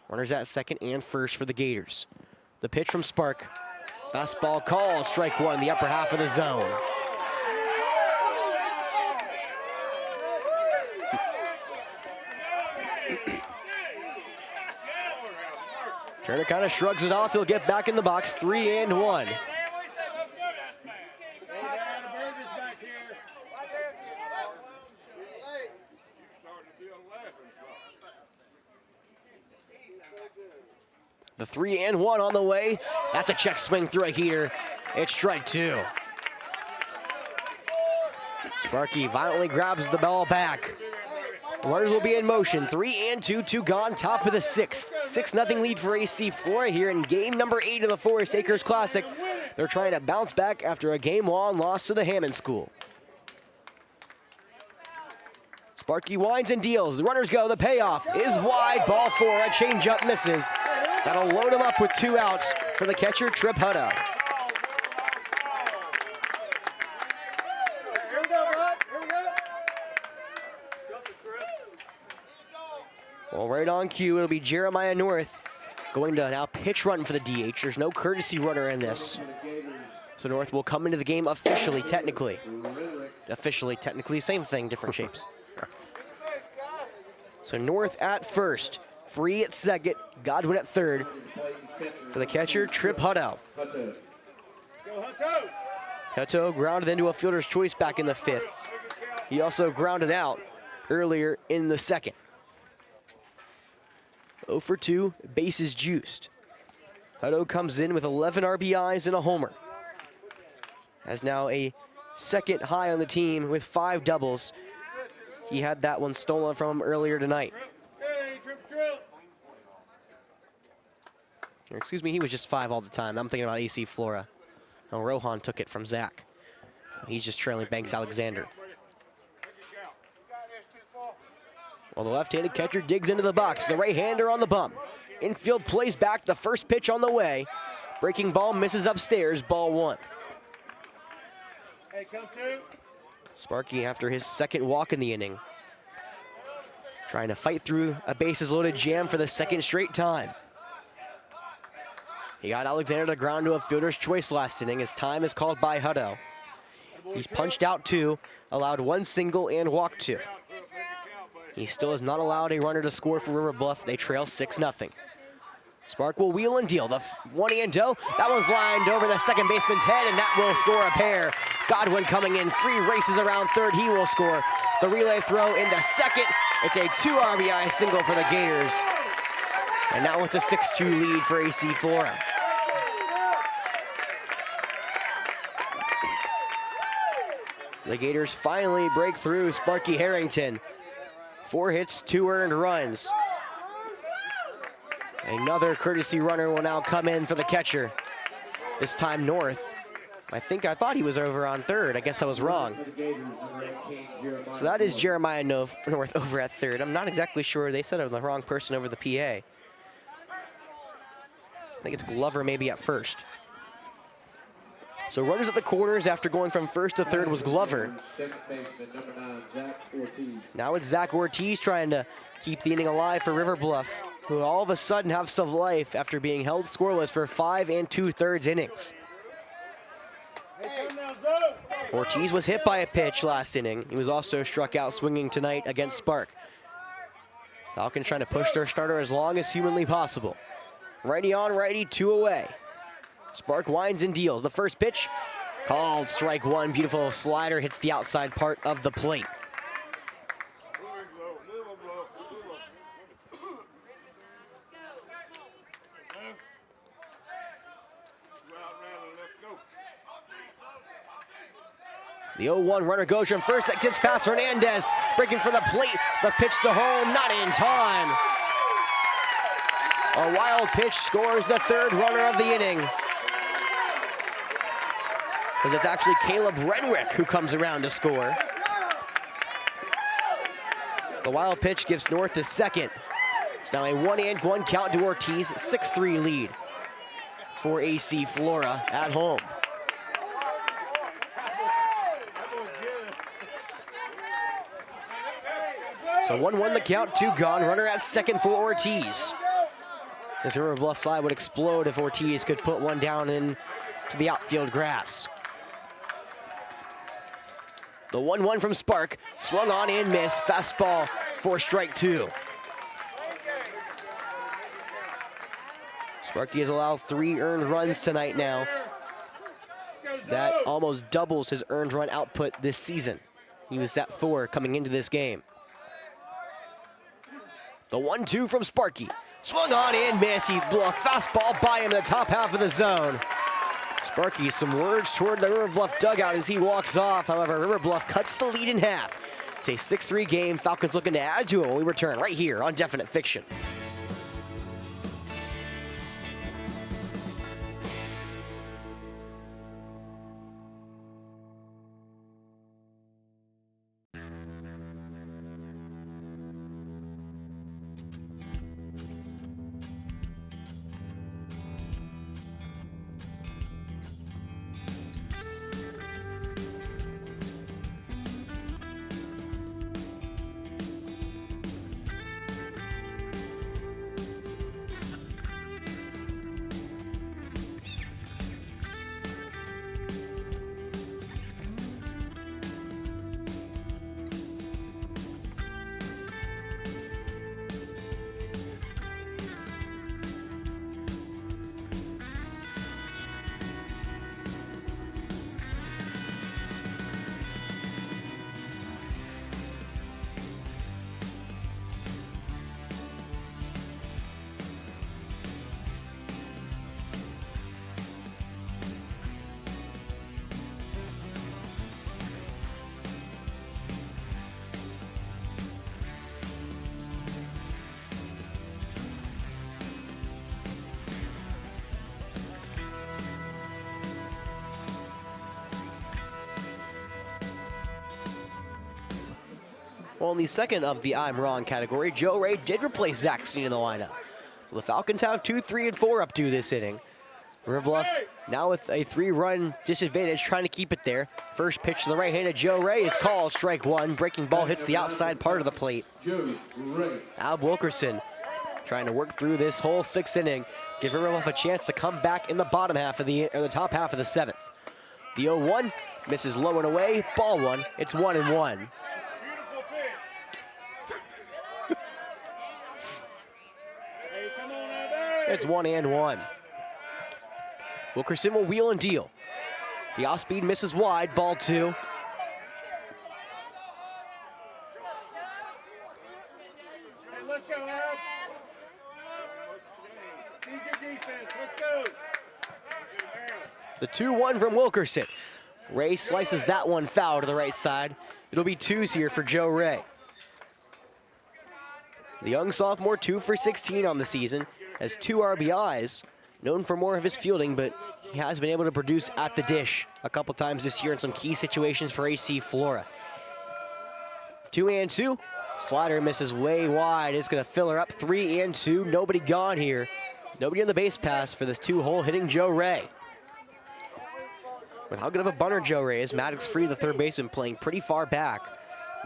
Runners at second and first for the Gators. The pitch from Spark. Fastball called, strike one in the upper half of the zone. Turner kind of shrugs it off. He'll get back in the box, 3-1. The 3-1 on the way. That's a check swing through a heater. It's strike two. Sparky violently grabs the ball back. Runners will be in motion. 3-2, 2 gone, top of the sixth. 6-0 lead for AC Flora here in game number 8 of the Forest Acres Classic. They're trying to bounce back after a game-long loss to the Hammond School. Sparky winds and deals. The runners go. The payoff is wide. Ball 4. A changeup misses. That'll load him up with 2 outs for the catcher, Trip Hutto. Here we go, bud. Here we go. Well, right on cue, it'll be Jeremiah North going to now pitch run for the DH. There's no courtesy runner in this. So North will come into the game officially, technically. Same thing, different shapes. So North at first, Free at second, Godwin at third. For the catcher, Trip Hutto. Hutto grounded into a fielder's choice back in the 5th. He also grounded out earlier in the 2nd. 0 for 2, bases juiced. Hutto comes in with 11 RBIs and a homer. Has now a second high on the team with 5 doubles. He had that one stolen from him earlier tonight. Or excuse me, he was just 5 all the time. I'm thinking about AC Flora. Oh, Rohan took it from Zach. He's just trailing Banks Alexander. Well, the left-handed catcher digs into the box. The right-hander on the bump. Infield plays back. The first pitch on the way. Breaking ball misses upstairs. Ball 1. Hey, comes 2. Sparky after his second walk in the inning. Trying to fight through a bases-loaded jam for the second straight time. He got Alexander to ground to a fielder's choice last inning. His time is called by Hutto. He's punched out 2, allowed 1 single and walked 2. He still has not allowed a runner to score for River Bluff. They trail 6-0. Spark will wheel and deal. The 1-0. That one's lined over the second baseman's head, and that will score a pair. Godwin coming in, free races around third. He will score. The relay throw into second. It's a 2 RBI single for the Gators. And now it's a 6-2 lead for AC Flora. The Gators finally break through Sparky Harrington. 4 hits, 2 earned runs. Another courtesy runner will now come in for the catcher. This time North. I thought he was over on third. I guess I was wrong. So that is Jeremiah North over at third. I'm not exactly sure. They said I was the wrong person over the PA. I think it's Glover maybe at first. So runners at the corners after going from first to third was Glover. Now it's Zach Ortiz trying to keep the inning alive for River Bluff, who all of a sudden have some life after being held scoreless for 5 2/3 innings. Ortiz was hit by a pitch last inning. He was also struck out swinging tonight against Spark. Falcons trying to push their starter as long as humanly possible. Righty on righty, 2 away. Spark winds and deals. The first pitch called strike 1. Beautiful slider hits the outside part of the plate. The 0-1 runner goes from first. That tips past Hernandez. Breaking for the plate. The pitch to home, not in time. A wild pitch scores the 3rd runner of the inning. Because it's actually Caleb Renwick who comes around to score. The wild pitch gives North to second. It's now a 1-1 count to Ortiz, 6-3 lead for AC Flora at home. So 1-1 the count, 2 gone. Runner at second for Ortiz. This River Bluff slide would explode if Ortiz could put one down into the outfield grass. The 1-1 from Spark, swung on and missed. Fastball for strike 2. Sparky has allowed 3 earned runs tonight now. That almost doubles his earned run output this season. He was at 4 coming into this game. The 1-2 from Sparky. Swung on and missed. He blew a fastball by him in the top half of the zone. Sparky, some words toward the River Bluff dugout as he walks off. However, River Bluff cuts the lead in half. It's a 6-3 game. Falcons looking to add to it when we return right here on Definite Fiction. Well, in the second of the I'm Wrong category, Joe Ray did replace Zach Sneed in the lineup. So the Falcons have 2, 3, and 4 up to this inning. River Bluff now with a 3-run disadvantage, trying to keep it there. First pitch to the right-handed Joe Ray is called strike 1. Breaking ball hits the outside part of the plate. Al Wilkerson trying to work through this whole 6th inning, give River Bluff a chance to come back in the bottom half of the top half of the 7th. The 0-1 misses low and away. Ball 1. It's 1-1. It's 1-1. Wilkerson will wheel and deal. The off-speed misses wide, ball 2. Hey, let's go, Herb. Need your defense. Let's go. The 2-1 from Wilkerson. Ray slices that one foul to the right side. It'll be 2s here for Joe Ray. The young sophomore, 2 for 16 on the season, has 2 RBIs, known for more of his fielding, but he has been able to produce at the dish a couple times this year in some key situations for AC Flora. 2-2. Slider misses way wide. It's going to fill her up. 3-2. Nobody gone here. Nobody on the base pass for this 2-hole hitting Joe Ray. But how good of a bunter Joe Ray is. Maddox Free, the third baseman, playing pretty far back.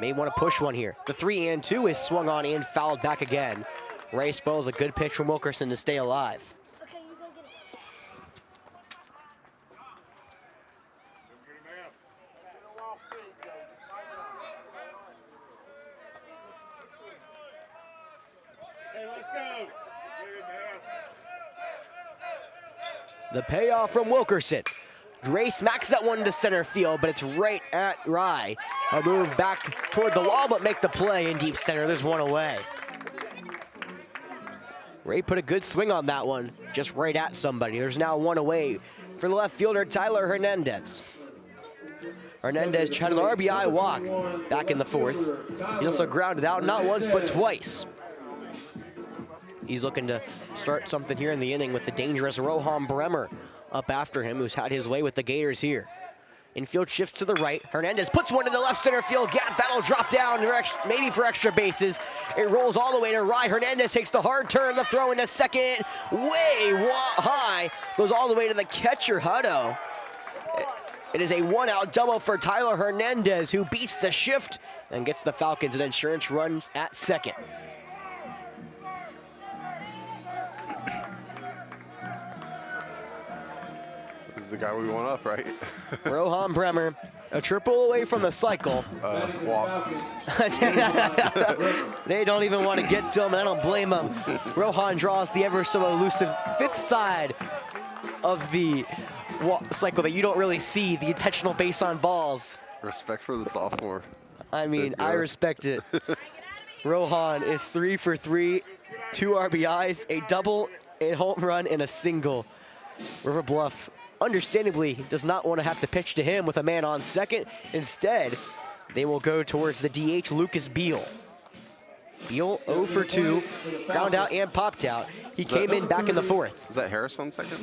May want to push one here. The 3-2 is swung on and fouled back again. Ray spoils a good pitch from Wilkerson to stay alive. Okay, you go get it. Hey, let's go. The payoff from Wilkerson. Dre smacks that one to center field, but it's right at Rye. A move back toward the wall, but make the play in deep center. There's one away. Ray put a good swing on that one, just right at somebody. There's now one away for the left fielder, Tyler Hernandez. Hernandez tried an RBI walk back in the 4th. He also grounded out not once, but twice. He's looking to start something here in the inning with the dangerous Rohan Bremer up after him, who's had his way with the Gators here. Infield shifts to the right. Hernandez puts one in the left center field gap. That'll drop down, maybe for extra bases. It rolls all the way to right. Hernandez takes the hard turn. The throw into second, way high. Goes all the way to the catcher, Hutto. It is a one-out double for Tyler Hernandez, who beats the shift and gets the Falcons an insurance run at second. This is the guy we want up, right? Rohan Bremer, a triple away from the cycle. Walk. They don't even want to get to him, and I don't blame them. Rohan draws the ever so elusive fifth side of the cycle that you don't really see, the intentional base on balls. Respect for the sophomore. I mean, I respect it. Rohan is 3 for 3, 2 RBIs, a double, a home run, and a single. River Bluff, understandably, does not want to have to pitch to him with a man on second. Instead, they will go towards the DH, Lucas Beal. Beal 0 for 2, ground out and popped out. He came in back in the fourth. Is that Harris on second?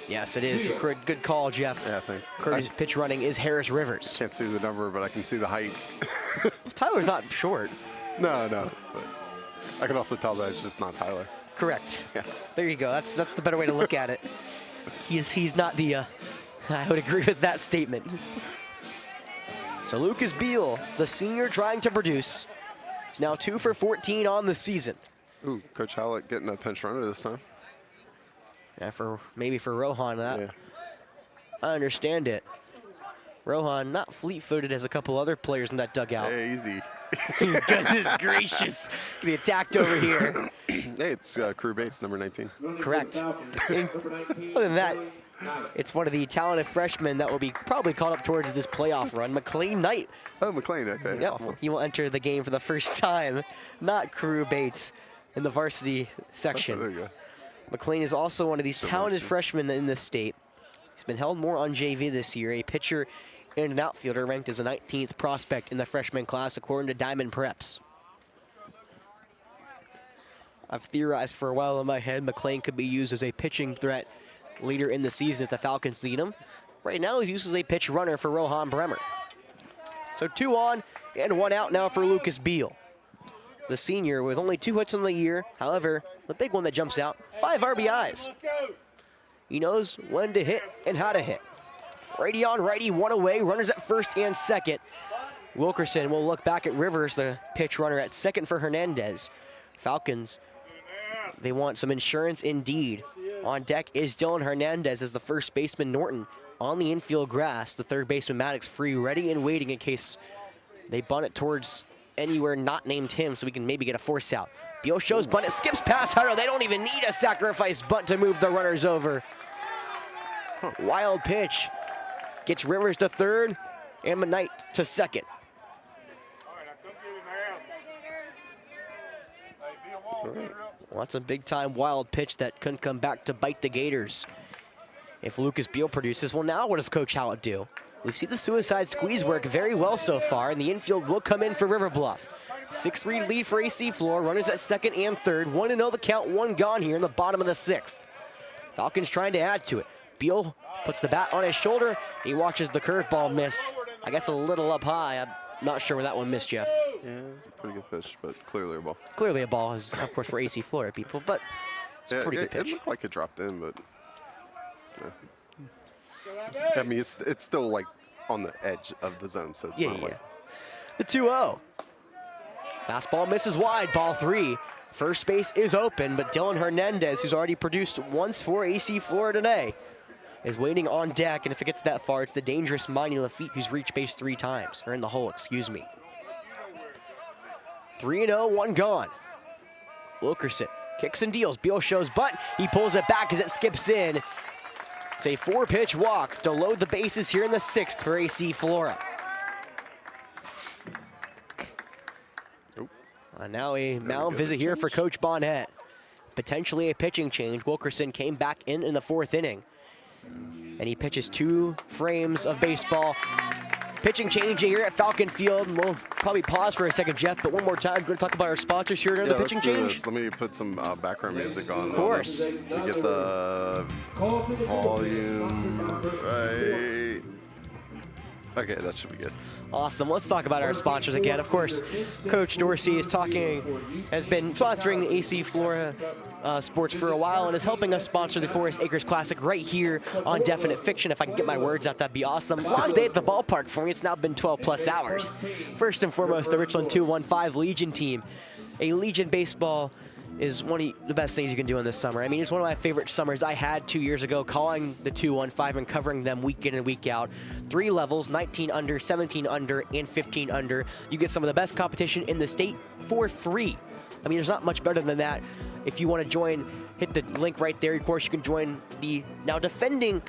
Yes, it is. Good call, Jeff. Yeah, thanks. Curtis pitch running is Harris Rivers. Can't see the number, but I can see the height. Tyler's not short. No. But I can also tell that it's just not Tyler. Correct. Yeah. There you go. That's the better way to look at it. He's not the. I would agree with that statement. So Lucas Beal, the senior trying to produce, is now 2 for 14 on the season. Ooh, Coach Hallett getting a pinch runner this time. Yeah, maybe for Rohan, that. Yeah. I understand it. Rohan, not fleet-footed as a couple other players in that dugout. Hey, easy. Goodness gracious. Be attacked over here. Hey, it's Crew Bates, number 19. Correct. Other than that, it's one of the talented freshmen that will be probably caught up towards this playoff run, McLean Knight. Oh, McLean, okay, Yep, awesome. he will enter the game for the first time, not Crew Bates in the varsity section. There you go. McLean is also one of these talented freshmen in this state. He's been held more on JV this year, a pitcher and an outfielder ranked as a 19th prospect in the freshman class according to Diamond Preps. I've theorized for a while in my head McLean could be used as a pitching threat later in the season if the Falcons need him. Right now he's used as a pitch runner for Rohan Bremer. So 2 on and 1 out now for Lucas Beal. The senior with only 2 hits on the year. However, the big one that jumps out, 5 RBIs. He knows when to hit and how to hit. Righty on righty, 1 away, runners at first and second. Wilkerson will look back at Rivers, the pitch runner at second for Hernandez. Falcons, they want some insurance indeed. On deck is Dylan Hernandez as the first baseman Norton on the infield grass. The third baseman Maddox free, ready and waiting in case they bunt it towards anywhere not named him so we can maybe get a force out. Beal shows bunt, it skips past Hutto. They don't even need a sacrifice bunt to move the runners over. Wild pitch. Gets Rivers to third and Knight to second. Well, that's a big-time wild pitch that couldn't come back to bite the Gators. If Lucas Beal produces, well, now what does Coach Hallett do? We've seen the suicide squeeze work very well so far, and the infield will come in for River Bluff. 6-3 lead for AC Flora, runners at second and third. 1-0 the count, 1 gone here in the bottom of the 6th. Falcons trying to add to it. Beal puts the bat on his shoulder. He watches the curveball miss. I guess a little up high. I'm not sure where that one missed, Jeff. Yeah, it's a pretty good pitch, but clearly a ball. Clearly a ball, is, of course, for AC Flora people, but it's a pretty good pitch. It looked like it dropped in, but yeah. I mean, it's still like on the edge of the zone, so it's not like. The 2-0. Fastball misses wide, ball 3. First base is open, but Dylan Hernandez, who's already produced once for AC Flora today, is waiting on deck, and if it gets that far, it's the dangerous Miney Lafitte who's reached base 3 times, or in the hole, excuse me. 3-0, 1 gone. Wilkerson kicks and deals. Beal shows bunt. He pulls it back as it skips in. It's a 4-pitch walk to load the bases here in the 6th for AC Flora. Now a mound visit here for Coach Bonnet. Potentially a pitching change. Wilkerson came back in the 4th inning. And he pitches 2 frames of baseball. Pitching change here at Falcon Field. We'll probably pause for a second, Jeff, but one more time, we're going to talk about our sponsors here during the pitching change. Let me put some background music on. Of course. We get the volume right. Okay, that should be good. Awesome. Let's talk about our sponsors again. Of course, Coach Dorsey has been sponsoring the AC Flora sports for a while and is helping us sponsor the Forest Acres Classic right here on Definite Fiction. If I can get my words out, that'd be awesome. Long day at the ballpark for me. It's now been 12+ hours. First and foremost, the Richland 215 Legion team. A Legion baseball is one of the best things you can do in this summer. I mean, it's one of my favorite summers I had 2 years ago, calling the 215 and covering them week in and week out. 3 levels, 19 under, 17 under, and 15 under. You get some of the best competition in the state for free. I mean, there's not much better than that. If you want to join, hit the link right there. Of course, you can join the now defending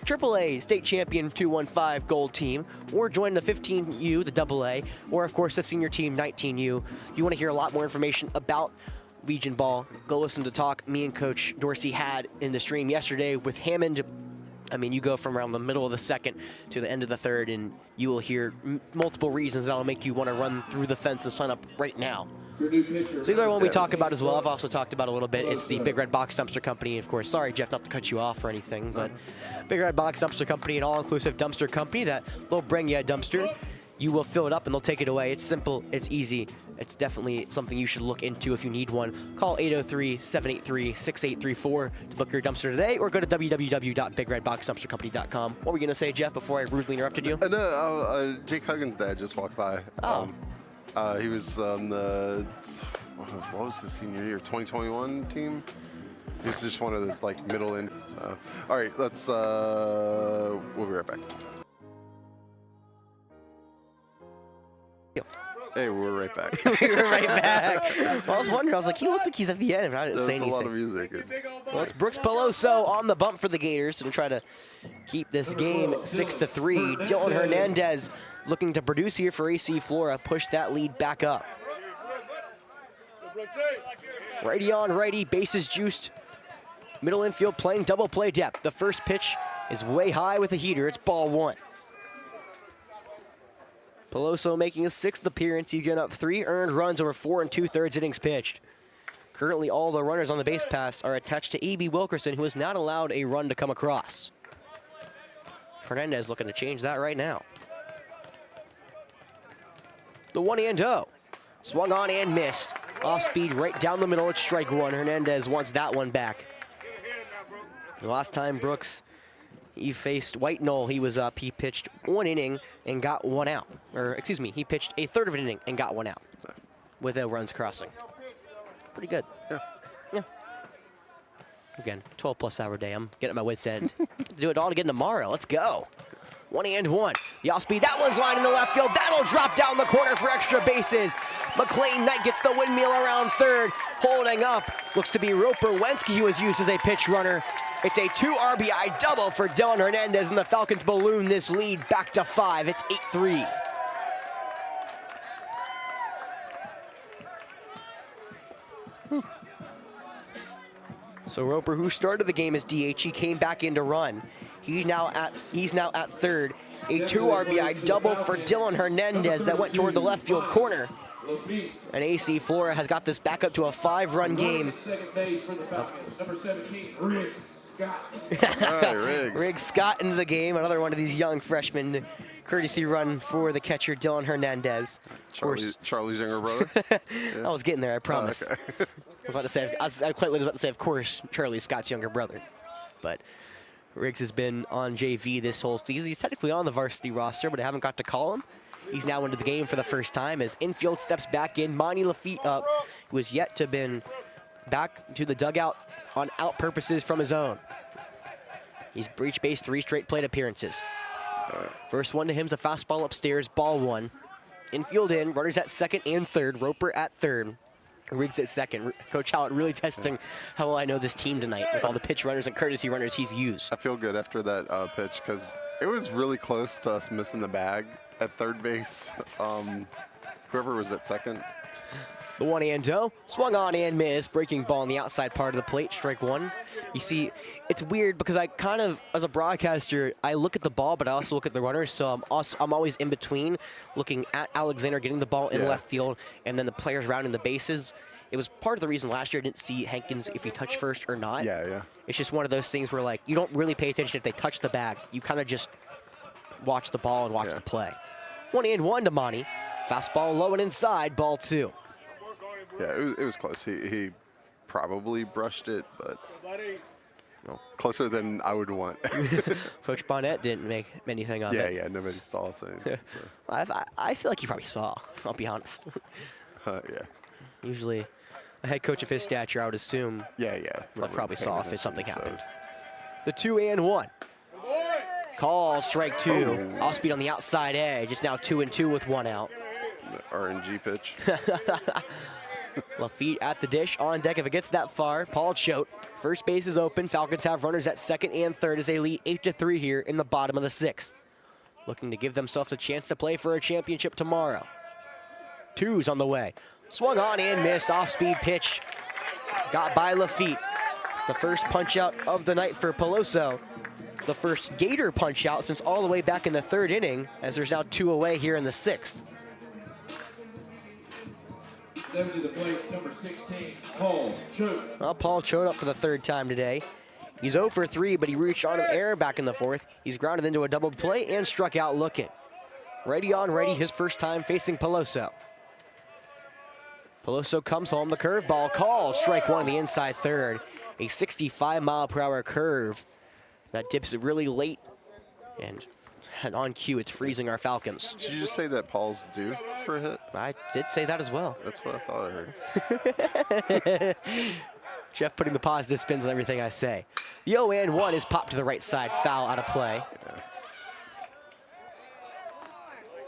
AAA state champion 215 gold team, or join the 15U, the AA, or of course the senior team 19U. You want to hear a lot more information about Legion ball, go listen to the talk me and Coach Dorsey had in the stream yesterday with Hammond. I mean, you go from around the middle of the second to the end of the third, and you will hear multiple reasons that'll make you want to run through the fence and sign up right now. So the other one we talk about as well, I've also talked about a little bit, it's the Big Red Box Dumpster Company. Of course, sorry, Jeff, not to cut you off or anything, but Big Red Box Dumpster Company, an all-inclusive dumpster company that they'll bring you a dumpster. You will fill it up and they'll take it away. It's simple, it's easy. It's definitely something you should look into if you need one. Call 803-783-6834 to book your dumpster today, or go to www.bigredboxdumpstercompany.com. What were you going to say, Jeff, before I rudely interrupted you? Jake Huggins' dad just walked by. Oh. He was on the, what was his senior year, 2021 team? He's just one of those, like, middle end. All right, we'll be right back. Hey, we're right back. We're right back. Well, I was wondering, I was like, he looked like he's at the end, but I didn't say anything. There's a lot of music. Well, it's Brooks Peloso on the bump for the Gators and try to keep this game 6-3. Dylan Hernandez looking to produce here for AC Flora, push that lead back up. Righty on righty, bases juiced. Middle infield playing double play depth. The first pitch is way high with a heater. It's ball 1. Peloso making his 6th appearance. He's given up 3 earned runs over 4 2/3 innings pitched. Currently, all the runners on the base pass are attached to A.B. Wilkerson, who has not allowed a run to come across. Hernandez looking to change that right now. The 1-0. Swung on and missed. Off speed right down the middle. It's strike 1. Hernandez wants that one back. The last time Brooks, he faced White Knoll, he was up. He pitched 1 inning and got 1 out. Or, excuse me, he pitched a third of an inning and got 1 out with no runs crossing. Pretty good. Yeah. Yeah. Again, 12+ hour day. I'm getting my wits end. Do it all again tomorrow. Let's go. 1-1. The off speed. That one's lined in the left field. That'll drop down the corner for extra bases. McLean Knight gets the windmill around third. Holding up looks to be Roper Wensky, who was used as a pitch runner. It's a 2 RBI double for Dylan Hernandez, and the Falcons balloon this lead back to 5. It's 8-3. So Roper, who started the game as DH, he came back in to run. He's now at third. A 2 RBI double for Dylan Hernandez that went toward the left field corner. And AC Flora has got this back up to a 5-run game. Number 17, Riggs Scott. Riggs Scott into the game. Another one of these young freshmen. Courtesy run for the catcher, Dylan Hernandez. Charlie's younger brother? Yeah. I was getting there, I promise. Oh, okay. I was about to say, I was quite literally about to say, of course, Charlie Scott's younger brother. But Riggs has been on JV this whole season. He's technically on the varsity roster, but I haven't got to call him. He's now into the game for the first time as infield steps back in. Monty Lafitte up, who has yet to been back to the dugout on out purposes from his own. He's reached base 3 straight plate appearances. First one to him is a fastball upstairs, ball 1. Infield in, runners at second and third. Roper at third. Riggs at second. Coach Howlett really testing how well I know this team tonight with all the pitch runners and courtesy runners he's used. I feel good after that pitch because it was really close to us missing the bag at third base. Whoever was at second. The 1-0, swung on and missed. Breaking ball on the outside part of the plate, strike 1. You see, it's weird because I kind of, as a broadcaster, I look at the ball, but I also look at the runners. So I'm always in between, looking at Alexander getting the ball in left field, and then the players rounding the bases. It was part of the reason last year I didn't see Hankins if he touched first or not. Yeah. It's just one of those things where, like, you don't really pay attention if they touch the bag. You kind of just watch the ball and watch Yeah. the play. 1-1 to Monty. Fastball low and inside, ball 2. Yeah, it was close. He probably brushed it, but closer than I would want. Coach Bonnet didn't make anything of it. Yeah, nobody saw us. So, I feel like he probably saw, I'll be honest. yeah. Usually, a head coach of his stature, I would assume, Yeah. would probably paying saw if attention, something so. happened. The 2-1. Call, strike 2. Off speed on the outside edge. It's now 2-2 with 1 out. The RNG pitch. Left feet at the dish, on deck if it gets that far. Paul Choate, first base is open. Falcons have runners at second and third as they lead 8-3 here in the bottom of the 6th. Looking to give themselves a chance to play for a championship tomorrow. 2's on the way. Swung on and missed. Off-speed pitch. Got by Lafitte. It's the first punch-out of the night for Peloso. The first Gator punch-out since all the way back in the 3rd inning, as there's now 2 away here in the 6th. 7 to the plate, number 16, Paul Choate. Well, Paul Choate up for the 3rd time today. He's 0 for 3, but he reached on an error back in the 4th. He's grounded into a double play and struck out looking. Ready on ready, his first time facing Peloso. Peloso comes home, the curveball called. Strike 1 on the inside 3rd. A 65-mile-per-hour curve that dips it really late. And on cue, it's freezing our Falcons. Did you just say that Paul's due for a hit? I did say that as well. That's what I thought I heard. Jeff putting the positive spins on everything I say. The 0-1 is popped to the right side, foul out of play.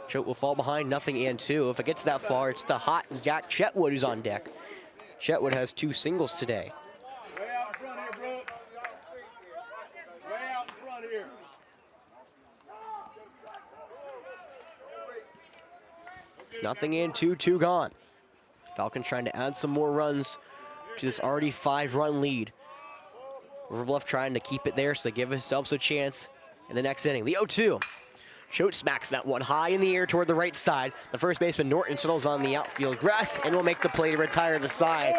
Choate will fall behind, nothing and 2. If it gets that far, it's the hot Jack Chetwood who's on deck. Chetwood has 2 singles today. Way out in front here, Brooks. Way out in front here. It's nothing and 2, 2 gone. Falcons trying to add some more runs to this already 5-run lead. River Bluff trying to keep it there so they give themselves a chance in the next inning. The 0-2. Choate smacks that one high in the air toward the right side. The first baseman Norton settles on the outfield grass and will make the play to retire the side.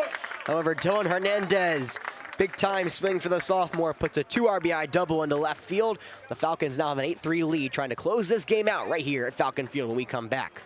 However, Dylan Hernandez, big time swing for the sophomore, puts a 2 RBI double into left field. The Falcons now have an 8-3 lead, trying to close this game out right here at Falcon Field when we come back.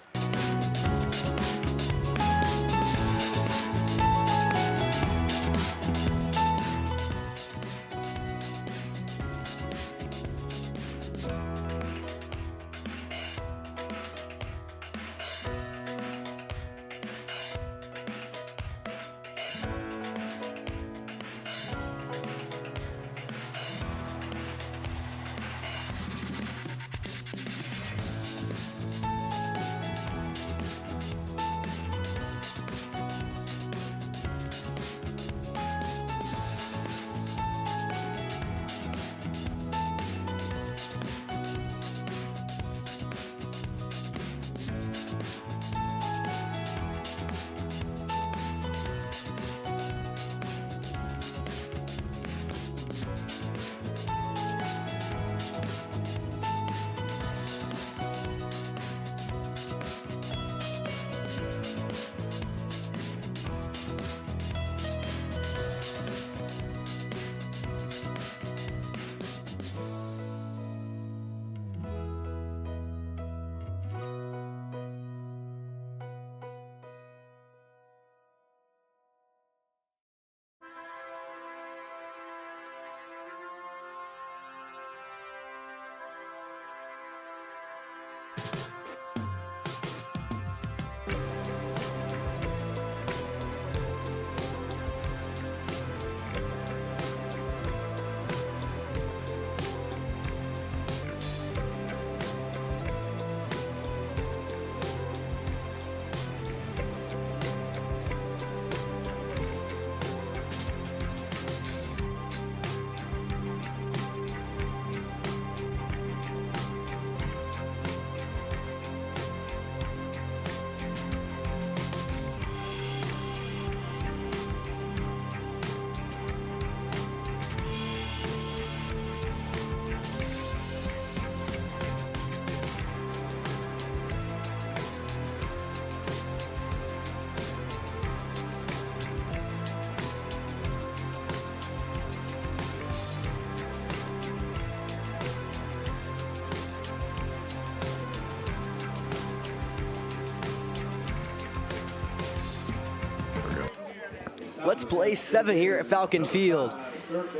Let's play 7 here at Falcon Field.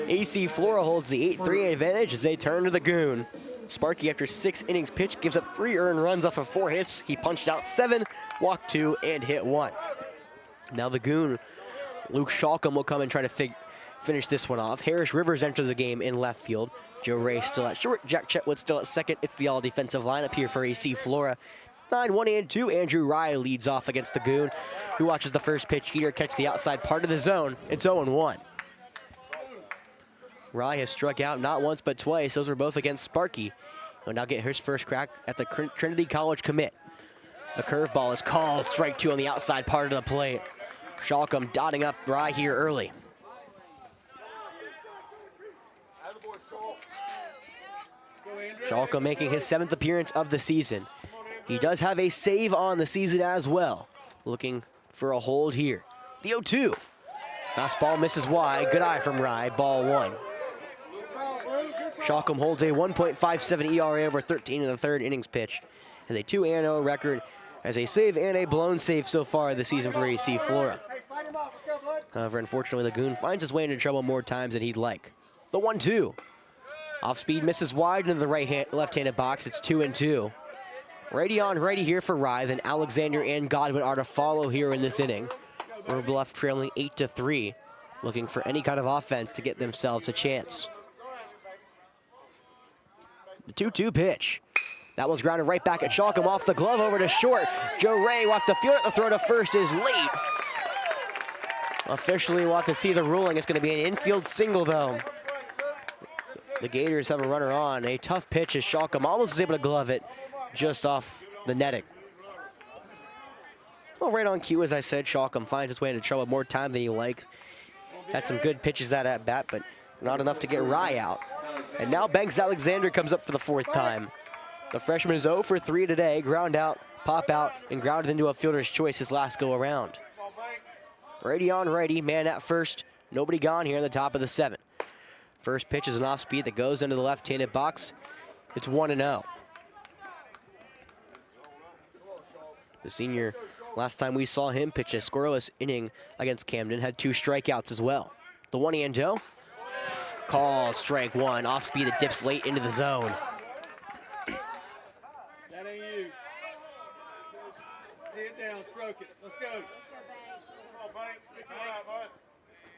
AC Flora holds the 8-3 advantage as they turn to the Goon. Sparky, after 6 innings pitched, gives up 3 earned runs off of 4 hits. He punched out 7, walked 2, and hit 1. Now the Goon, Luke Shalcom, will come and try to finish this one off. Harris Rivers enters the game in left field. Joe Ray still at short. Jack Chetwood still at second. It's the all-defensive lineup here for AC Flora. 9-1-2. Andrew Rye leads off against the Goon, who watches the first pitch heater catch the outside part of the zone. It's 0-1. Rye has struck out not once but twice. Those are both against Sparky. He'll now get his first crack at the Trinity College commit. The curveball is called. Strike 2 on the outside part of the plate. Shalcom dotting up Rye here early. Shalcom making his 7th appearance of the season. He does have a save on the season as well. Looking for a hold here. The 0-2. Fastball misses wide. Good eye from Rye. Ball 1. Shalcom holds a 1.57 ERA over 13 in the 3rd innings pitch. Has a 2-0 record as a save and a blown save so far this season for AC Flora. However, unfortunately, the Goon finds his way into trouble more times than he'd like. The 1-2. Off speed misses wide into the left-handed box. It's 2-2. Righty on righty here for Rye. Then Alexander and Godwin are to follow here in this inning. River Bluff trailing 8-3, looking for any kind of offense to get themselves a chance. The 2-2 pitch. That one's grounded right back at Shalcom, off the glove over to short. Joe Ray will have to field it. The throw to first is late. Officially, we'll have to see the ruling. It's going to be an infield single, though. The Gators have a runner on. A tough pitch as Shalcom almost is able to glove it just off the netting. Well, right on cue, as I said, Shalcom finds his way into trouble more time than he likes. Had some good pitches at bat, but not enough to get Rye out. And now Banks Alexander comes up for the 4th time. The freshman is 0 for 3 today. Ground out, pop out, and grounded into a fielder's choice his last go around. Righty on righty, man at first. Nobody gone here in the top of the 7th. First pitch is an off speed that goes into the left-handed box. It's 1-0. The senior, last time we saw him pitch a scoreless inning against Camden, had 2 strikeouts as well. The 1-0. Called strike 1. Off speed that dips late into the zone. That ain't you. Sit down, stroke it. Let's go. Come on, Banks. Stick it out, bud.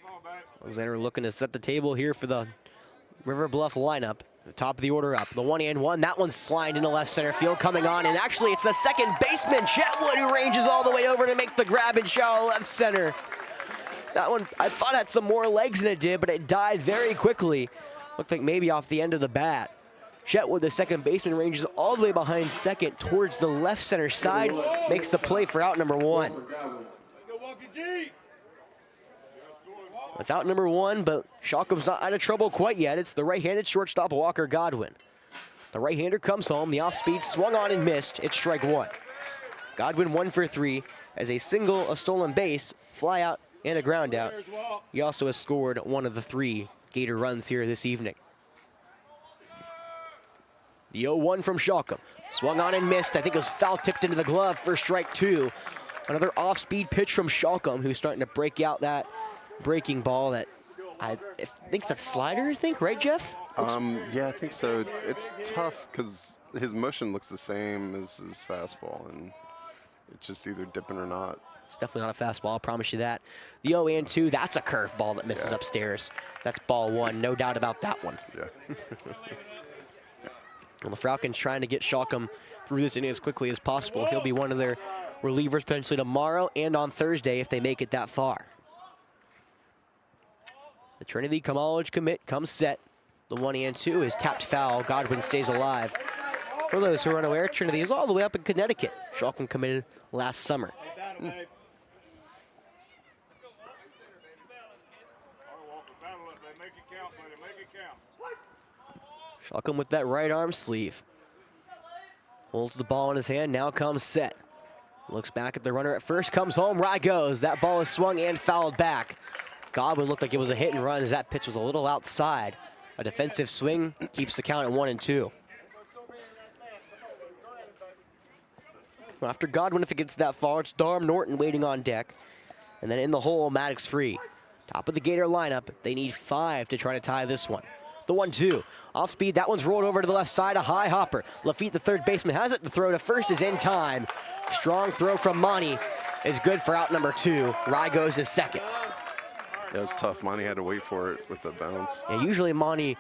Come on, Banks. Alexander looking to set the table here for the River Bluff lineup. The top of the order up. The 1-1. That one's sliding into left center field, coming on. And actually, it's the second baseman, Chetwood, who ranges all the way over to make the grab in shallow left center. That one, I thought had some more legs than it did, but it died very quickly. Looked like maybe off the end of the bat. Chetwood, the second baseman, ranges all the way behind second towards the left center side. Makes the play for out number 1. It's out number 1, but Shalcom's not out of trouble quite yet. It's the right-handed shortstop, Walker Godwin. The right-hander comes home. The off-speed swung on and missed. It's strike 1. Godwin 1 for 3 as a single, a stolen base, fly out, and a ground out. He also has scored one of the 3 Gator runs here this evening. The 0-1 from Shalcom. Swung on and missed. I think it was foul tipped into the glove for strike 2. Another off-speed pitch from Shalcom, who's starting to break out that breaking ball that I think that's slider, I think, right, Jeff? Yeah, I think so. It's tough because his motion looks the same as his fastball, and it's just either dipping or not. It's definitely not a fastball, I'll promise you that. The 0-2, that's a curveball that misses upstairs. That's ball 1, no doubt about that one. Yeah. Well, the Falcons trying to get Shalcom through this inning as quickly as possible. He'll be one of their relievers potentially tomorrow and on Thursday if they make it that far. The Trinity College commit comes set. The 1-2 is tapped foul. Godwin stays alive. For those who are unaware, Trinity is all the way up in Connecticut. Shalcom committed last summer. Shalcom with that right arm sleeve. Holds the ball in his hand, now comes set. Looks back at the runner at first, comes home, Rye goes. That ball is swung and fouled back. Godwin looked like it was a hit and run as that pitch was a little outside. A defensive swing keeps the count at 1-2. After Godwin, if it gets that far, it's Darm Norton waiting on deck. And then in the hole, Maddox free. Top of the Gator lineup. They need 5 to try to tie this one. The 1-2. Off speed. That one's rolled over to the left side. A high hopper. Lafitte, the third baseman, has it. The throw to first is in time. Strong throw from Monty is good for out number 2. Rye goes to second. That was tough. Monty had to wait for it with the bounce. Yeah, usually Monty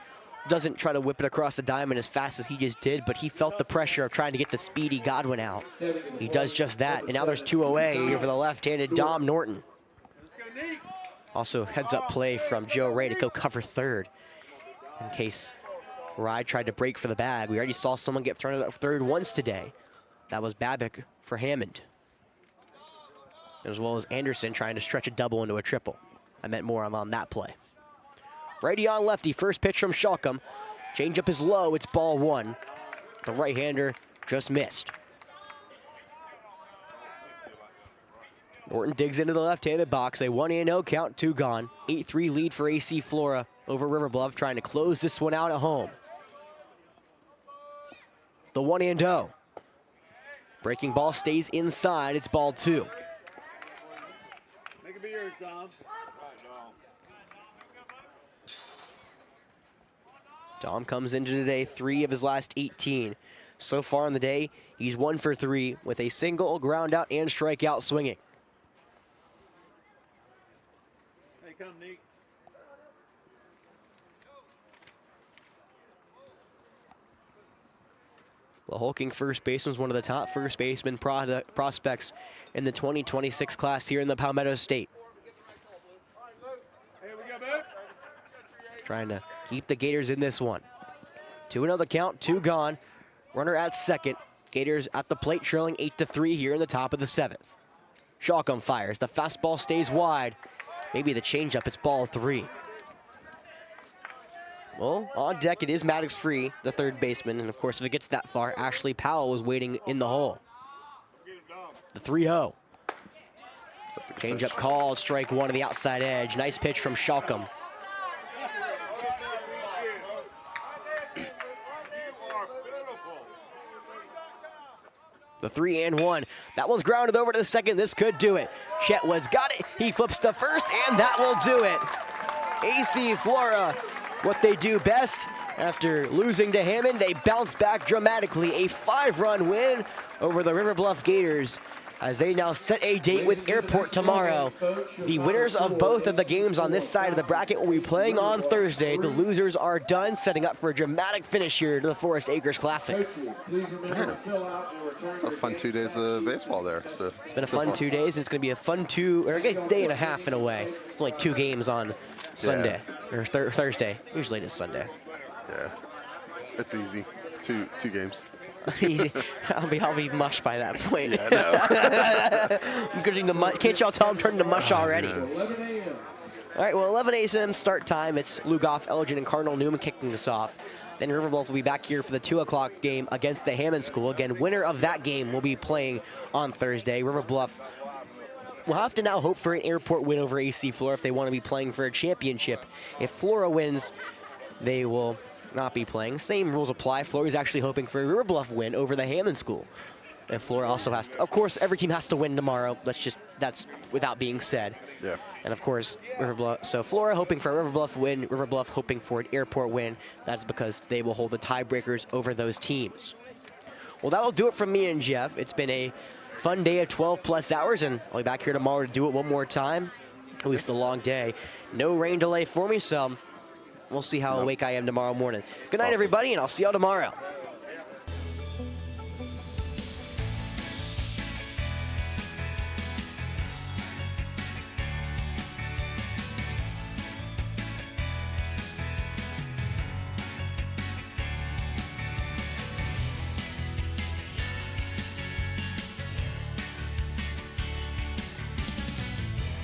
doesn't try to whip it across the diamond as fast as he just did, but he felt the pressure of trying to get the speedy Godwin out. He does just that, and now there's 2 away over the left-handed Dom Norton. Also heads-up play from Joe Ray to go cover third in case Rye tried to break for the bag. We already saw someone get thrown at third once today. That was Babick for Hammond, as well as Anderson trying to stretch a double into a triple. I meant more on that play. Righty on lefty, first pitch from Shalcom. Change up is low, it's ball 1. The right-hander just missed. Norton digs into the left-handed box, a 1-0 count, 2 gone. 8-3 lead for AC Flora over River Bluff, trying to close this one out at home. The 1-0. Breaking ball stays inside, it's ball 2. Make it be yours, Dom. Dom comes into today 3 of his last 18. So far in the day, he's 1 for 3 with a single, ground out, and strikeout swinging. Hey, come, Nick. The hulking first baseman is one of the top first baseman prospects in the 2026 class here in the Palmetto State. Hey, we got back. Trying to keep the Gators in this one. 2-0 the count, 2 gone. Runner at second. Gators at the plate trailing 8-3 here in the top of the 7th. Shalcom fires. The fastball stays wide. Maybe the changeup, it's ball 3. Well, on deck it is Maddox Free, the third baseman. And of course, if it gets that far, Ashley Powell was waiting in the hole. The 3-0. Changeup called, strike 1 to the outside edge. Nice pitch from Shalcom. The 3-1. That one's grounded over to the second. This could do it. Chetwood's got it. He flips to first, and that will do it. AC Flora, what they do best. After losing to Hammond, they bounce back dramatically. A 5-run win over the River Bluff Gators, as they now set a date with Airport tomorrow. The winners of both of the games on this side of the bracket will be playing on Thursday. The losers are done, setting up for a dramatic finish here to the Forest Acres Classic. It's a fun 2 days of baseball there. So it's been a fun 2 days, and it's going to be a fun day and a half in a way. It's only 2 games on Sunday, or Thursday. Usually it is Sunday. Yeah, it's easy. Two games. I'll be mush by that point. Yeah, I'm getting the mush. Can't y'all tell I'm turning to mush already? All right, well, 11 a.m. start time. It's Lugoff, Elgin, and Cardinal Newman kicking this off. Then River Bluff will be back here for the 2 o'clock game against the Hammond School. Again, winner of that game will be playing on Thursday. River Bluff will have to now hope for an Airport win over AC Flora if they want to be playing for a championship. If Flora wins, they will not be playing. Same rules apply. Flora is actually hoping for a River Bluff win over the Hammond School. And Flora also has to, of course, every team has to win tomorrow. That's without being said. Yeah. And of course, River Bluff. So Flora hoping for a River Bluff win, River Bluff hoping for an Airport win. That's because they will hold the tiebreakers over those teams. Well, that'll do it from me and Jeff. It's been a fun day of 12+ hours, and I'll be back here tomorrow to do it one more time. At least a long day. No rain delay for me, so we'll see how awake I am tomorrow morning. Good night, everybody, and I'll see y'all tomorrow.